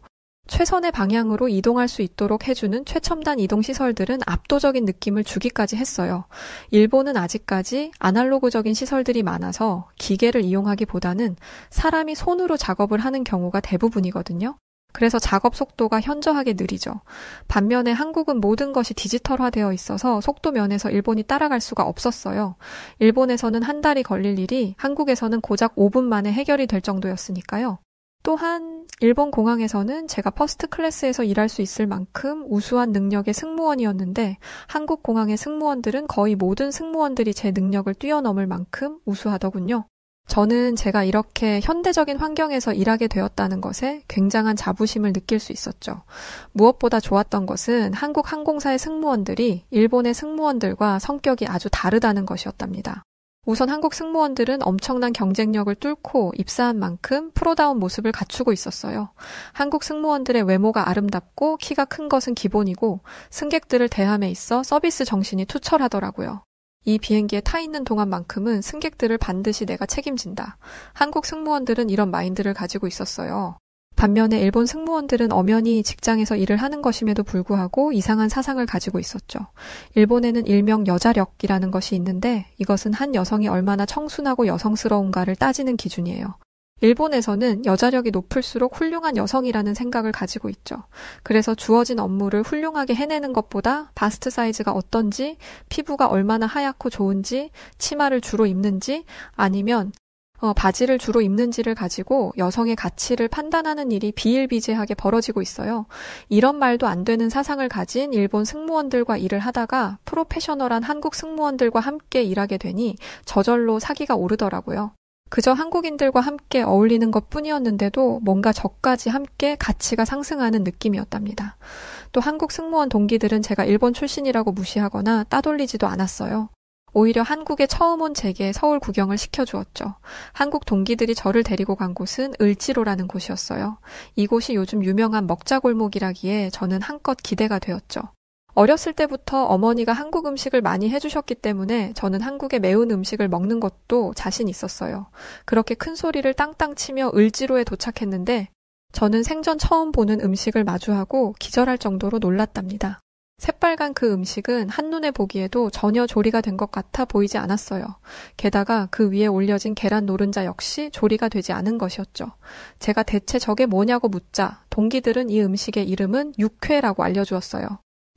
최선의 방향으로 이동할 수 있도록 해주는 최첨단 이동시설들은 압도적인 느낌을 주기까지 했어요. 일본은 아직까지 아날로그적인 시설들이 많아서 기계를 이용하기보다는 사람이 손으로 작업을 하는 경우가 대부분이거든요. 그래서 작업 속도가 현저하게 느리죠. 반면에 한국은 모든 것이 디지털화되어 있어서 속도 면에서 일본이 따라갈 수가 없었어요. 일본에서는 한 달이 걸릴 일이 한국에서는 고작 5분 만에 해결이 될 정도였으니까요. 또한 일본 공항에서는 제가 퍼스트 클래스에서 일할 수 있을 만큼 우수한 능력의 승무원이었는데 한국 공항의 승무원들은 거의 모든 승무원들이 제 능력을 뛰어넘을 만큼 우수하더군요. 저는 제가 이렇게 현대적인 환경에서 일하게 되었다는 것에 굉장한 자부심을 느낄 수 있었죠. 무엇보다 좋았던 것은 한국 항공사의 승무원들이 일본의 승무원들과 성격이 아주 다르다는 것이었답니다. 우선 한국 승무원들은 엄청난 경쟁력을 뚫고 입사한 만큼 프로다운 모습을 갖추고 있었어요. 한국 승무원들의 외모가 아름답고 키가 큰 것은 기본이고 승객들을 대함에 있어 서비스 정신이 투철하더라고요. 이 비행기에 타 있는 동안만큼은 승객들을 반드시 내가 책임진다. 한국 승무원들은 이런 마인드를 가지고 있었어요. 반면에 일본 승무원들은 엄연히 직장에서 일을 하는 것임에도 불구하고 이상한 사상을 가지고 있었죠. 일본에는 일명 여자력이라는 것이 있는데 이것은 한 여성이 얼마나 청순하고 여성스러운가를 따지는 기준이에요. 일본에서는 여자력이 높을수록 훌륭한 여성이라는 생각을 가지고 있죠. 그래서 주어진 업무를 훌륭하게 해내는 것보다 바스트 사이즈가 어떤지, 피부가 얼마나 하얗고 좋은지, 치마를 주로 입는지, 아니면 바지를 주로 입는지를 가지고 여성의 가치를 판단하는 일이 비일비재하게 벌어지고 있어요. 이런 말도 안 되는 사상을 가진 일본 승무원들과 일을 하다가 프로페셔널한 한국 승무원들과 함께 일하게 되니 저절로 사기가 오르더라고요. 그저 한국인들과 함께 어울리는 것뿐이었는데도 뭔가 저까지 함께 가치가 상승하는 느낌이었답니다. 또 한국 승무원 동기들은 제가 일본 출신이라고 무시하거나 따돌리지도 않았어요. 오히려 한국에 처음 온 제게 서울 구경을 시켜주었죠. 한국 동기들이 저를 데리고 간 곳은 을지로라는 곳이었어요. 이곳이 요즘 유명한 먹자골목이라기에 저는 한껏 기대가 되었죠. 어렸을 때부터 어머니가 한국 음식을 많이 해주셨기 때문에 저는 한국의 매운 음식을 먹는 것도 자신 있었어요. 그렇게 큰 소리를 땅땅 치며 을지로에 도착했는데 저는 생전 처음 보는 음식을 마주하고 기절할 정도로 놀랐답니다. 새빨간 그 음식은 한눈에 보기에도 전혀 조리가 된 것 같아 보이지 않았어요. 게다가 그 위에 올려진 계란 노른자 역시 조리가 되지 않은 것이었죠. 제가 대체 저게 뭐냐고 묻자 동기들은 이 음식의 이름은 육회라고 알려주었어요.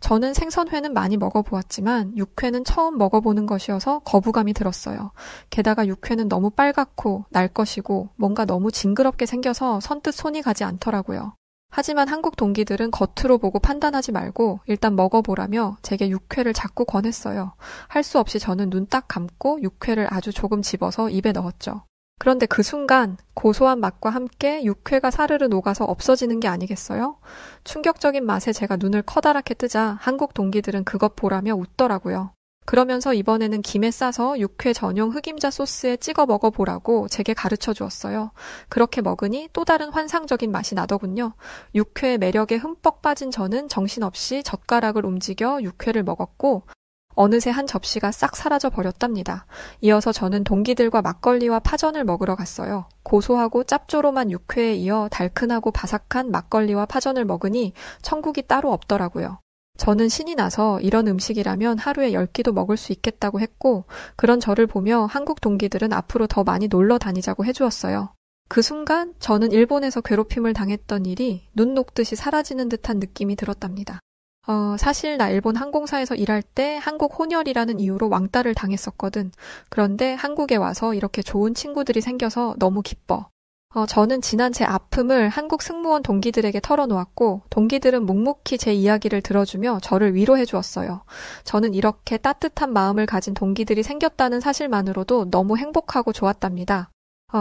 저는 생선회는 많이 먹어보았지만 육회는 처음 먹어보는 것이어서 거부감이 들었어요. 게다가 육회는 너무 빨갛고 날 것이고 뭔가 너무 징그럽게 생겨서 선뜻 손이 가지 않더라고요. 하지만 한국 동기들은 겉으로 보고 판단하지 말고 일단 먹어보라며 제게 육회를 자꾸 권했어요. 할 수 없이 저는 눈 딱 감고 육회를 아주 조금 집어서 입에 넣었죠. 그런데 그 순간 고소한 맛과 함께 육회가 사르르 녹아서 없어지는 게 아니겠어요? 충격적인 맛에 제가 눈을 커다랗게 뜨자 한국 동기들은 그것 보라며 웃더라고요. 그러면서 이번에는 김에 싸서 육회 전용 흑임자 소스에 찍어 먹어보라고 제게 가르쳐 주었어요. 그렇게 먹으니 또 다른 환상적인 맛이 나더군요. 육회의 매력에 흠뻑 빠진 저는 정신없이 젓가락을 움직여 육회를 먹었고 어느새 한 접시가 싹 사라져 버렸답니다. 이어서 저는 동기들과 막걸리와 파전을 먹으러 갔어요. 고소하고 짭조름한 육회에 이어 달큰하고 바삭한 막걸리와 파전을 먹으니 천국이 따로 없더라고요. 저는 신이 나서 이런 음식이라면 하루에 10끼도 먹을 수 있겠다고 했고 그런 저를 보며 한국 동기들은 앞으로 더 많이 놀러 다니자고 해주었어요. 그 순간 저는 일본에서 괴롭힘을 당했던 일이 눈 녹듯이 사라지는 듯한 느낌이 들었답니다. 사실 나 일본 항공사에서 일할 때 한국 혼혈이라는 이유로 왕따를 당했었거든. 그런데 한국에 와서 이렇게 좋은 친구들이 생겨서 너무 기뻐. 저는 지난 제 아픔을 한국 승무원 동기들에게 털어놓았고 동기들은 묵묵히 제 이야기를 들어주며 저를 위로해 주었어요. 저는 이렇게 따뜻한 마음을 가진 동기들이 생겼다는 사실만으로도 너무 행복하고 좋았답니다.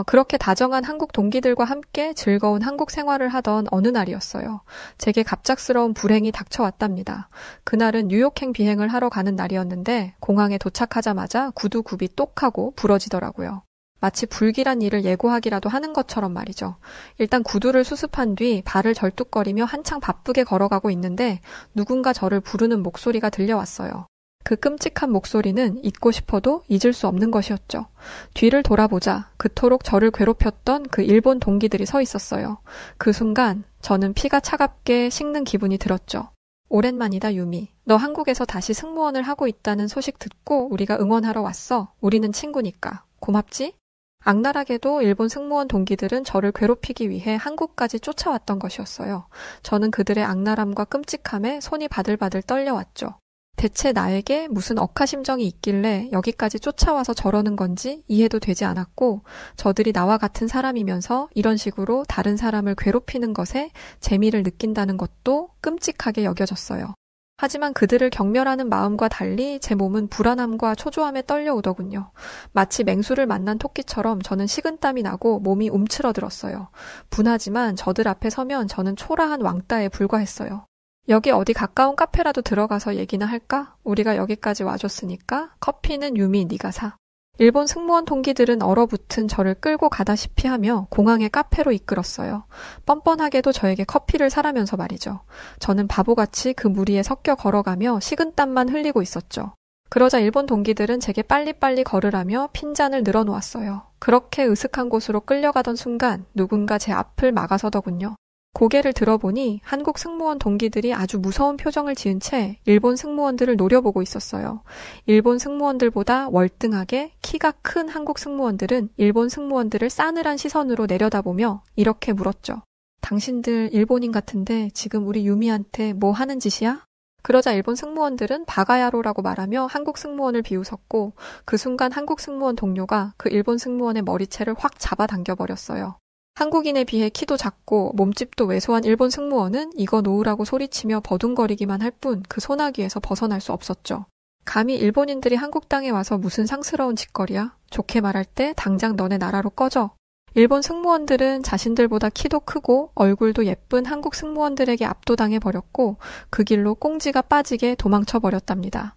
그렇게 다정한 한국 동기들과 함께 즐거운 한국 생활을 하던 어느 날이었어요. 제게 갑작스러운 불행이 닥쳐왔답니다. 그날은 뉴욕행 비행을 하러 가는 날이었는데 공항에 도착하자마자 구두 굽이 똑하고 부러지더라고요. 마치 불길한 일을 예고하기라도 하는 것처럼 말이죠. 일단 구두를 수습한 뒤 발을 절뚝거리며 한창 바쁘게 걸어가고 있는데 누군가 저를 부르는 목소리가 들려왔어요. 그 끔찍한 목소리는 잊고 싶어도 잊을 수 없는 것이었죠. 뒤를 돌아보자 그토록 저를 괴롭혔던 그 일본 동기들이 서 있었어요. 그 순간 저는 피가 차갑게 식는 기분이 들었죠. 오랜만이다 유미. 너 한국에서 다시 승무원을 하고 있다는 소식 듣고 우리가 응원하러 왔어. 우리는 친구니까. 고맙지? 악랄하게도 일본 승무원 동기들은 저를 괴롭히기 위해 한국까지 쫓아왔던 것이었어요. 저는 그들의 악랄함과 끔찍함에 손이 바들바들 떨려왔죠. 대체 나에게 무슨 억하심정이 있길래 여기까지 쫓아와서 저러는 건지 이해도 되지 않았고 저들이 나와 같은 사람이면서 이런 식으로 다른 사람을 괴롭히는 것에 재미를 느낀다는 것도 끔찍하게 여겨졌어요. 하지만 그들을 경멸하는 마음과 달리 제 몸은 불안함과 초조함에 떨려오더군요. 마치 맹수를 만난 토끼처럼 저는 식은땀이 나고 몸이 움츠러들었어요. 분하지만 저들 앞에 서면 저는 초라한 왕따에 불과했어요. 여기 어디 가까운 카페라도 들어가서 얘기나 할까? 우리가 여기까지 와줬으니까 커피는 유미 네가 사. 일본 승무원 동기들은 얼어붙은 저를 끌고 가다시피 하며 공항의 카페로 이끌었어요. 뻔뻔하게도 저에게 커피를 사라면서 말이죠. 저는 바보같이 그 무리에 섞여 걸어가며 식은땀만 흘리고 있었죠. 그러자 일본 동기들은 제게 빨리빨리 걸으라며 핀잔을 늘어놓았어요. 그렇게 으슥한 곳으로 끌려가던 순간 누군가 제 앞을 막아서더군요. 고개를 들어보니 한국 승무원 동기들이 아주 무서운 표정을 지은 채 일본 승무원들을 노려보고 있었어요. 일본 승무원들보다 월등하게 키가 큰 한국 승무원들은 일본 승무원들을 싸늘한 시선으로 내려다보며 이렇게 물었죠. 당신들 일본인 같은데 지금 우리 유미한테 뭐 하는 짓이야? 그러자 일본 승무원들은 바가야로라고 말하며 한국 승무원을 비웃었고 그 순간 한국 승무원 동료가 그 일본 승무원의 머리채를 확 잡아당겨버렸어요. 한국인에 비해 키도 작고 몸집도 왜소한 일본 승무원은 이거 놓으라고 소리치며 버둥거리기만 할 뿐 그 소나기에서 벗어날 수 없었죠. 감히 일본인들이 한국 땅에 와서 무슨 상스러운 짓거리야? 좋게 말할 때 당장 너네 나라로 꺼져. 일본 승무원들은 자신들보다 키도 크고 얼굴도 예쁜 한국 승무원들에게 압도당해버렸고 그 길로 꽁지가 빠지게 도망쳐버렸답니다.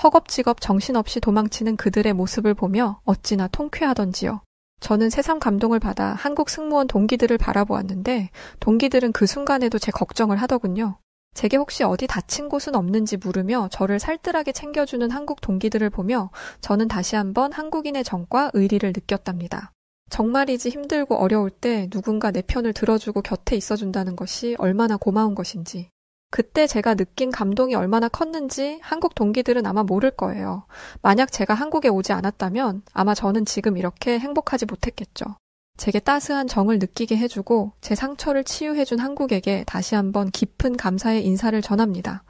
허겁지겁 정신없이 도망치는 그들의 모습을 보며 어찌나 통쾌하던지요. 저는 새삼 감동을 받아 한국 승무원 동기들을 바라보았는데 동기들은 그 순간에도 제 걱정을 하더군요. 제게 혹시 어디 다친 곳은 없는지 물으며 저를 살뜰하게 챙겨주는 한국 동기들을 보며 저는 다시 한번 한국인의 정과 의리를 느꼈답니다. 정말이지 힘들고 어려울 때 누군가 내 편을 들어주고 곁에 있어준다는 것이 얼마나 고마운 것인지. 그때 제가 느낀 감동이 얼마나 컸는지 한국 동기들은 아마 모를 거예요. 만약 제가 한국에 오지 않았다면 아마 저는 지금 이렇게 행복하지 못했겠죠. 제게 따스한 정을 느끼게 해주고 제 상처를 치유해준 한국에게 다시 한번 깊은 감사의 인사를 전합니다.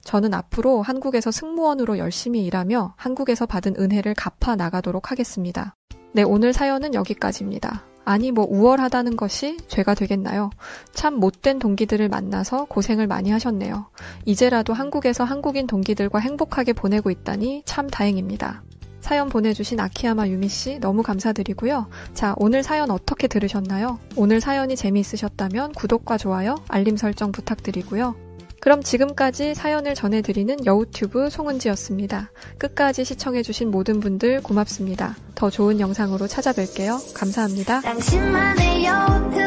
저는 앞으로 한국에서 승무원으로 열심히 일하며 한국에서 받은 은혜를 갚아 나가도록 하겠습니다. 네, 오늘 사연은 여기까지입니다. 아니 우월하다는 것이 죄가 되겠나요? 참 못된 동기들을 만나서 고생을 많이 하셨네요. 이제라도 한국에서 한국인 동기들과 행복하게 보내고 있다니 참 다행입니다. 사연 보내주신 아키야마 유미씨 너무 감사드리고요. 자, 오늘 사연 어떻게 들으셨나요? 오늘 사연이 재미있으셨다면 구독과 좋아요, 알림 설정 부탁드리고요. 그럼 지금까지 사연을 전해드리는 여우튜브 송은지였습니다. 끝까지 시청해주신 모든 분들 고맙습니다. 더 좋은 영상으로 찾아뵐게요. 감사합니다. 당신만의 여우튜브